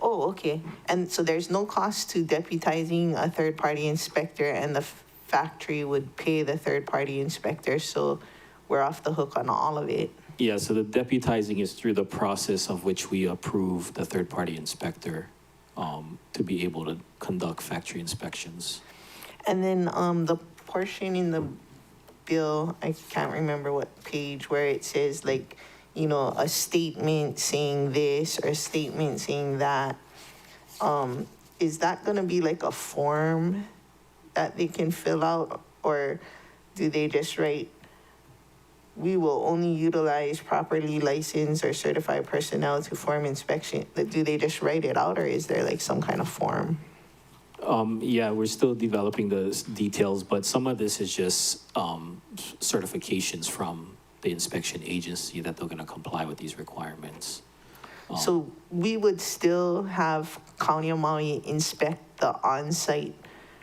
Oh, okay. And so there's no cost to deputizing a third-party inspector, and the factory would pay the third-party inspector, so we're off the hook on all of it. Yeah, so the deputizing is through the process of which we approve the third-party inspector to be able to conduct factory inspections. And then the portion in the bill, I can't remember what page, where it says like, you know, a statement saying this or a statement saying that. Is that gonna be like a form that they can fill out, or do they just write, we will only utilize properly licensed or certified personnel to perform inspection? Do they just write it out, or is there like some kind of form? Yeah, we're still developing the details, but some of this is just certifications from the inspection agency that they're gonna comply with these requirements. So we would still have County of Maui inspect the on-site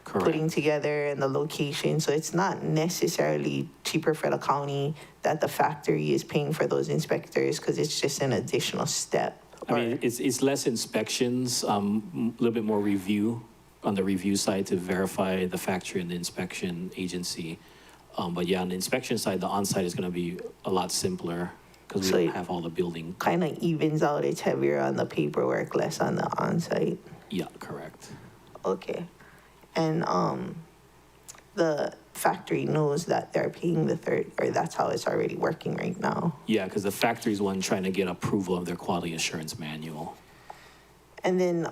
putting Correct. together and the location. So it's not necessarily cheaper for the county that the factory is paying for those inspectors, because it's just an additional step. I mean, it's less inspections, a little bit more review on the review side to verify the factory and the inspection agency. But yeah, on the inspection side, the on-site is gonna be a lot simpler because we So don't it- have all the building. Kind of evens out, it's heavier on the paperwork, less on the on-site. Yeah, correct. Okay. And the factory knows that they're paying the third, or that's how it's already working right now. Yeah, because the factory's one trying to get approval of their quality assurance manual. And then,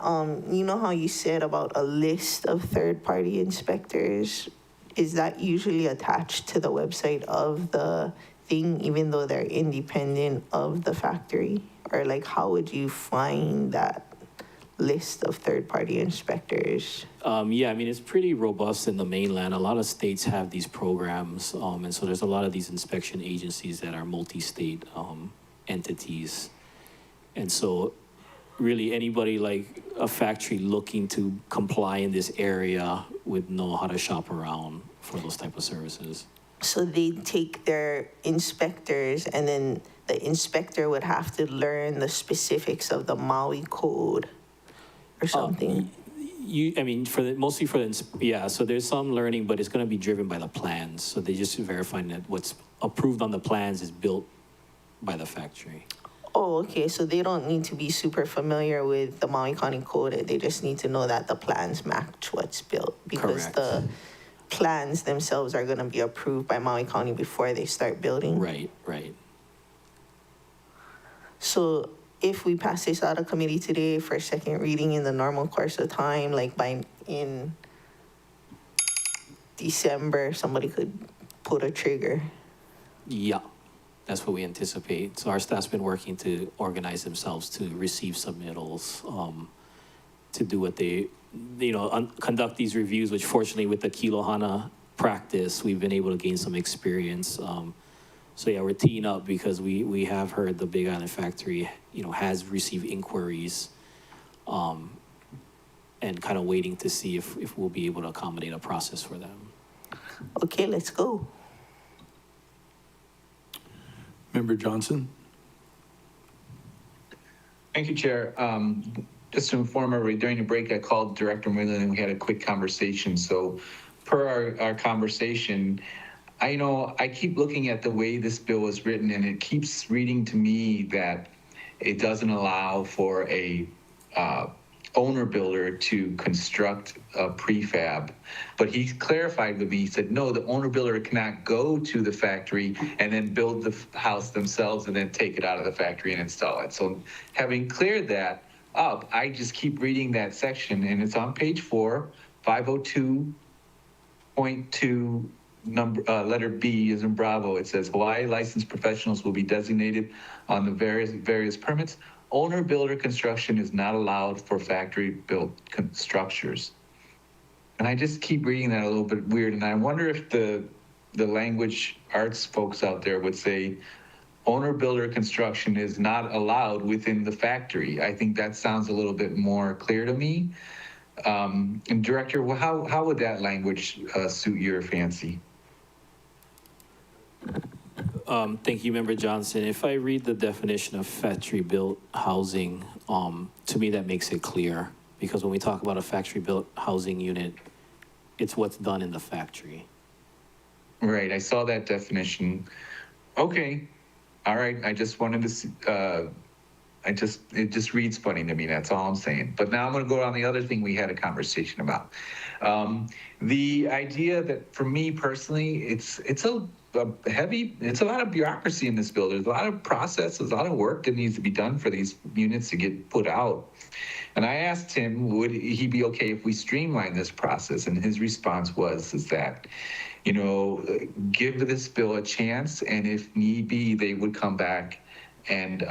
you know how you said about a list of third-party inspectors? Is that usually attached to the website of the thing, even though they're independent of the factory? Or like, how would you find that list of third-party inspectors? Yeah, I mean, it's pretty robust in the mainland. A lot of states have these programs, and so there's a lot of these inspection agencies that are multi-state entities. And so really anybody like a factory looking to comply in this area would know how to shop around for those type of services. So they take their inspectors, and then the inspector would have to learn the specifics of the Maui code or something? I mean, mostly for the, yeah, so there's some learning, but it's gonna be driven by the plans. So they just verifying that what's approved on the plans is built by the factory. Oh, okay, so they don't need to be super familiar with the Maui County Code, they just need to know that the plans match what's built. Because Correct. the plans themselves are gonna be approved by Maui County before they start building. Right, right. So if we pass this out of committee today for second reading in the normal course of time, like in December, somebody could pull a trigger. Yeah, that's what we anticipate. So our staff's been working to organize themselves to receive submittals, to do what they, conduct these reviews, which fortunately with the Kilohana practice, we've been able to gain some experience. So yeah, we're teeing up because we have heard the Big Island factory, has received inquiries, and kind of waiting to see if we'll be able to accommodate a process for them. Okay, let's go. Member Johnson? Thank you, Chair. Just to inform everybody, during the break, I called Director Moreland and we had a quick conversation. So per our conversation, I keep looking at the way this bill was written, and it keeps reading to me that it doesn't allow for a owner builder to construct a prefab. But he clarified with me, he said, no, the owner builder cannot go to the factory and then build the house themselves and then take it out of the factory and install it. So having cleared that, up, I just keep reading that section, and it's on page 4, 502.2, letter B is in Bravo. It says Hawaii licensed professionals will be designated on the various permits. Owner builder construction is not allowed for factory built structures. And I just keep reading that a little bit weird, and I wonder if the language arts folks out there would say owner builder construction is not allowed within the factory. I think that sounds a little bit more clear to me. And Director, how would that language suit your fancy? Thank you, Member Johnson. If I read the definition of factory-built housing, to me that makes it clear, because when we talk about a factory-built housing unit, it's what's done in the factory. Right, I saw that definition. Okay, all right, I just wanted to see, it just reads funny to me, that's all I'm saying. But now I'm gonna go on the other thing we had a conversation about. The idea that for me personally, it's a lot of bureaucracy in this bill. There's a lot of process, there's a lot of work that needs to be done for these units to get put out. And I asked him, would he be okay if we streamline this process? And his response is that, give this bill a chance, and if need be, they would come back and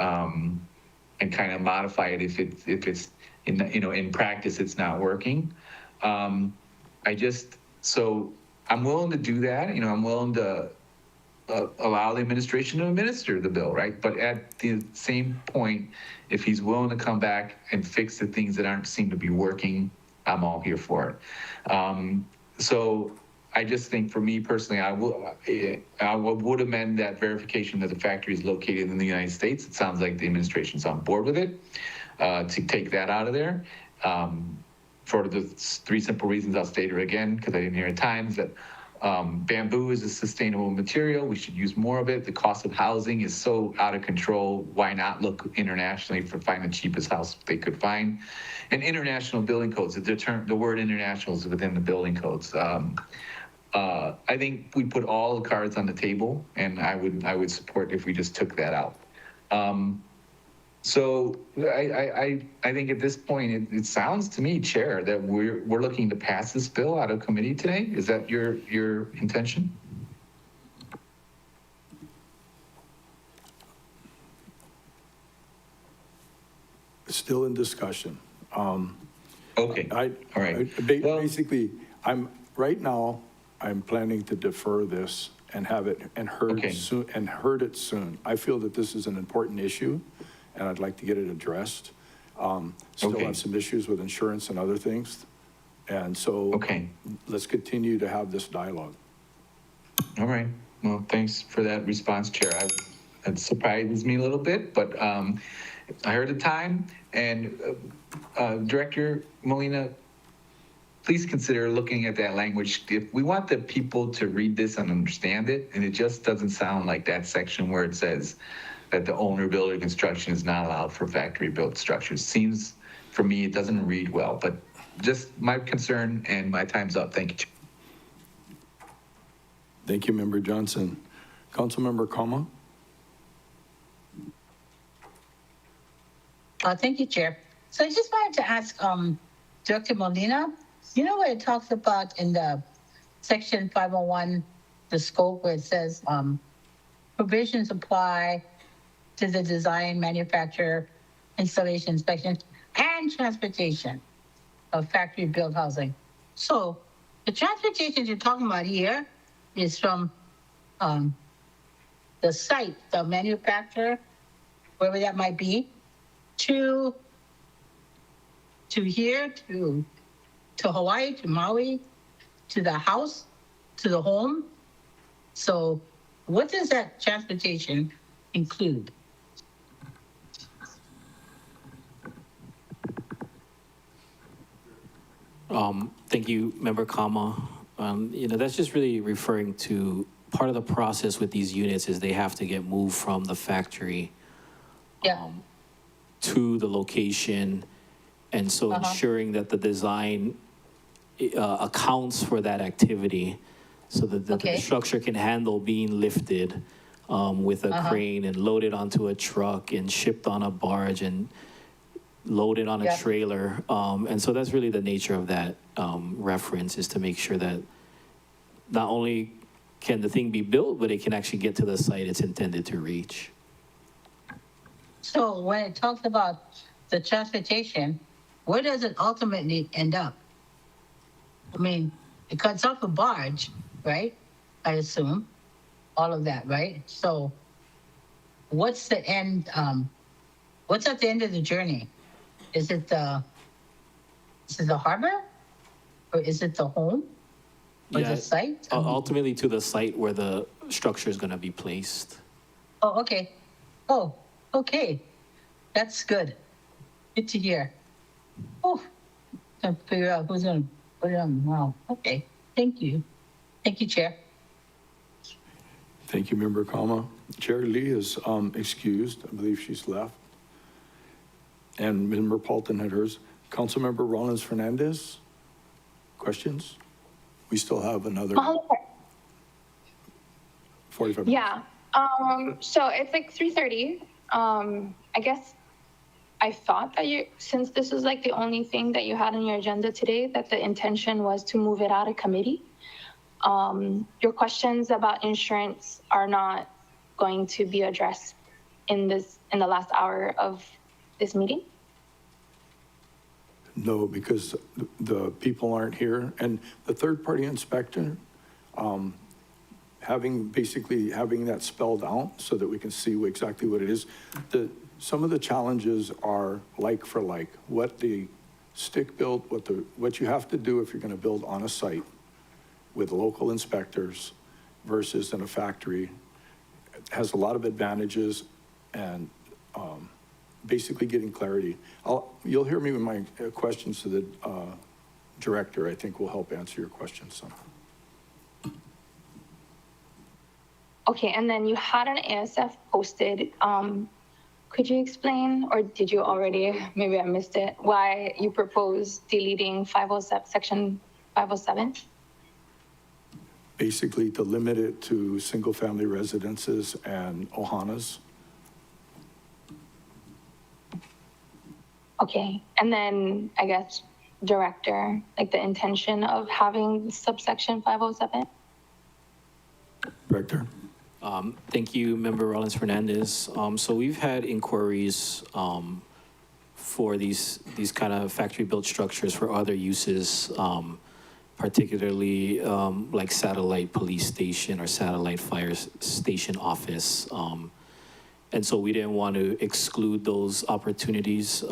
kind of modify it if it's in practice it's not working. So I'm willing to do that. I'm willing to allow the administration to administer the bill, right? But at the same point, if he's willing to come back and fix the things that aren't seem to be working, I'm all here for it. So I just think for me personally, I would amend that verification that the factory is located in the United States. It sounds like the administration's on board with it, to take that out of there. For the 3 simple reasons, I'll state it again, because I didn't hear it times, that bamboo is a sustainable material. We should use more of it. The cost of housing is so out of control. Why not look internationally for finding the cheapest house they could find? And international building codes, the word international is within the building codes. I think we put all the cards on the table, and I would support if we just took that out. So I think at this point, it sounds to me, Chair, that we're looking to pass this bill out of committee today. Is that your intention? Still in discussion. Okay, all right. Basically, right now, I'm planning to defer this and have it heard soon. I feel that this is an important issue, and I'd like to get it addressed. Still have some issues with insurance and other things. And so let's continue to have this dialogue. All right. Well, thanks for that response, Chair. It surprises me a little bit, but I heard the time. And Director Molina, please consider looking at that language. If we want the people to read this and understand it, and it just doesn't sound like that section where it says that the owner builder construction is not allowed for factory built structures. Seems, for me, it doesn't read well, but just my concern, and my time's up. Thank you. Thank you, Member Johnson. Councilmember Kama? Thank you, Chair. So I just wanted to ask Director Molina, where it talks about in the section 501, the scope where it says provisions apply to the design, manufacture, installation, inspection, and transportation of factory-built housing. So the transportation you're talking about here is from the site, the manufacturer, wherever that might be, to here, to Hawaii, to Maui, to the house, to the home. So what does that transportation include? Thank you, Member Kama. That's just really referring to part of the process with these units is they have to get moved from the factory to the location. And so ensuring that the design accounts for that activity so that the structure can handle being lifted with a crane and loaded onto a truck and shipped on a barge. And load it on a Yeah. trailer. And so that's really the nature of that reference, is to make sure that not only can the thing be built, but it can actually get to the site it's intended to reach. So when it talks about the transportation, where does it ultimately end up? I mean, it cuts off a barge, right? I assume, all of that, right? So what's the end, what's at the end of the journey? Is it the harbor? Or is it the home? Or Yeah, the site? ultimately to the site where the structure is going to be placed. Oh, okay. Oh, okay. That's good. Good to hear. Oh, trying to figure out who's gonna put it on. Wow. Okay. Thank you. Thank you, Chair. Thank you, Member Kama. Chair Lee is excused. I believe she's left. And Member Paulton had hers. Councilmember Rollins Fernandez, questions? We still have another Mahalo. 45 minutes. Yeah. So it's like 3:30. I guess I thought that since this was like the only thing that you had on your agenda today, that the intention was to move it out of committee. Your questions about insurance are not going to be addressed in the last hour of this meeting. No, because the people aren't here. And the third-party inspector, having that spelled out so that we can see exactly what it is. Some of the challenges are like for like, what the stick built, what you have to do if you're going to build on a site with local inspectors versus in a factory has a lot of advantages, and basically getting clarity. You'll hear me with my questions to the director. I think will help answer your questions. So. Okay, and then you had an ASF posted. Could you explain, or did you already, maybe I missed it, why you propose deleting 507, section 507? Basically to limit it to single-family residences and Ohanas. Okay, and then I guess director, like the intention of having subsection 507? Director? Thank you, Member Rollins Fernandez. So we've had inquiries for these kind of factory-built structures for other uses, particularly like satellite police station or satellite fire station office. And so we didn't want to exclude those opportunities.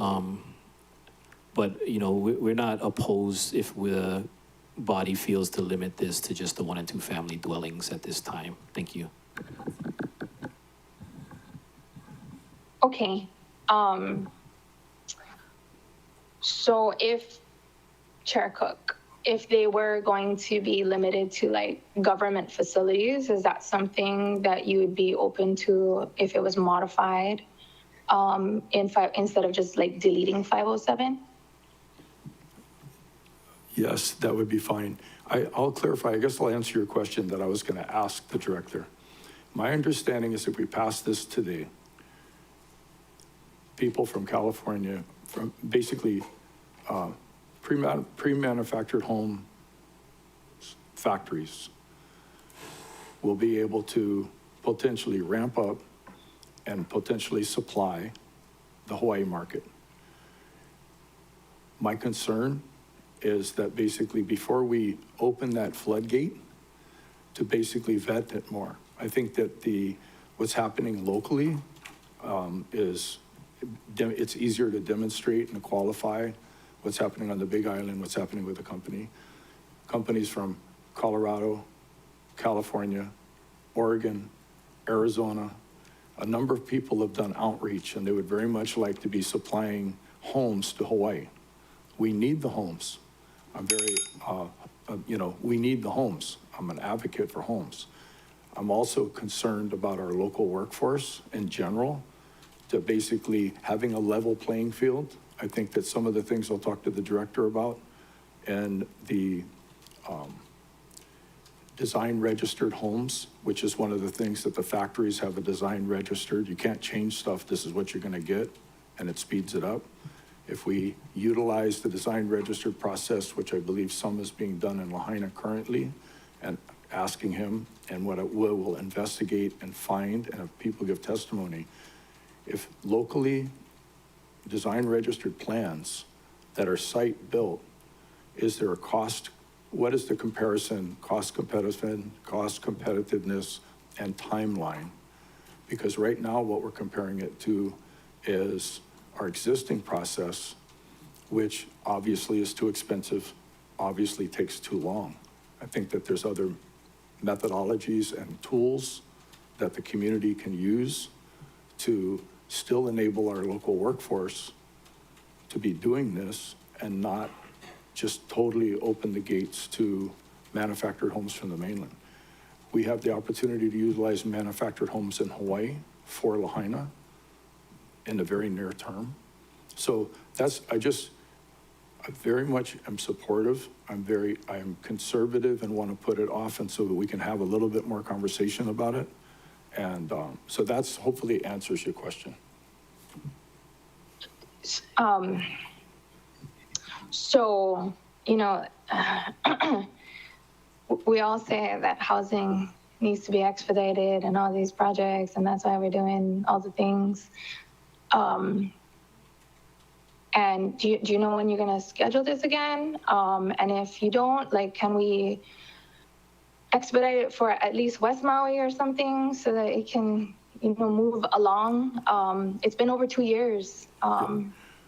But, you know, we're not opposed if the body feels to limit this to just the 1 and 2 family dwellings at this time. Thank you. Okay. So if, Chair Cook, if they were going to be limited to like government facilities, is that something that you would be open to if it was modified instead of just like deleting 507? Yes, that would be fine. I'll clarify. I guess I'll answer your question that I was going to ask the director. My understanding is if we pass this today, people from California, from basically pre-manufactured home factories will be able to potentially ramp up and potentially supply the Hawaii market. My concern is that basically before we open that floodgate, to basically vet it more. I think that what's happening locally it's easier to demonstrate and qualify what's happening on the Big Island, what's happening with the company. Companies from Colorado, California, Oregon, Arizona, a number of people have done outreach, and they would very much like to be supplying homes to Hawaii. We need the homes. I'm very, we need the homes. I'm an advocate for homes. I'm also concerned about our local workforce in general, to basically having a level playing field. I think that some of the things I'll talk to the director about, and the design registered homes, which is one of the things that the factories have a design registered. You can't change stuff. This is what you're going to get, and it speeds it up. If we utilize the design registered process, which I believe some is being done in Lahaina currently, and asking him, and what it will investigate and find, and if people give testimony, if locally design registered plans that are site built, is there a cost? What is the comparison, cost competitiveness, and timeline? Because right now, what we're comparing it to is our existing process, which obviously is too expensive, obviously takes too long. I think that there's other methodologies and tools that the community can use to still enable our local workforce to be doing this and not just totally open the gates to manufactured homes from the mainland. We have the opportunity to utilize manufactured homes in Hawaii for Lahaina in the very near term. So that's, I very much am supportive. I'm conservative and want to put it off, and so that we can have a little bit more conversation about it. And so that's hopefully answers your question. So, you know, we all say that housing needs to be expedited and all these projects, and that's why we're doing all the things. And do you know when you're gonna schedule this again? And if you don't, like, can we expedite it for at least West Maui or something so that it can, you know, move along? It's been over 2 years.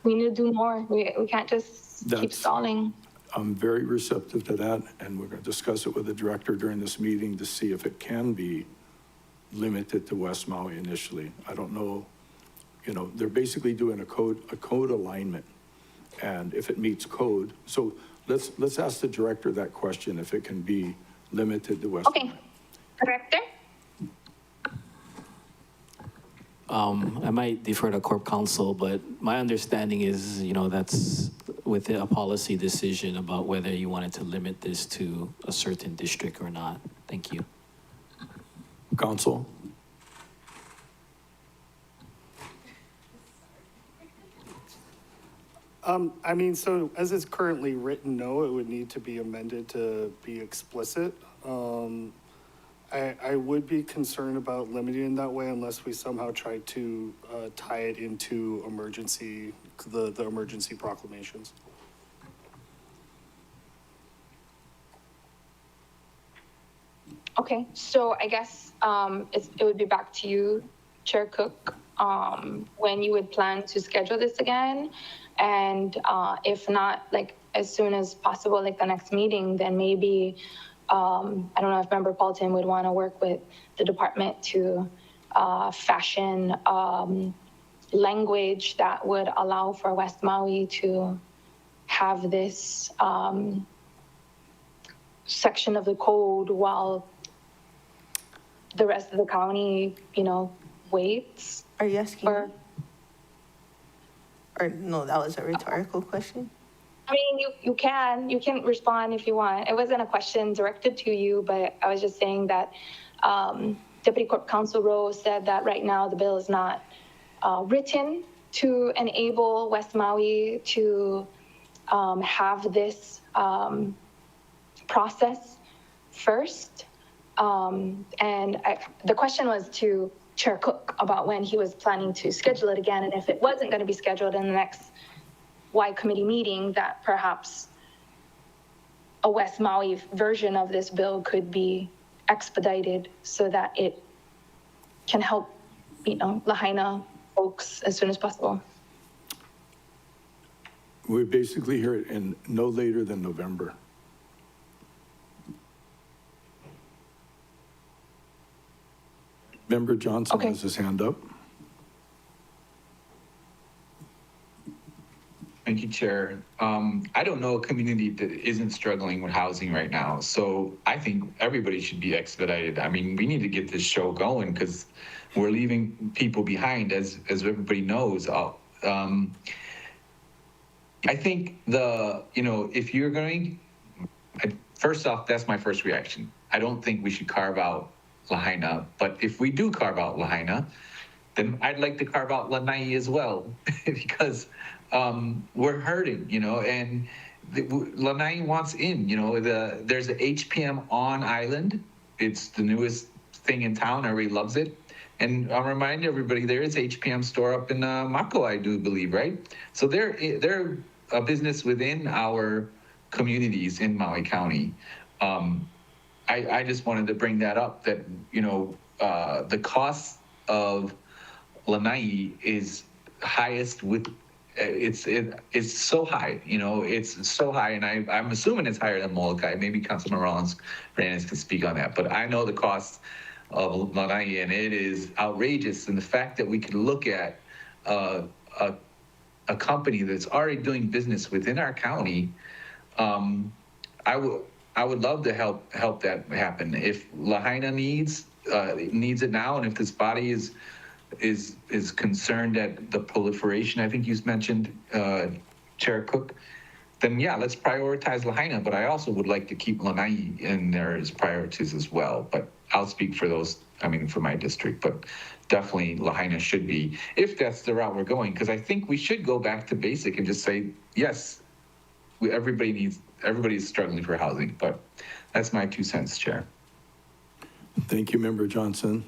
We need to do more. We can't just keep stalling. I'm very receptive to that, and we're going to discuss it with the director during this meeting to see if it can be limited to West Maui initially. I don't know, you know, they're basically doing a code alignment, and if it meets code, so let's ask the director that question, if it can be limited to West Maui. Okay, director? I might defer to Corp Counsel, but my understanding is, you know, that's within a policy decision about whether you wanted to limit this to a certain district or not. Thank you. Counsel? I mean, so as it's currently written, no, it would need to be amended to be explicit. I would be concerned about limiting it that way unless we somehow try to tie it into the emergency proclamations. Okay, so I guess it would be back to you, Chair Cook, when you would plan to schedule this again. And if not, like, as soon as possible, like the next meeting, then maybe, I don't know if Member Paulton would want to work with the department to fashion language that would allow for West Maui to have this section of the code while the rest of the county, you know, waits. Are you asking? Or no, that was a rhetorical question. I mean, you can respond if you want. It wasn't a question directed to you, but I was just saying that Deputy Corp Counsel Rose said that right now the bill is not written to enable West Maui to have this process first. The question was to Chair Cook about when he was planning to schedule it again, and if it wasn't going to be scheduled in the next WAI committee meeting, that perhaps a West Maui version of this bill could be expedited so that it can help, you know, Lahaina folks as soon as possible. We basically hear it in no later than November. Member Johnson has his hand up. Thank you, Chair. I don't know a community that isn't struggling with housing right now. So I think everybody should be expedited. I mean, we need to get this show going because we're leaving people behind, as everybody knows. I think if you're going, first off, that's my first reaction. I don't think we should carve out Lahaina, but if we do carve out Lahaina, then I'd like to carve out Lanai as well, because we're hurting, and Lanai wants in, there's a HPM on island. It's the newest thing in town. Everybody loves it. And I'll remind everybody, there is HPM store up in Mako, I do believe, right? So they're a business within our communities in Maui County. I just wanted to bring that up, that, the cost of Lanai is highest with, it's so high, it's so high, and I'm assuming it's higher than Molokai. Maybe Councilman Rollins Fernandez can speak on that, but I know the cost of Lanai, and it is outrageous. And the fact that we can look at a company that's already doing business within our county, I would love to help that happen. If Lahaina needs it now, and if this body is concerned at the proliferation, I think you mentioned, Chair Cook, then yeah, let's prioritize Lahaina. But I also would like to keep Lanai in there as priorities as well. But I'll speak for those, for my district, but definitely Lahaina should be, if that's the route we're going, because I think we should go back to basic and just say, yes, everybody's struggling for housing, but that's my 2 cents, Chair. Thank you, Member Johnson.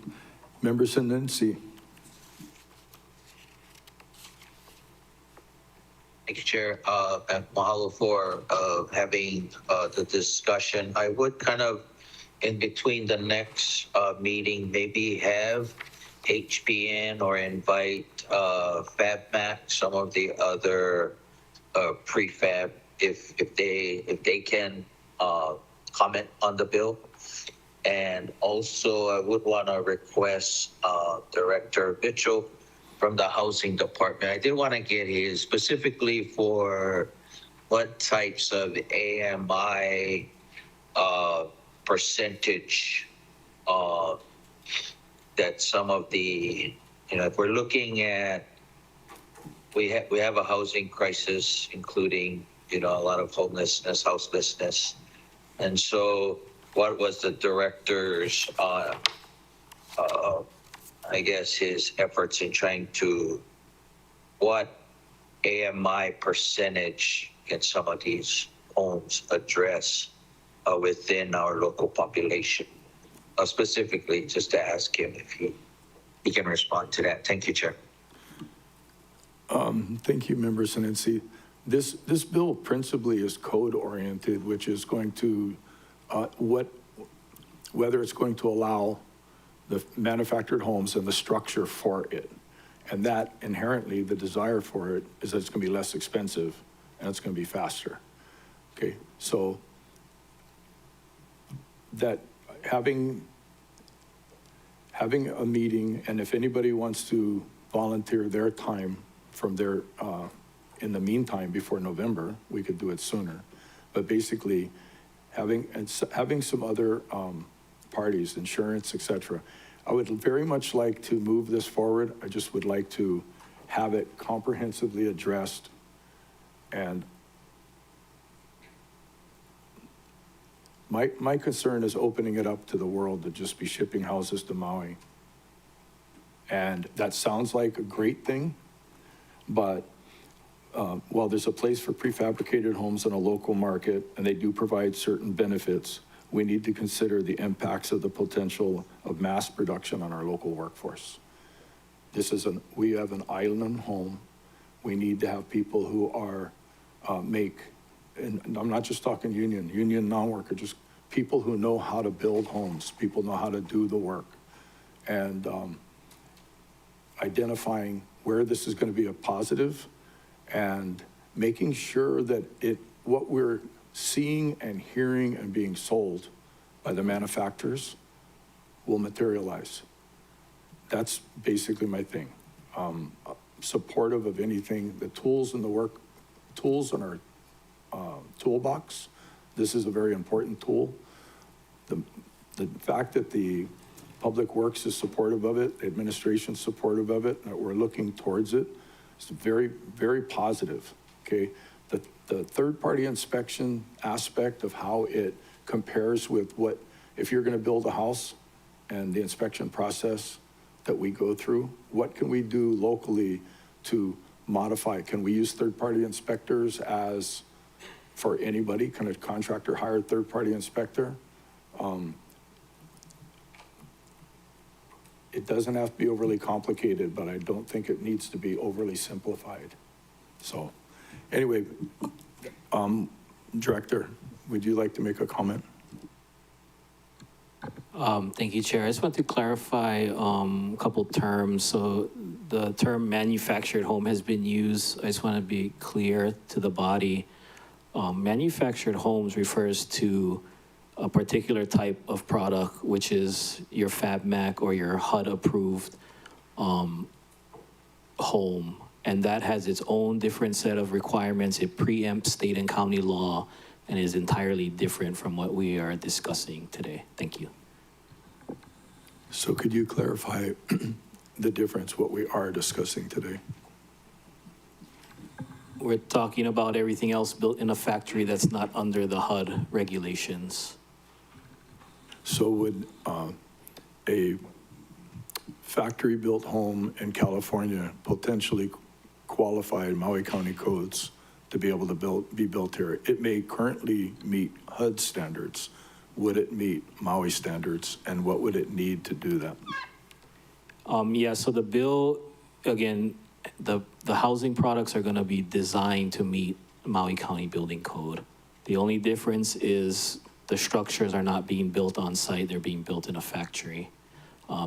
Member Sinensi. Thank you, Chair. And mahalo for having the discussion. I would kind of, in between the next meeting, maybe have HPN or invite FabMac, some of the other prefab, if they can comment on the bill. And also, I would want to request Director Mitchell from the Housing Department. I did want to get his specifically for what types of AMI percentage that some of the, if we're looking at, we have a housing crisis, including, a lot of homelessness, houselessness. And so what was the director's, I guess, his efforts in trying to, what AMI percentage can some of these homes address within our local population? Specifically, just to ask him if he can respond to that. Thank you, Chair. Thank you, Member Sinensi. This bill principally is code-oriented, which is going to, whether it's going to allow the manufactured homes and the structure for it. And that inherently, the desire for it is that it's going to be less expensive and it's going to be faster. Okay, so that having a meeting, and if anybody wants to volunteer their time from their, in the meantime, before November, we could do it sooner. But basically, having some other parties, insurance, et cetera. I would very much like to move this forward. I just would like to have it comprehensively addressed. And my concern is opening it up to the world to just be shipping houses to Maui. And that sounds like a great thing, but while there's a place for prefabricated homes in a local market, and they do provide certain benefits, we need to consider the impacts of the potential of mass production on our local workforce. We have an island home. We need to have people who are and I'm not just talking union non-worker, just people who know how to build homes, people know how to do the work, and identifying where this is going to be a positive and making sure that what we're seeing and hearing and being sold by the manufacturers will materialize. That's basically my thing. Supportive of anything, the tools in our toolbox. This is a very important tool. The fact that the Public Works is supportive of it, the administration's supportive of it, that we're looking towards it, is very, very positive, okay? The third-party inspection aspect of how it compares with if you're gonna build a house and the inspection process that we go through, what can we do locally to modify? Can we use third-party inspectors as, for anybody? Can a contractor hire a third-party inspector? It doesn't have to be overly complicated, but I don't think it needs to be overly simplified. So, anyway, Director, would you like to make a comment? Thank you, Chair. I just want to clarify a couple terms. So the term manufactured home has been used. I just want to be clear to the body. Manufactured homes refers to a particular type of product, which is your FabMac or your HUD-approved home. And that has its own different set of requirements. It preempts state and county law and is entirely different from what we are discussing today. Thank you. So could you clarify the difference, what we are discussing today? We're talking about everything else built in a factory that's not under the HUD regulations. So would a factory-built home in California potentially qualify Maui County codes to be able to be built here? It may currently meet HUD standards. Would it meet Maui standards, and what would it need to do that? Yeah, so the bill, again, the housing products are going to be designed to meet Maui County Building Code. The only difference is the structures are not being built on site, they're being built in a factory.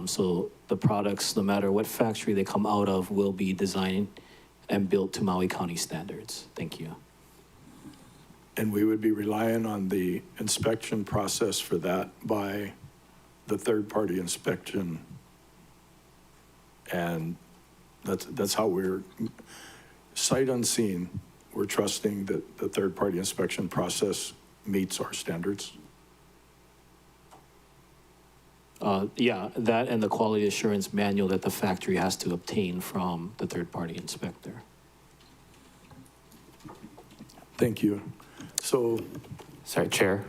So the products, no matter what factory they come out of, will be designed and built to Maui County standards. Thank you. And we would be relying on the inspection process for that by the third-party inspection. And that's how we're, sight unseen, we're trusting that the third-party inspection process meets our standards. Yeah, that and the quality assurance manual that the factory has to obtain from the third-party inspector. Thank you. So, Sorry, Chair.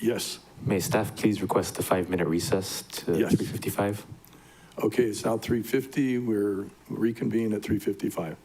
yes. May staff please request a 5-minute recess to Yes. 3:55? Okay, it's now 3:50. We're reconvene at 3:55.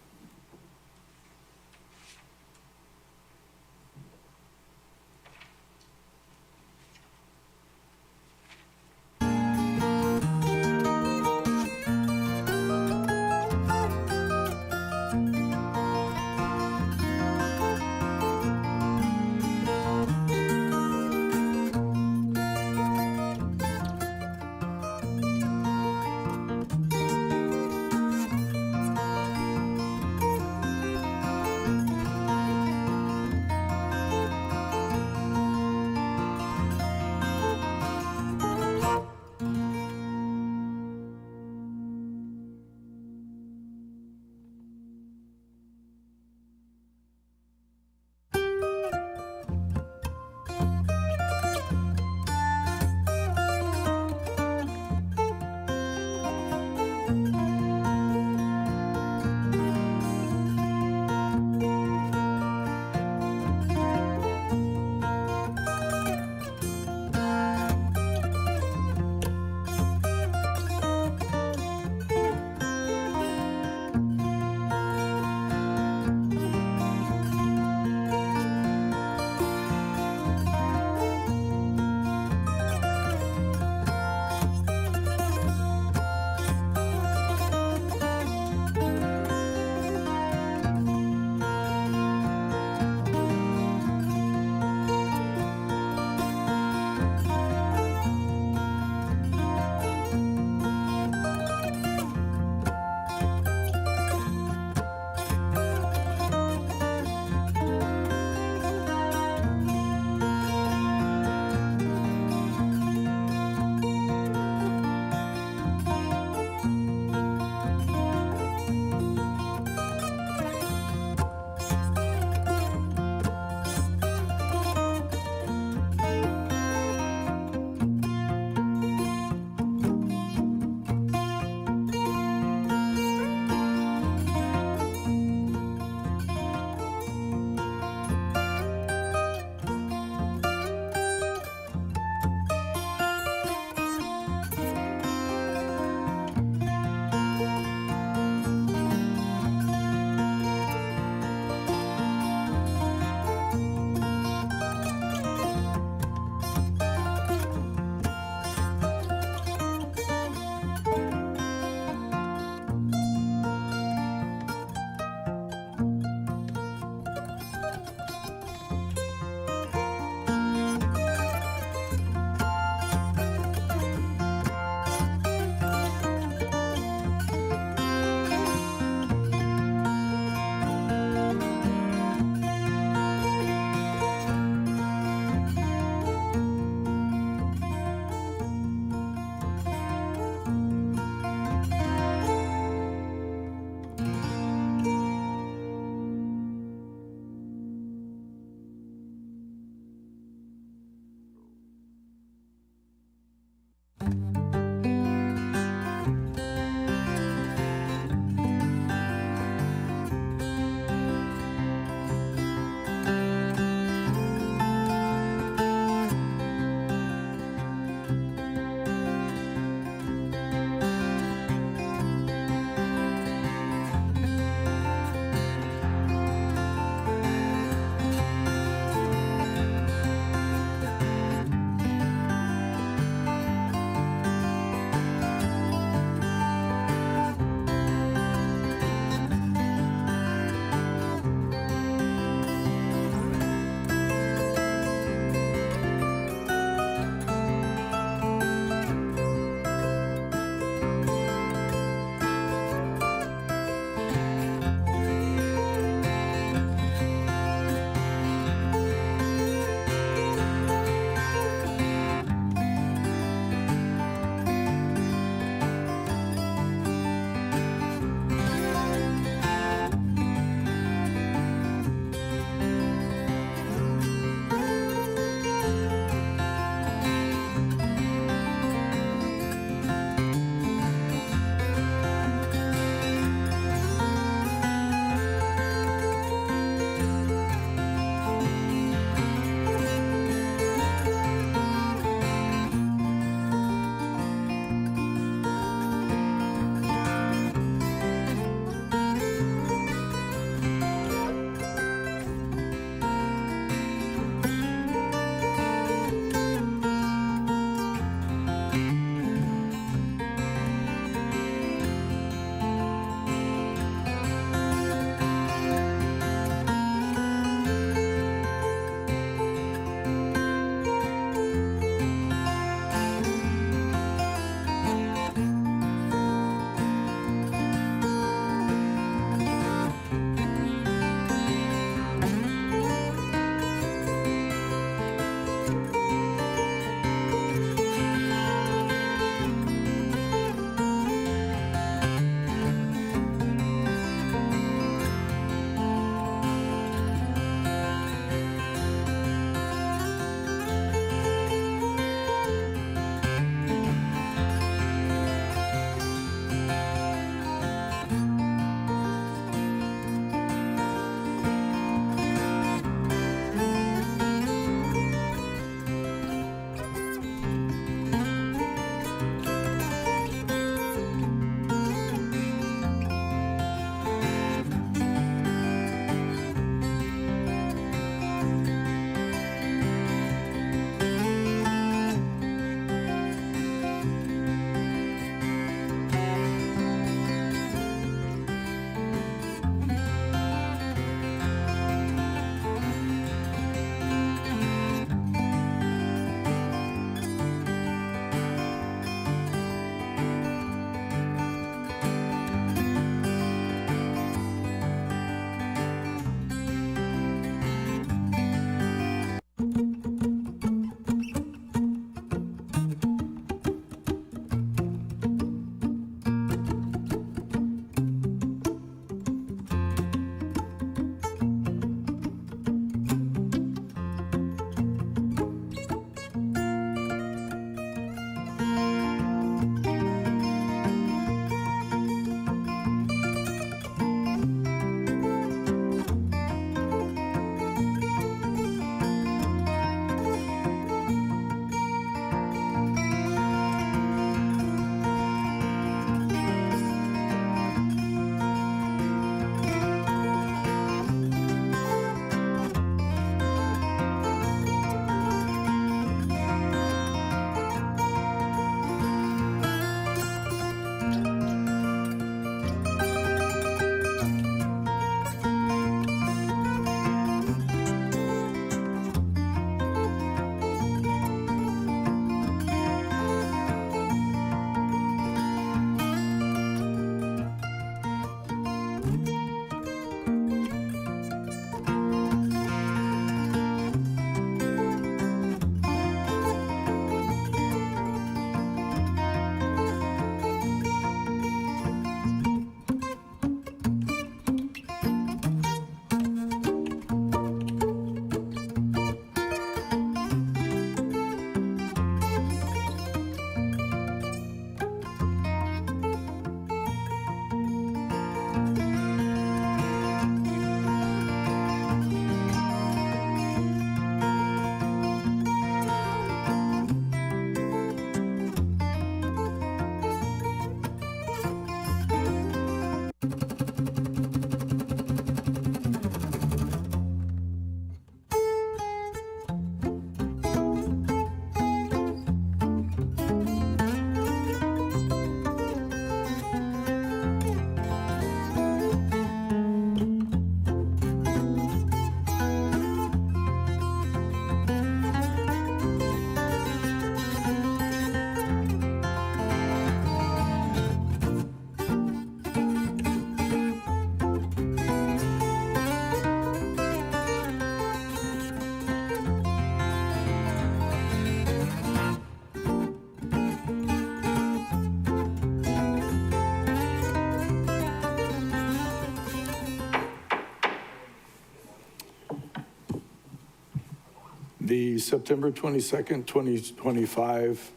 The September 22nd, 2025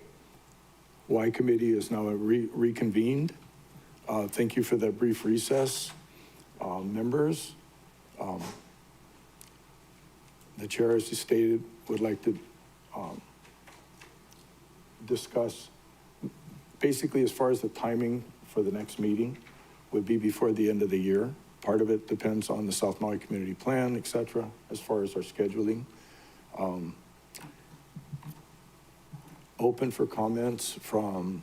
WAI committee is now reconvened. Thank you for that brief recess. Members, the chair, as you stated, would like to discuss, basically as far as the timing for the next meeting would be before the end of the year. Part of it depends on the South Maui Community Plan, et cetera, as far as our scheduling. Open for comments from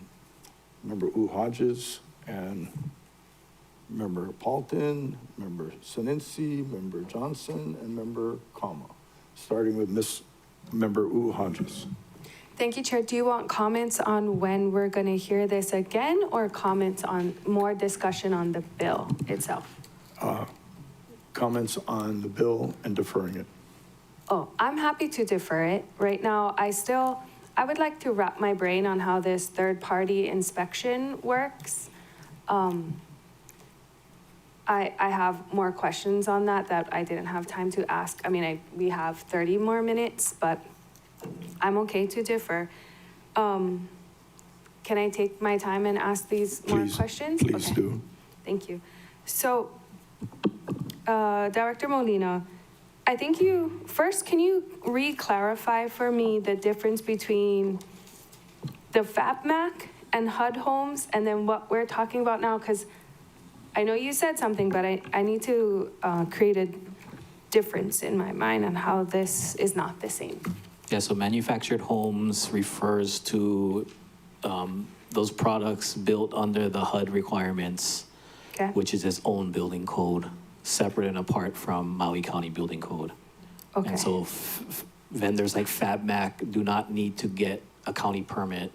Member Hodges and Member Paulton, Member Sinensi, Member Johnson, and Member Kama, starting with Member Hodges. Thank you, Chair. Do you want comments on when we're going to hear this again, or comments on more discussion on the bill itself? Comments on the bill and deferring it. Oh, I'm happy to defer it. Right now, I would like to wrap my brain on how this third-party inspection works. I have more questions on that I didn't have time to ask. I mean, we have 30 more minutes, but I'm okay to defer. Can I take my time and ask these more questions? Please Okay. do. Thank you. So, Director Molina, I think can you re-clarify for me the difference between the FABMAC and HUD homes and then what we're talking about now? Because I know you said something, but I need to create a difference in my mind on how this is not the same. Yeah, so manufactured homes refers to those products built under the HUD requirements, Okay. which is its own building code, separate and apart from Maui County Building Code. Okay. And so vendors like FabMac do not need to get a county permit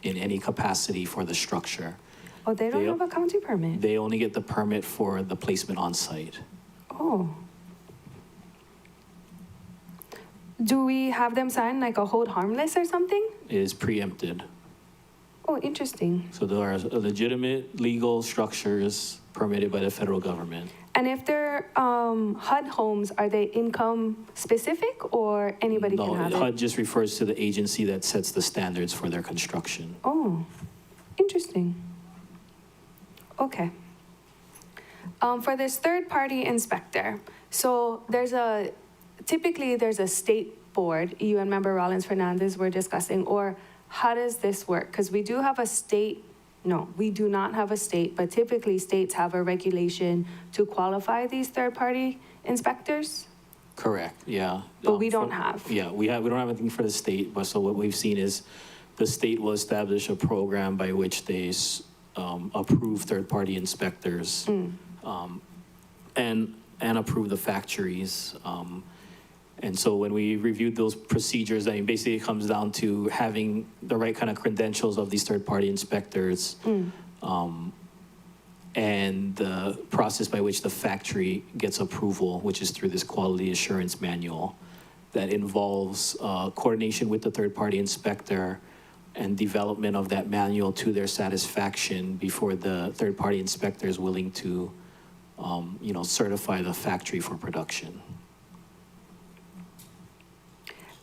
in any capacity for the structure. Oh, they don't have a county permit? They only get the permit for the placement on site. Oh. Do we have them sign like a hold harmless or something? It is preempted. Oh, interesting. So there are legitimate legal structures permitted by the federal government. And if they're HUD homes, are they income specific or anybody No, can have it? HUD just refers to the agency that sets the standards for their construction. Oh, interesting. Okay. For this third-party inspector, so typically there's a state board, you and Member Rollins Fernandez were discussing, or how does this work? Because we do have a state, no, we do not have a state, but typically states have a regulation to qualify these third-party inspectors. Correct, yeah. But we don't have. Yeah, we don't have anything for the state, but so what we've seen is the state will establish a program by which they approve third-party inspectors and approve the factories. And so when we reviewed those procedures, I mean, basically it comes down to having the right kind of credentials of these third-party inspectors and the process by which the factory gets approval, which is through this quality assurance manual that involves coordination with the third-party inspector and development of that manual to their satisfaction before the third-party inspector is willing to, certify the factory for production.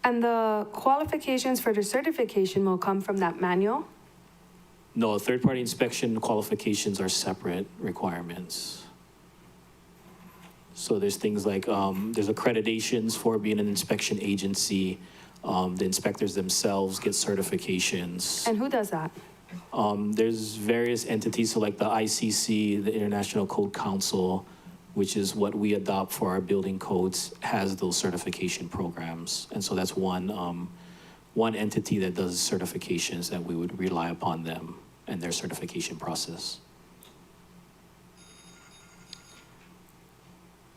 And the qualifications for the certification will come from that manual? No, third-party inspection qualifications are separate requirements. So there's things like, there's accreditations for being an inspection agency. The inspectors themselves get certifications. And who does that? There's various entities, so like the ICC, the International Code Council, which is what we adopt for our building codes, has those certification programs. And so that's one entity that does certifications that we would rely upon them and their certification process.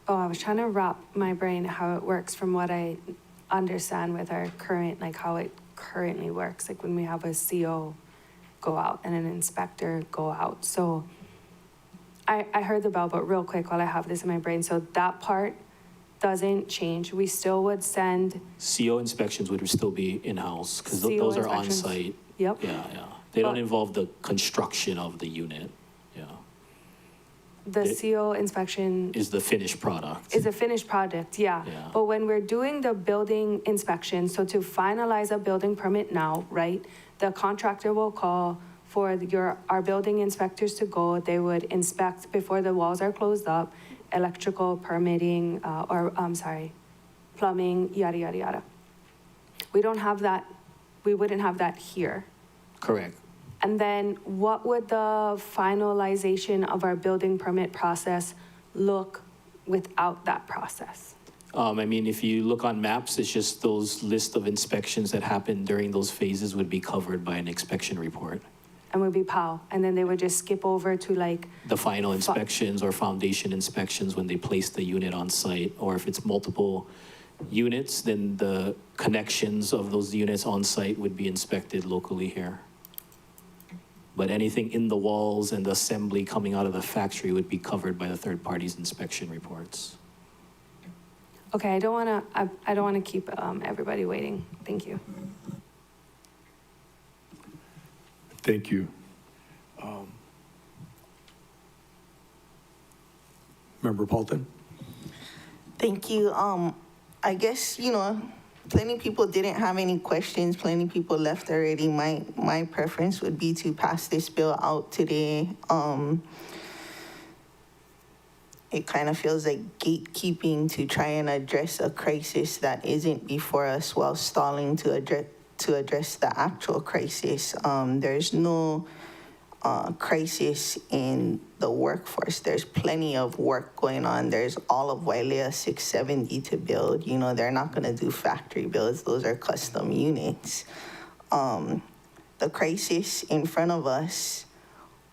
Oh, I was trying to wrap my brain how it works from what I understand with our current, like how it currently works, like when we have a CO go out and an inspector go out. So I heard the bell, but real quick while I have this in my brain. So that part doesn't change. We still would send. CO inspections would still be in-house because CO those are inspections. on-site. Yep. Yeah. They don't But- involve the construction of the unit. Yeah. the It- CO inspection Is the finished product. is a finished product, yeah. Yeah. But when we're doing the building inspection, so to finalize a building permit now, right? The contractor will call for our building inspectors to go. They would inspect before the walls are closed up, electrical permitting, plumbing, yada, yada, yada. We don't have that, we wouldn't have that here. Correct. And then what would the finalization of our building permit process look without that process? I mean, if you look on maps, it's just those list of inspections that happen during those phases would be covered by an inspection report. And would be POW, and then they would just skip over to like, The final inspections or foundation inspections when they place the unit on site, or if it's multiple units, then the connections of those units on site would be inspected locally here. But anything in the walls and the assembly coming out of the factory would be covered by the third party's inspection reports. okay, I don't wanna keep everybody waiting. Thank you. Thank you. Member Paulton? Thank you. I guess, plenty of people didn't have any questions. Plenty of people left already. My preference would be to pass this bill out today. It kind of feels like gatekeeping to try and address a crisis that isn't before us while stalling to address the actual crisis. There's no crisis in the workforce. There's plenty of work going on. There's all of Wailea 670 to build. They're not going to do factory builds. Those are custom units. The crisis in front of us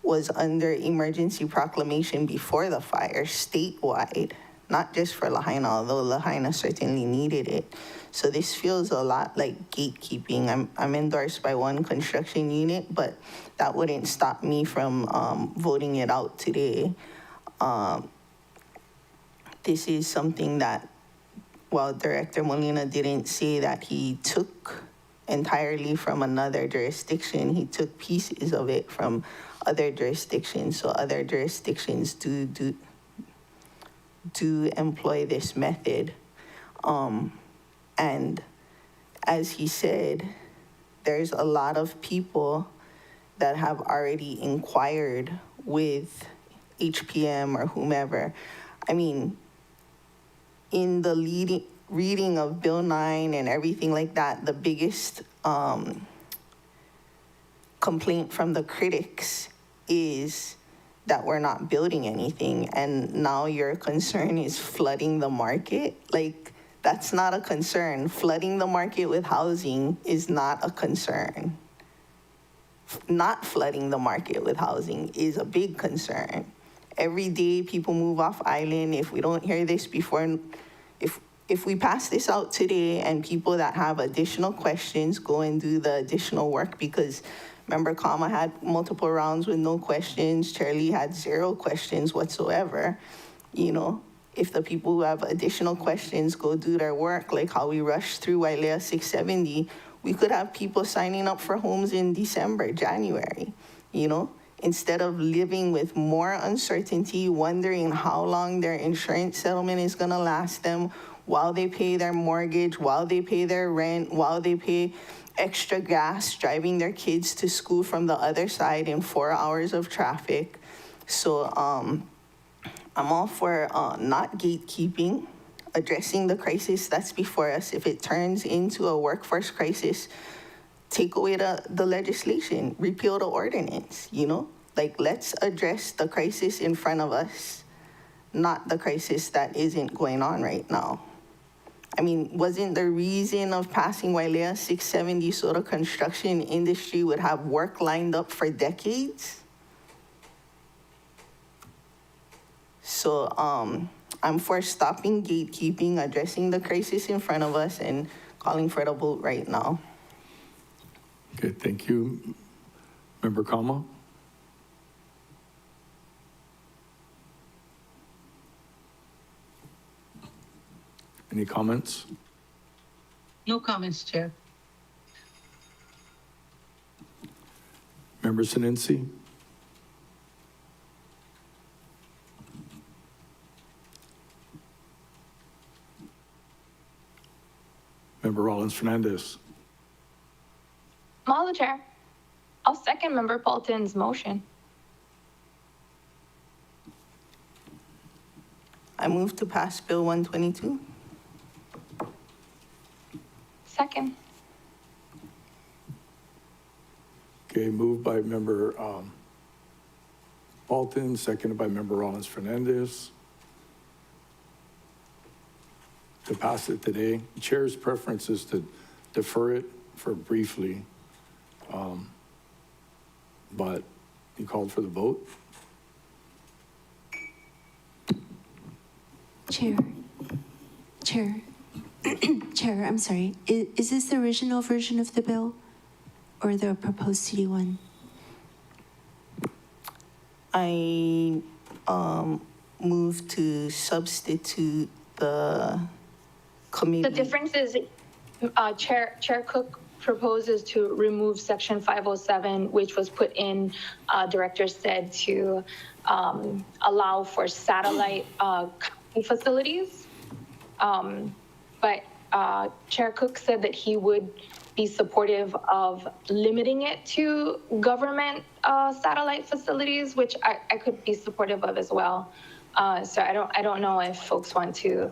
was under emergency proclamation before the fire, statewide, not just for Lahaina, although Lahaina certainly needed it. So this feels a lot like gatekeeping. I'm endorsed by one construction unit, but that wouldn't stop me from voting it out today. This is something that, while Director Molina didn't say that he took entirely from another jurisdiction, he took pieces of it from other jurisdictions. So other jurisdictions do employ this method. And as he said, there's a lot of people that have already inquired with HPM or whomever. I mean, in the reading of Bill 9 and everything like that, the biggest complaint from the critics is that we're not building anything, and now your concern is flooding the market. Like, that's not a concern. Flooding the market with housing is not a concern. Not flooding the market with housing is a big concern. Every day people move off island. If we don't hear this before, if we pass this out today and people that have additional questions go and do the additional work, because remember, Kama had multiple rounds with no questions. Charlie had 0 questions whatsoever. If the people who have additional questions go do their work, like how we rushed through Wailea 670, we could have people signing up for homes in December, January, instead of living with more uncertainty, wondering how long their insurance settlement is gonna last them while they pay their mortgage, while they pay their rent, while they pay extra gas, driving their kids to school from the other side in 4 hours of traffic. So I'm all for not gatekeeping, addressing the crisis that's before us. If it turns into a workforce crisis, take away the legislation, repeal the ordinance, Like, let's address the crisis in front of us, not the crisis that isn't going on right now. I mean, wasn't the reason of passing Wailea 670 so the construction industry would have work lined up for decades? So I'm for stopping gatekeeping, addressing the crisis in front of us, and calling for the vote right now. Okay, thank you. Member Kama? Any comments? No comments, Chair. Member Sinensi? Member Rollins Fernandez. Mahalo, Chair. I'll second Member Paulton's motion. I move to pass Bill 122. Second. Okay, moved by Member Bolton, seconded by Member Rollins Fernandez. To pass it today. Chair's preference is to defer it for briefly. But you called for the vote? Chair, Chair, I'm sorry. Is this the original version of the bill or the proposed CD1? I move to substitute the committee. The difference is Chair Cook proposes to remove section 507, which was put in, director said, to allow for satellite facilities. But Chair Cook said that he would be supportive of limiting it to government satellite facilities, which I could be supportive of as well. So I don't know if folks want to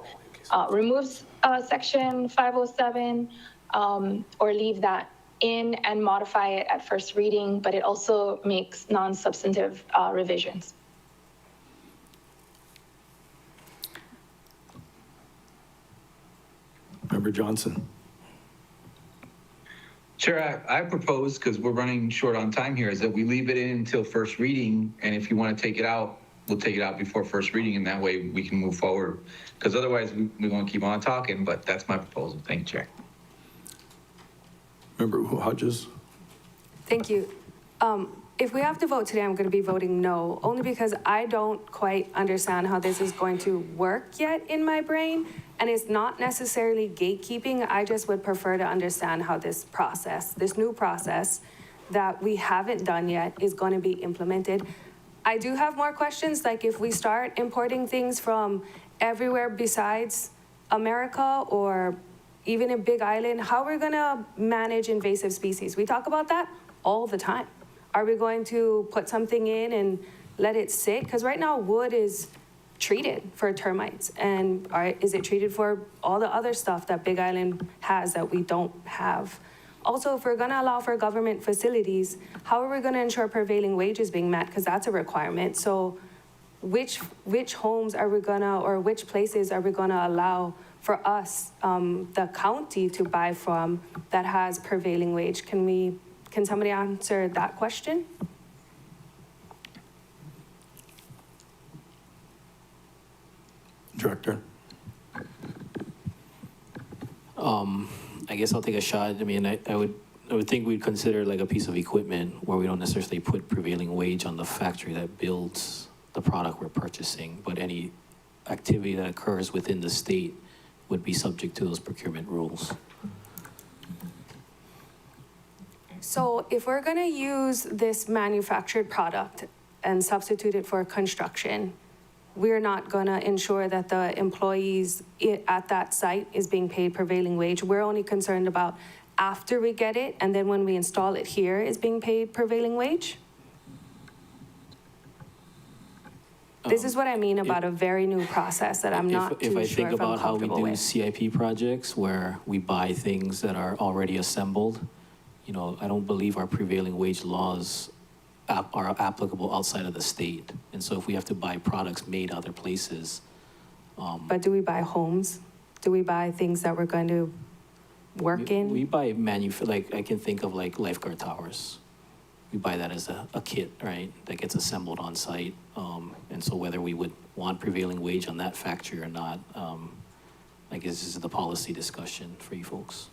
remove section 507 or leave that in and modify it at first reading, but it also makes non-substantive revisions. Member Johnson. Chair, I propose, because we're running short on time here, is that we leave it in until first reading, and if you want to take it out, we'll take it out before first reading, and that way we can move forward. Because otherwise, we want to keep on talking, but that's my proposal. Thank you, Chair. Member Hodges. Thank you. If we have to vote today, I'm going to be voting no, only because I don't quite understand how this is going to work yet in my brain. And it's not necessarily gatekeeping. I just would prefer to understand how this new process that we haven't done yet is going to be implemented. I do have more questions, like if we start importing things from everywhere besides America or even a Big Island, how are we going to manage invasive species? We talk about that all the time. Are we going to put something in and let it sit? Because right now wood is treated for termites, and is it treated for all the other stuff that Big Island has that we don't have? Also, if we're going to allow for government facilities, how are we going to ensure prevailing wage is being met? Because that's a requirement. So which homes are we going to, or which places are we going to allow for us, the county, to buy from that has prevailing wage? Can somebody answer that question? Director. I guess I'll take a shot. I mean, I would think we'd consider like a piece of equipment where we don't necessarily put prevailing wage on the factory that builds the product we're purchasing, but any activity that occurs within the state would be subject to those procurement rules. So if we're going to use this manufactured product and substitute it for construction, we're not going to ensure that the employees at that site is being paid prevailing wage. We're only concerned about after we get it, and then when we install it here is being paid prevailing wage? This is what I mean about a very new process that I'm not too sure If I think if I'm about how we comfortable do with. CIP projects where we buy things that are already assembled, you know, I don't believe our prevailing wage laws are applicable outside of the state. And so if we have to buy products made other places. But do we buy homes? Do we buy things that we're going to work in? We buy like I can think of like lifeguard towers. We buy that as a kit, right? That gets assembled on site. And so whether we would want prevailing wage on that factory or not, I guess this is the policy discussion for you folks.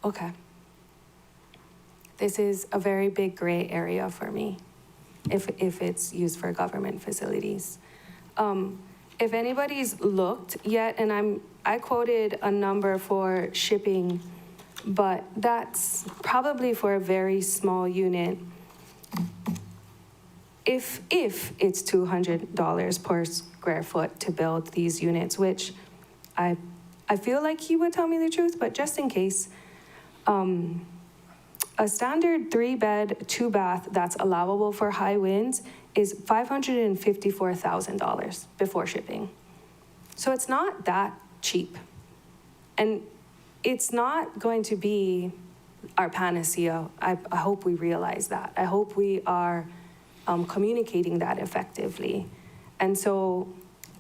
Okay. This is a very big gray area for me, if it's used for government facilities. If anybody's looked yet, and I quoted a number for shipping, but that's probably for a very small unit. If it's $200 per square foot to build these units, which I I feel like he would tell me the truth, but just in case, a standard 3-bed, 2-bath that's allowable for high winds is $554,000 before shipping. So it's not that cheap. And it's not going to be our panacea. I hope we realize that. I hope we are communicating that effectively. And so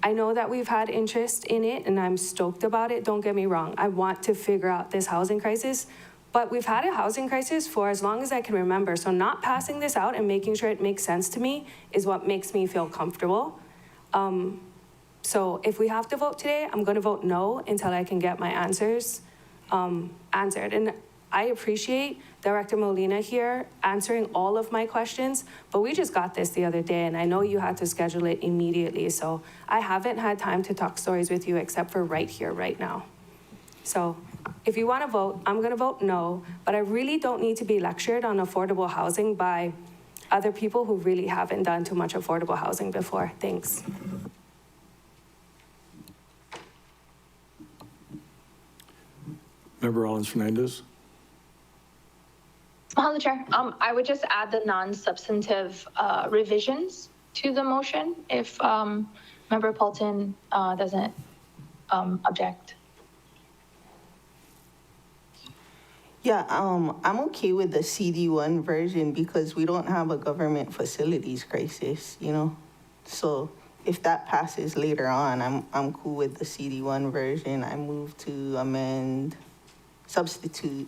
I know that we've had interest in it, and I'm stoked about it. Don't get me wrong. I want to figure out this housing crisis, but we've had a housing crisis for as long as I can remember. So not passing this out and making sure it makes sense to me is what makes me feel comfortable. So if we have to vote today, I'm going to vote no until I can get my answers answered. And I appreciate Director Molina here answering all of my questions, but we just got this the other day, and I know you had to schedule it immediately, so I haven't had time to talk stories with you except for right here, right now. So if you want to vote, I'm going to vote no, but I really don't need to be lectured on affordable housing by other people who really haven't done too much affordable housing before. Thanks. Member Rollins Fernandez? Mahalo, Chair. I would just add the non-substantive revisions to the motion if Member Paulton doesn't object. Yeah, I'm okay with the CD1 version because we don't have a government facilities crisis, you know? So if that passes later on, I'm cool with the CD1 version. I move to substitute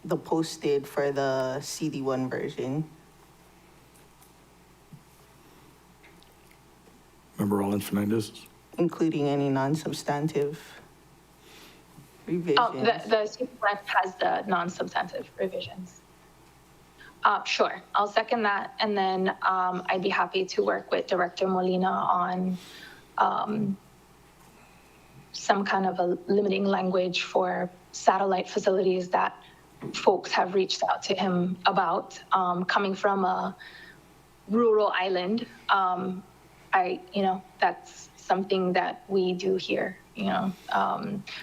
the posted for the CD1 version. Member Rollins Fernandez? Including any non-substantive revisions. Oh, the superflex has the non-substantive revisions. Sure, I'll second that. And then I'd be happy to work with Director Molina on some kind of a limiting language for satellite facilities that folks have reached out to him about. Coming from a rural island, that's something that we do here,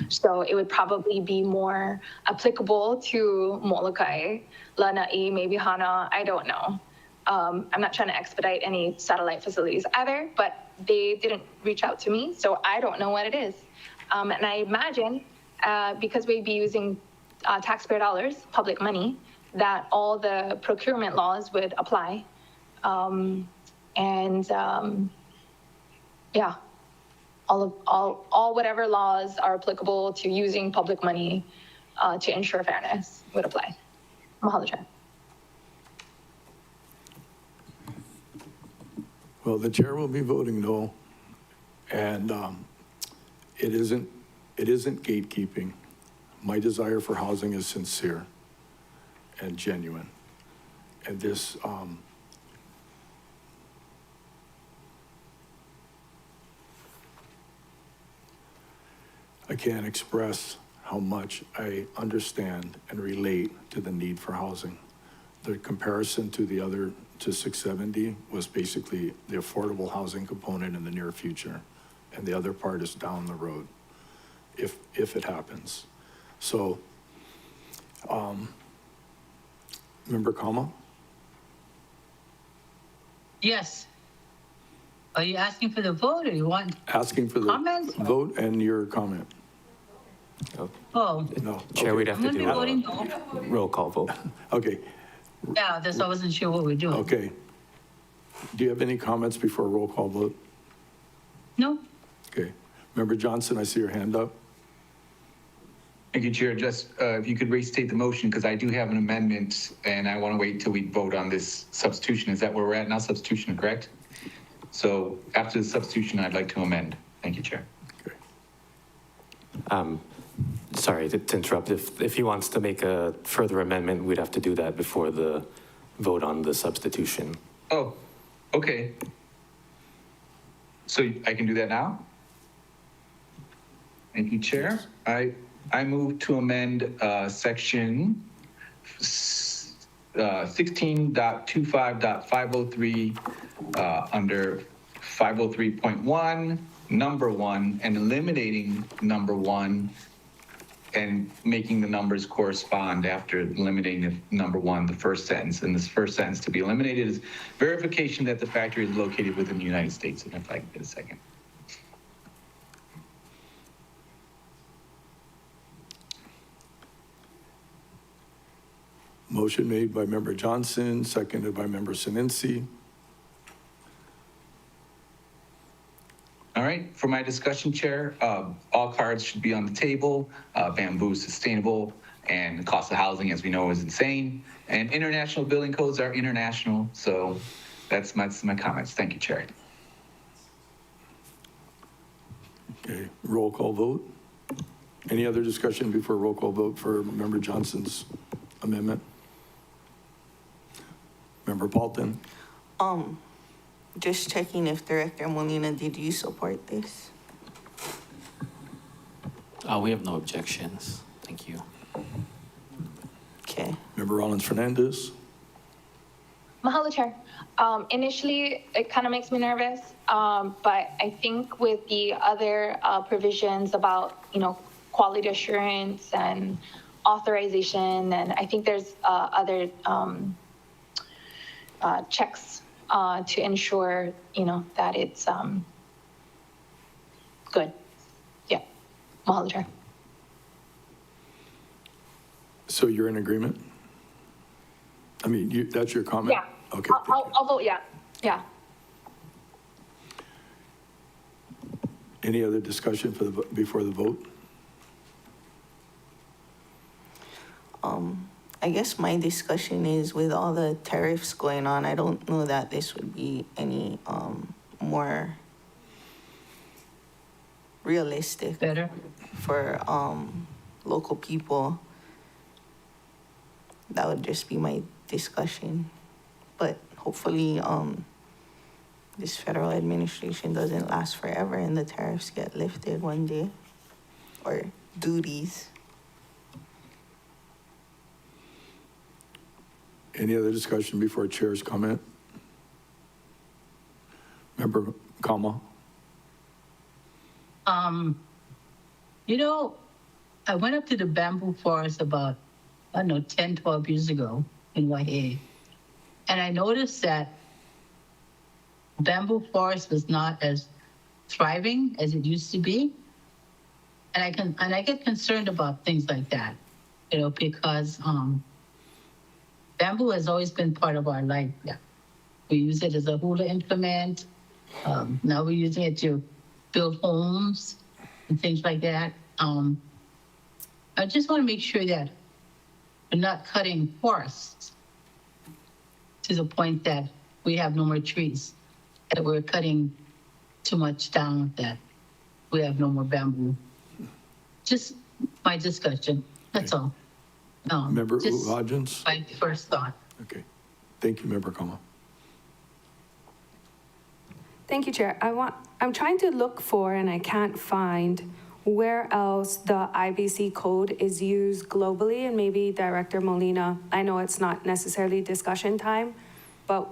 So it would probably be more applicable to Molokai, Lanai, maybe Hana, I don't know. I'm not trying to expedite any satellite facilities either, but they didn't reach out to me, so I don't know what it is. And I imagine, because we'd be using taxpayer dollars, public money, that all the procurement laws would apply. All whatever laws are applicable to using public money to ensure fairness would apply. Mahalo, Chair. Well, the chair will be voting no, and it isn't gatekeeping. My desire for housing is sincere and genuine, and this I can't express how much I understand and relate to the need for housing. The comparison to the other, to 670, was basically the affordable housing component in the near future. And the other part is down the road, if it happens. So, Member Kama? Yes. Are you asking for the vote, or you want Asking for the comments? vote and your comment. Oh, No. Chair, Okay. we'd have I'm to gonna be do voting a no. roll call vote. Okay, Yeah, that's why I wasn't sure what we're doing. okay. Do you have any comments before a roll call vote? No? Okay. Member Johnson, I see your hand up. Thank you, Chair. Just if you could restate the motion, because I do have an amendment and I want to wait till we vote on this substitution. Is that where we're at now? Substitution, correct? So after the substitution, I'd like to amend. Thank you, Chair. Okay. Sorry to interrupt. If he wants to make a further amendment, we'd have to do that before the vote on the substitution. Oh, okay. So I can do that now? Thank you, Chair. I move to amend section 16.25.503 under 503.1, number one and eliminating number one and making the numbers correspond after eliminating the number one, the first sentence. And this first sentence to be eliminated is verification that the factory is located within the United States. And if I can get a second. Motion made by Member Johnson, seconded by Member Sinensi. All right, for my discussion, Chair, all cards should be on the table. Bamboo is sustainable, and the cost of housing, as we know, is insane. And international building codes are international, so that's my comments. Thank you, Chair. Okay, roll call vote. Any other discussion before roll call vote for Member Johnson's amendment? Member Paulton? Just checking if Director Molina, did you support this? We have no objections. Thank you. Okay. Member Rollins Fernandez? Mahalo, Chair. Initially, it kind of makes me nervous, but I think with the other provisions about, quality assurance and authorization, and I think there's other checks to ensure, that it's good. Yeah. Mahalo, Chair. So you're in agreement? I mean, that's your comment? Yeah. Okay. I'll vote yeah. Yeah. Any other discussion before the vote? I guess my discussion is with all the tariffs going on, I don't know that this would be any more realistic Better. for local people. That would just be my discussion. But hopefully this federal administration doesn't last forever and the tariffs get lifted one day, or duties. Any other discussion before Chair's comment? Member Kama? I went up to the bamboo forest about, 10, 12 years ago in WAI. And I noticed that bamboo forest was not as thriving as it used to be. And I get concerned about things like that, because bamboo has always been part of our life. Yeah. We use it as a hula implement. Now we're using it to build homes and things like that. I just want to make sure that we're not cutting forests to the point that we have no more trees, that we're cutting too much down, that we have no more bamboo. Just my discussion, that's all. Member just Hodgins? my first thought. Okay. Thank you, Member Kama. Thank you, Chair. I'm trying to look for, and I can't find where else the IBC code is used globally, and maybe Director Molina, I know it's not necessarily discussion time, but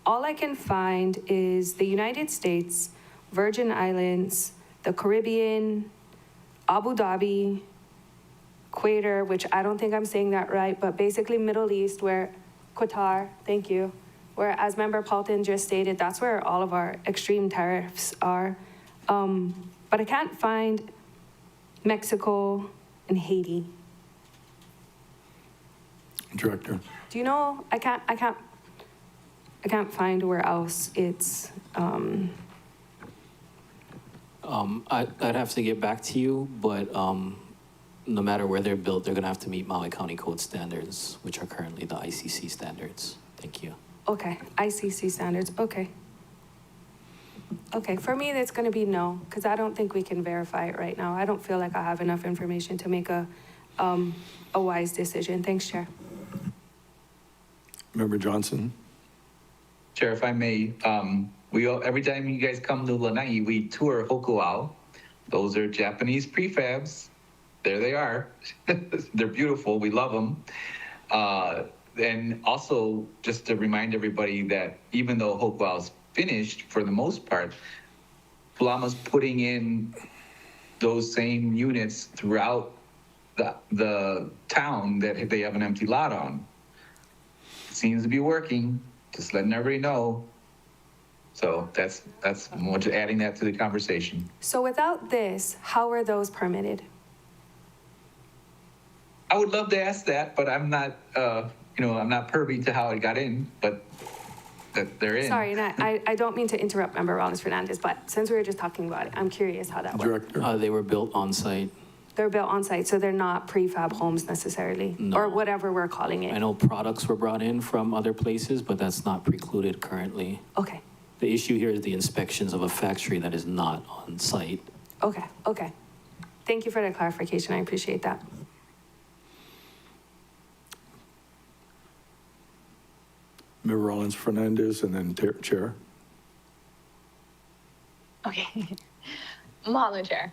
all I can find is the United States, Virgin Islands, the Caribbean, Abu Dhabi, Qatar, which I don't think I'm saying that right, but basically Middle East, where Qatar, thank you, where, as Member Paulton just stated, that's where all of our extreme tariffs are. But I can't find Mexico and Haiti. Director. Do you know? I can't find where else it's. I'd have to get back to you, but no matter where they're built, they're gonna have to meet Maui County Code standards, which are currently the ICC standards. Thank you. Okay, ICC standards. Okay. Okay, for me, it's going to be no, because I don't think we can verify it right now. I don't feel like I have enough information to make a wise decision. Thanks, Chair. Member Johnson? Chair, if I may, every time you guys come to Lanai, we tour Hokuau. Those are Japanese prefabs. There they are. They're beautiful. We love them. And also, just to remind everybody that even though Hokuau is finished for the most part, Blama's putting in those same units throughout the town that they have an empty lot on. It seems to be working, just letting everybody know. So that's more just adding that to the conversation. So without this, how are those permitted? I would love to ask that, but I'm not, I'm not privy to how it got in, but that they're in. Sorry, and I don't mean to interrupt Member Rollins-Fernandez, but since we were just talking about it, I'm curious how that worked. Director? They were built on site. They're built on site, so they're not prefab homes necessarily, No. or whatever we're calling I it. know products were brought in from other places, but that's not precluded currently. Okay, The issue here is the inspections of a factory that is not on site. okay. Thank you for the clarification. I appreciate that. Member Rollins Fernandez, and then Chair. Okay. Mahalo, Chair.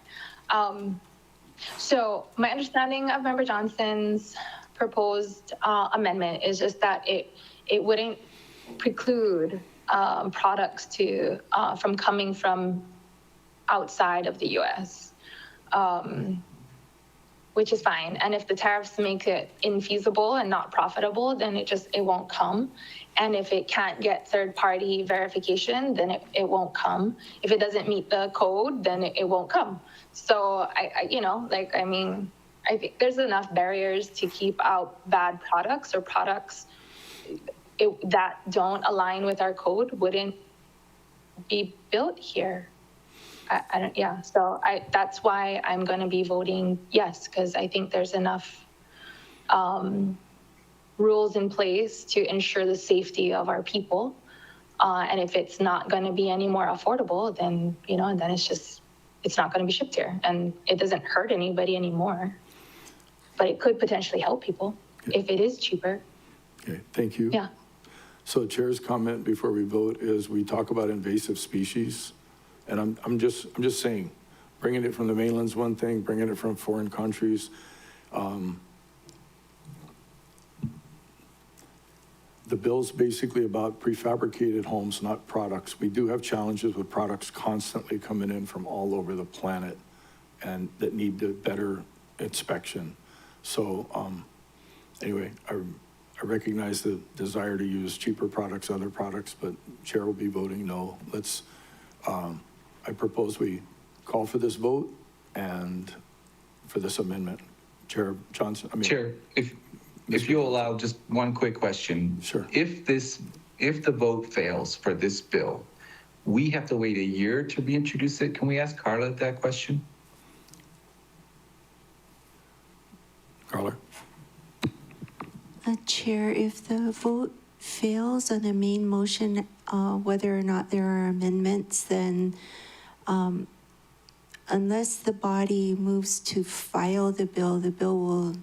So my understanding of Member Johnson's proposed amendment is just that it wouldn't preclude products from coming from outside of the U.S., which is fine. And if the tariffs make it infeasible and not profitable, then it won't come. And if it can't get third-party verification, then it won't come. If it doesn't meet the code, then it won't come. So I think there's enough barriers to keep out bad products or products that don't align with our code wouldn't be built here. That's why I'm going to be voting yes, because I think there's enough rules in place to ensure the safety of our people. And if it's not going to be any more affordable, then it's not going to be shipped here, and it doesn't hurt anybody anymore. But it could potentially help people if it is cheaper. Okay, thank you. Yeah. So Chair's comment before we vote is we talk about invasive species. And I'm just saying, bringing it from the mainland's one thing, bringing it from foreign countries. The bill's basically about prefabricated homes, not products. We do have challenges with products constantly coming in from all over the planet and that need the better inspection. So anyway, I recognize the desire to use cheaper products, other products, but Chair will be voting no. I propose we call for this vote and for this amendment. Chair Johnson, Chair, if you'll allow just one quick question. Sure. If the vote fails for this bill, we have to wait a year to reintroduce it. Can we ask Carla that question? Carla? Chair, if the vote fails on the main motion, whether or not there are amendments, then unless the body moves to file the bill will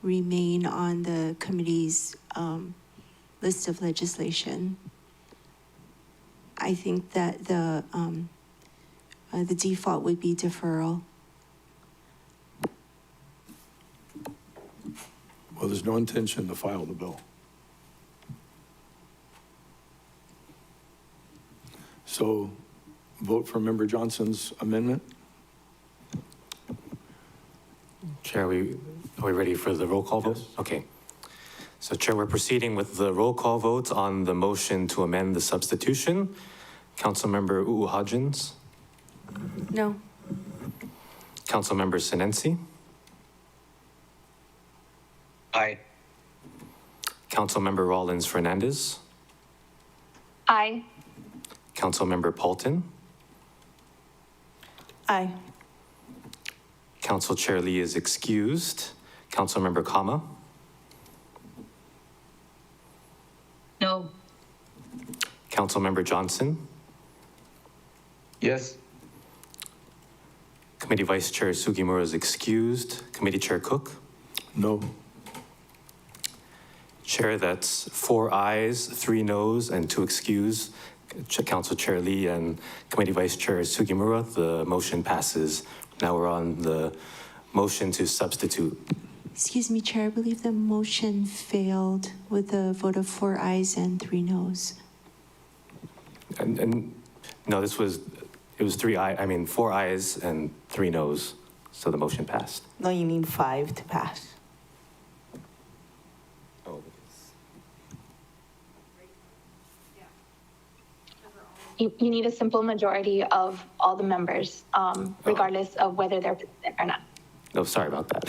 remain on the committee's list of legislation. I think that the default would be deferral. Well, there's no intention to file the bill. So vote for Member Johnson's amendment. Chair, are we ready for the roll call vote? Yes. Okay. So Chair, we're proceeding with the roll call vote on the motion to amend the substitution. Councilmember Uuhajins, No. Councilmember Sinensi, Aye. Councilmember Rollins Fernandez, Aye. Councilmember Paulton, Aye. Council Chair Lee is excused. Councilmember Kama, No. Councilmember Johnson, Yes. Committee Vice Chair Sugimura is excused. Committee Chair Cook, No. Chair, that's 4 ayes, 3 noes, and 2 excuse. Council Chair Lee and Committee Vice Chair Sugimura, the motion passes. Now we're on the motion to substitute. Excuse me, Chair, I believe the motion failed with a vote of 4 ayes and 3 noes. And no, this was It was 4 ayes and 3 noes, so the motion passed. No, you need 5 to pass. Oh. You need a simple majority of all the members, regardless of whether they're present or not. Oh, sorry about that.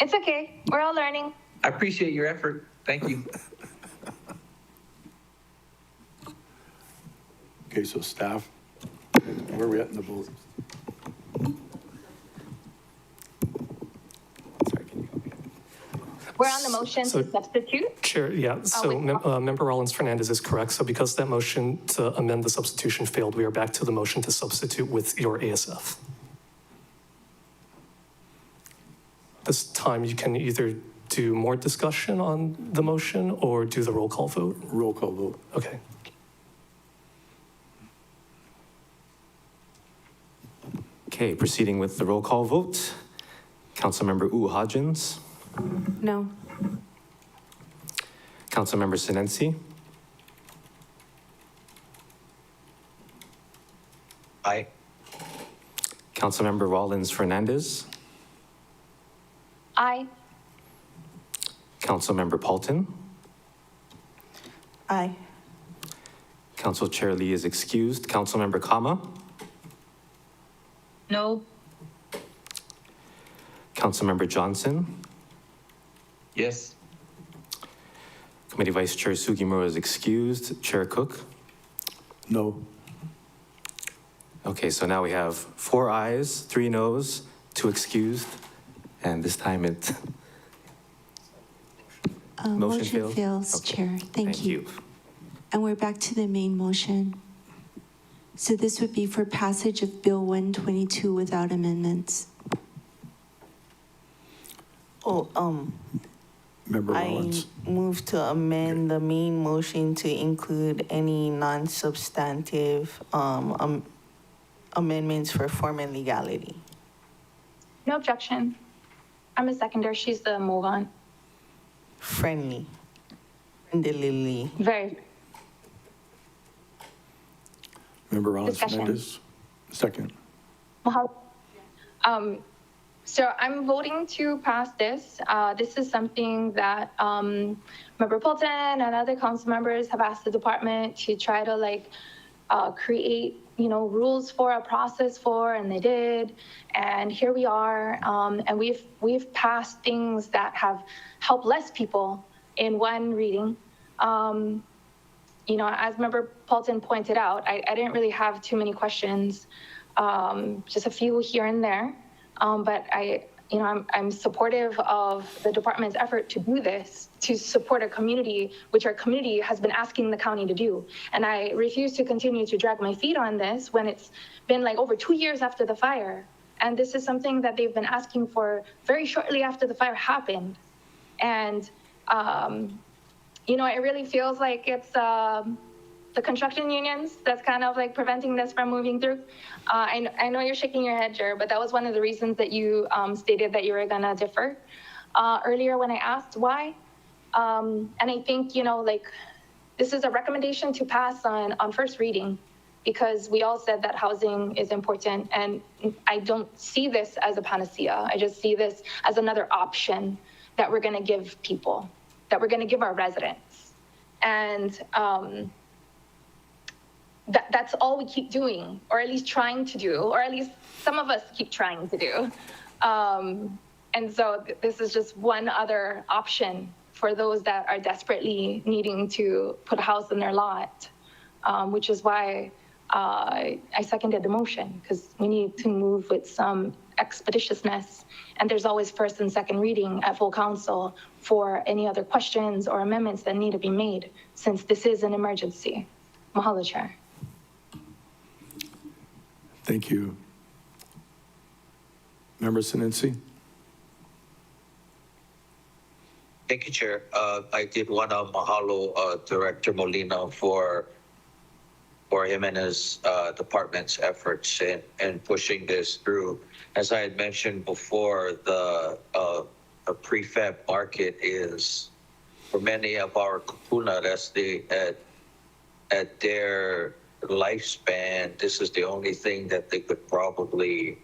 It's okay. We're all learning. I appreciate your effort. Thank you. Okay, so staff, where are we at in the vote? Sorry, can you help me? We're on the motion So- to substitute. Chair, yeah, so Member Rollins Fernandez is correct. So because that motion to amend the substitution failed, we are back to the motion to substitute with your ASF. This time, you can either do more discussion on the motion or do the roll call vote. Roll call vote. Okay. Okay, proceeding with the roll call vote. Councilmember Hodgins, No. Councilmember Sinensi, Aye. Councilmember Rollins Fernandez, Aye. Councilmember Paulton, Aye. Council Chair Lee is excused. Councilmember Kama, No. Councilmember Johnson, Yes. Committee Vice Chair Sugimura is excused. Chair Cook. No. Okay, so now we have 4 ayes, 3 noes, 2 excused, and this time it, Motion failed? fails, Okay. Chair. Thank you. And we're back to the main motion. So this would be for passage of Bill 122 without amendments. Member I Rollins. move to amend the main motion to include any non-substantive amendments for form and legality. No objection. I'm a seconder. She's the move on. Friendly. Friendly. Very. Member Rollins Discussion. Fernandez. Second. So I'm voting to pass this. This is something that Member Polton and other council members have asked the department to try to create, rules for, a process for, and they did. And here we are, and we've passed things that have helped less people in one reading. As Member Paulton pointed out, I didn't really have too many questions, just a few here and there. But I'm supportive of the department's effort to do this, to support a community, which our community has been asking the county to do. And I refuse to continue to drag my feet on this when it's been over 2 years after the fire. And this is something that they've been asking for very shortly after the fire happened. And, it really feels like it's the construction unions that's kind of preventing this from moving through. I know you're shaking your head, Jer, but that was one of the reasons that you stated that you were gonna defer earlier when I asked why. And I think, this is a recommendation to pass on first reading because we all said that housing is important. And I don't see this as a panacea. I just see this as another option that we're gonna give people, that we're gonna give our residents. And, that's all we keep doing, or at least trying to do, or at least some of us keep trying to do. And so this is just one other option for those that are desperately needing to put a house in their lot, which is why I seconded the motion, because we need to move with some expeditiousness. And there's always first and second reading at full council for any other questions or amendments that need to be made, since this is an emergency. Mahalo, Chair. Thank you. Member Sinensi. Thank you, Chair. I did want to mahalo Director Molina for him and his department's efforts in pushing this through. As I had mentioned before, the prefab market is, for many of our kupuna, at their lifespan, this is the only thing that they could probably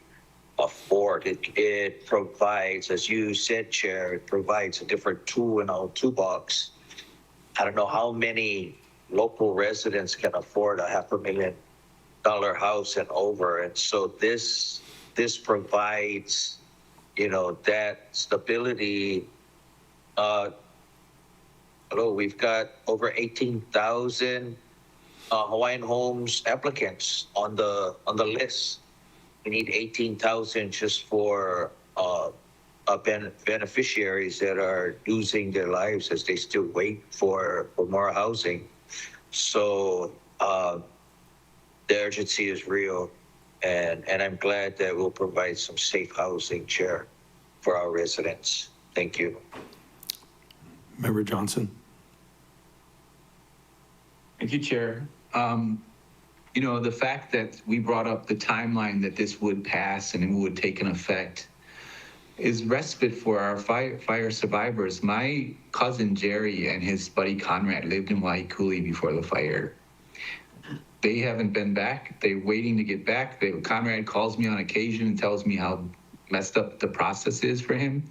afford. It provides, as you said, Chair, it provides a different tool in our toolbox. I don't know how many local residents can afford a $500,000 house and over. And so this provides, that stability. Hello, we've got over 18,000 Hawaiian Homes applicants on the list. We need 18,000 just for beneficiaries that are losing their lives as they still wait for more housing. So the urgency is real, and I'm glad that we'll provide some safe housing, Chair, for our residents. Thank you. Member Johnson. Thank you, Chair. The fact that we brought up the timeline that this would pass and it would take an effect is respite for our fire survivors. My cousin Jerry and his buddy Conrad lived in Waikuli before the fire. They haven't been back. They're waiting to get back. Conrad calls me on occasion and tells me how messed up the process is for him.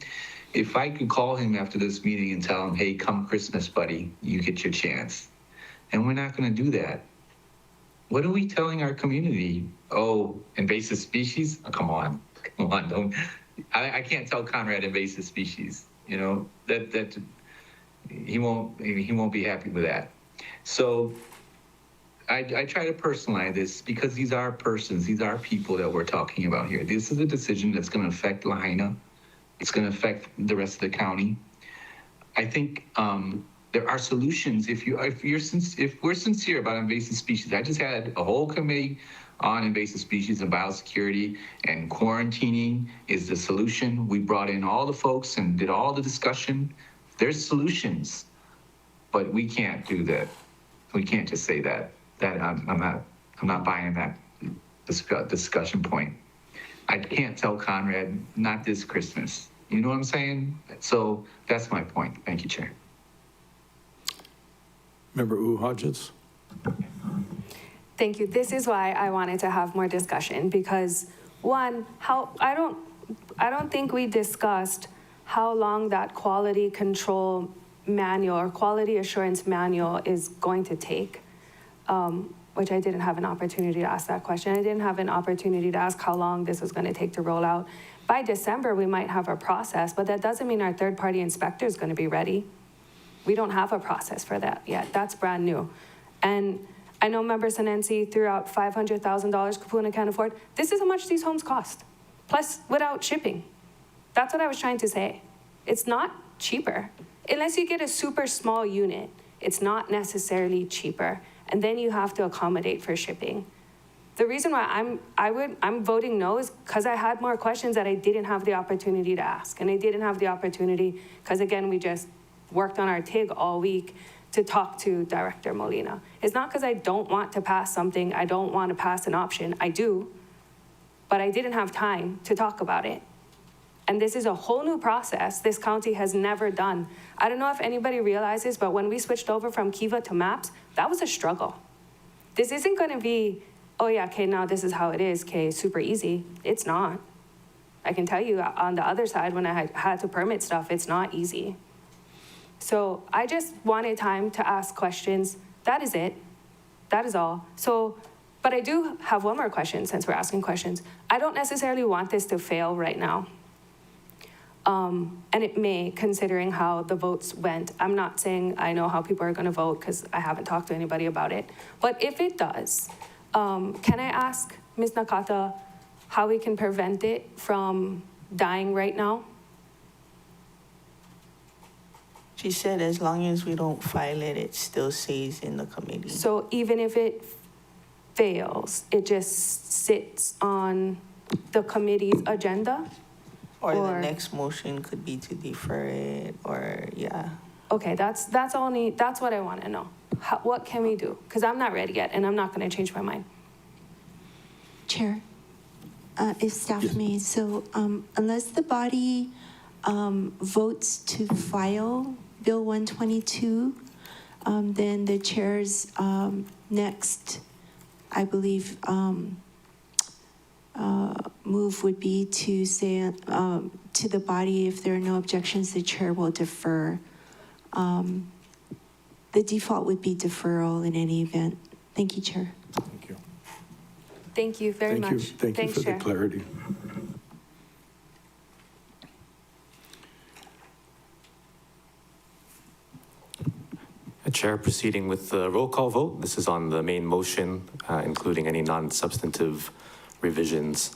If I could call him after this meeting and tell him, hey, come Christmas, buddy, you get your chance. And we're not going to do that. What are we telling our community? Oh, invasive species? Oh, come on, don't. I can't tell Conrad invasive species. That he won't be happy with that. So I try to personalize this because these are persons, these are people that we're talking about here. This is a decision that's going to affect Lahaina. It's going to affect the rest of the county. I think there are solutions if we're sincere about invasive species. I just had a whole committee on invasive species and biosecurity, and quarantining is the solution. We brought in all the folks and did all the discussion. There's solutions, but we can't do that. We can't just say that. I'm not buying that discussion point. I can't tell Conrad, not this Christmas. You know what I'm saying? So that's my point. Thank you, Chair. Member Hodges. Thank you. This is why I wanted to have more discussion because one, I don't think we discussed how long that quality control manual or quality assurance manual is going to take, which I didn't have an opportunity to ask that question. I didn't have an opportunity to ask how long this was going to take to roll out. By December, we might have a process, but that doesn't mean our third-party inspector is going to be ready. We don't have a process for that yet. That's brand new. And I know Member Sinensi threw out $500,000 Kapuna can't afford. This is how much these homes cost, plus without shipping. That's what I was trying to say. It's not cheaper. Unless you get a super small unit, it's not necessarily cheaper. And then you have to accommodate for shipping. The reason why I'm voting no is because I had more questions that I didn't have the opportunity to ask. And I didn't have the opportunity because, again, we just worked on our TIG all week to talk to Director Molina. It's not because I don't want to pass something, I don't want to pass an option, I do, but I didn't have time to talk about it. And this is a whole new process this county has never done. I don't know if anybody realizes, but when we switched over from Kiva to MAPS, that was a struggle. This isn't gonna be, oh yeah, okay, now this is how it is, okay, super easy. It's not. I can tell you on the other side, when I had to permit stuff, it's not easy. So I just wanted time to ask questions. That is it. That is all. So, but I do have one more question since we're asking questions. I don't necessarily want this to fail right now. And it may, considering how the votes went. I'm not saying I know how people are going to vote because I haven't talked to anybody about it. But if it does, can I ask Ms. Nakata how we can prevent it from dying right now? She said as long as we don't file it, it still stays in the committee. So even if it fails, it just sits on the committee's agenda? Or the next motion could be to defer it, or yeah. Okay, that's what I want to know. What can we do? Because I'm not ready yet, and I'm not going to change my mind. Chair, if staff may, so unless the body votes to file Bill 122, Then the chair's next, I believe, move would be to say to the body, if there are no objections, the chair will defer. The default would be deferral in any event. Thank you, Chair. Thank you. Thank you very Thank you. much. Thank you Thanks, for the Chair. clarity. Chair, proceeding with the roll call vote. This is on the main motion, including any non-substantive revisions.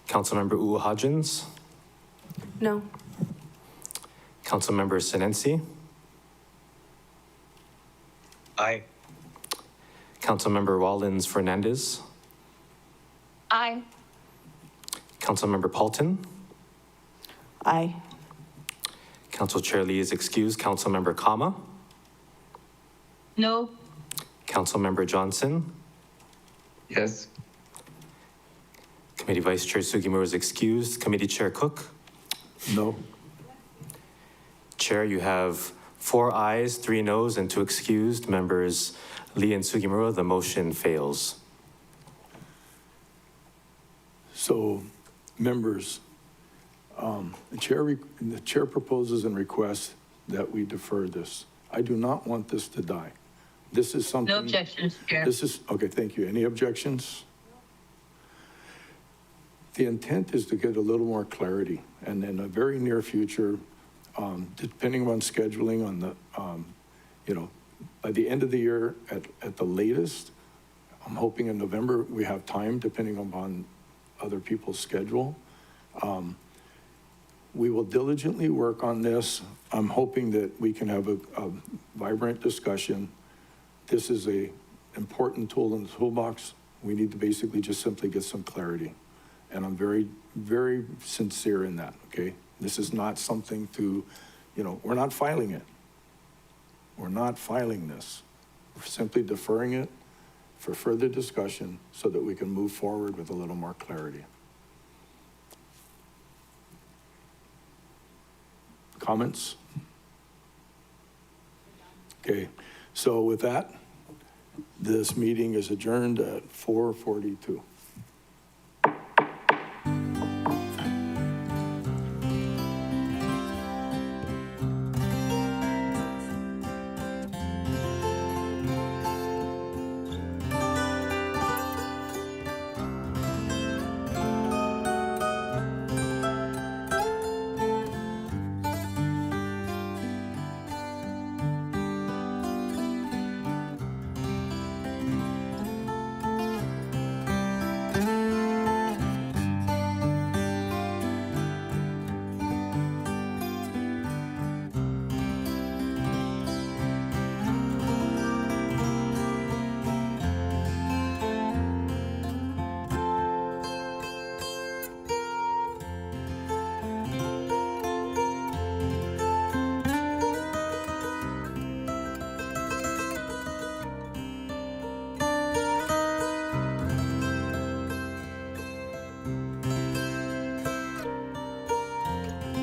Councilmember Uwahajins, No. Councilmember Senensi, Aye. Councilmember Wallins Fernandez, Aye. Councilmember Paulton, Aye. Council Chair Lee is excused. Councilmember Kama, No. Councilmember Johnson, Yes. Committee Vice Chair Sugimura is excused. Committee Chair Cook. No. Chair, you have 4 ayes, 3 noes, and 2 excused. Members Lee and Sugimura, the motion fails. So, members, the chair proposes and requests that we defer this. I do not want this to die. This is something. No objections, Chair. This is, okay, thank you. Any objections? The intent is to get a little more clarity, and in a very near future, depending on scheduling on the, by the end of the year at the latest, I'm hoping in November we have time, depending upon other people's schedule. We will diligently work on this. I'm hoping that we can have a vibrant discussion. This is an important tool in the toolbox. We need to basically just simply get some clarity. And I'm very, very sincere in that, okay? This is not something to, we're not filing it. We're not filing this. We're simply deferring it for further discussion so that we can move forward with a little more clarity. Comments? Okay, so with that, this meeting is adjourned at 4:42.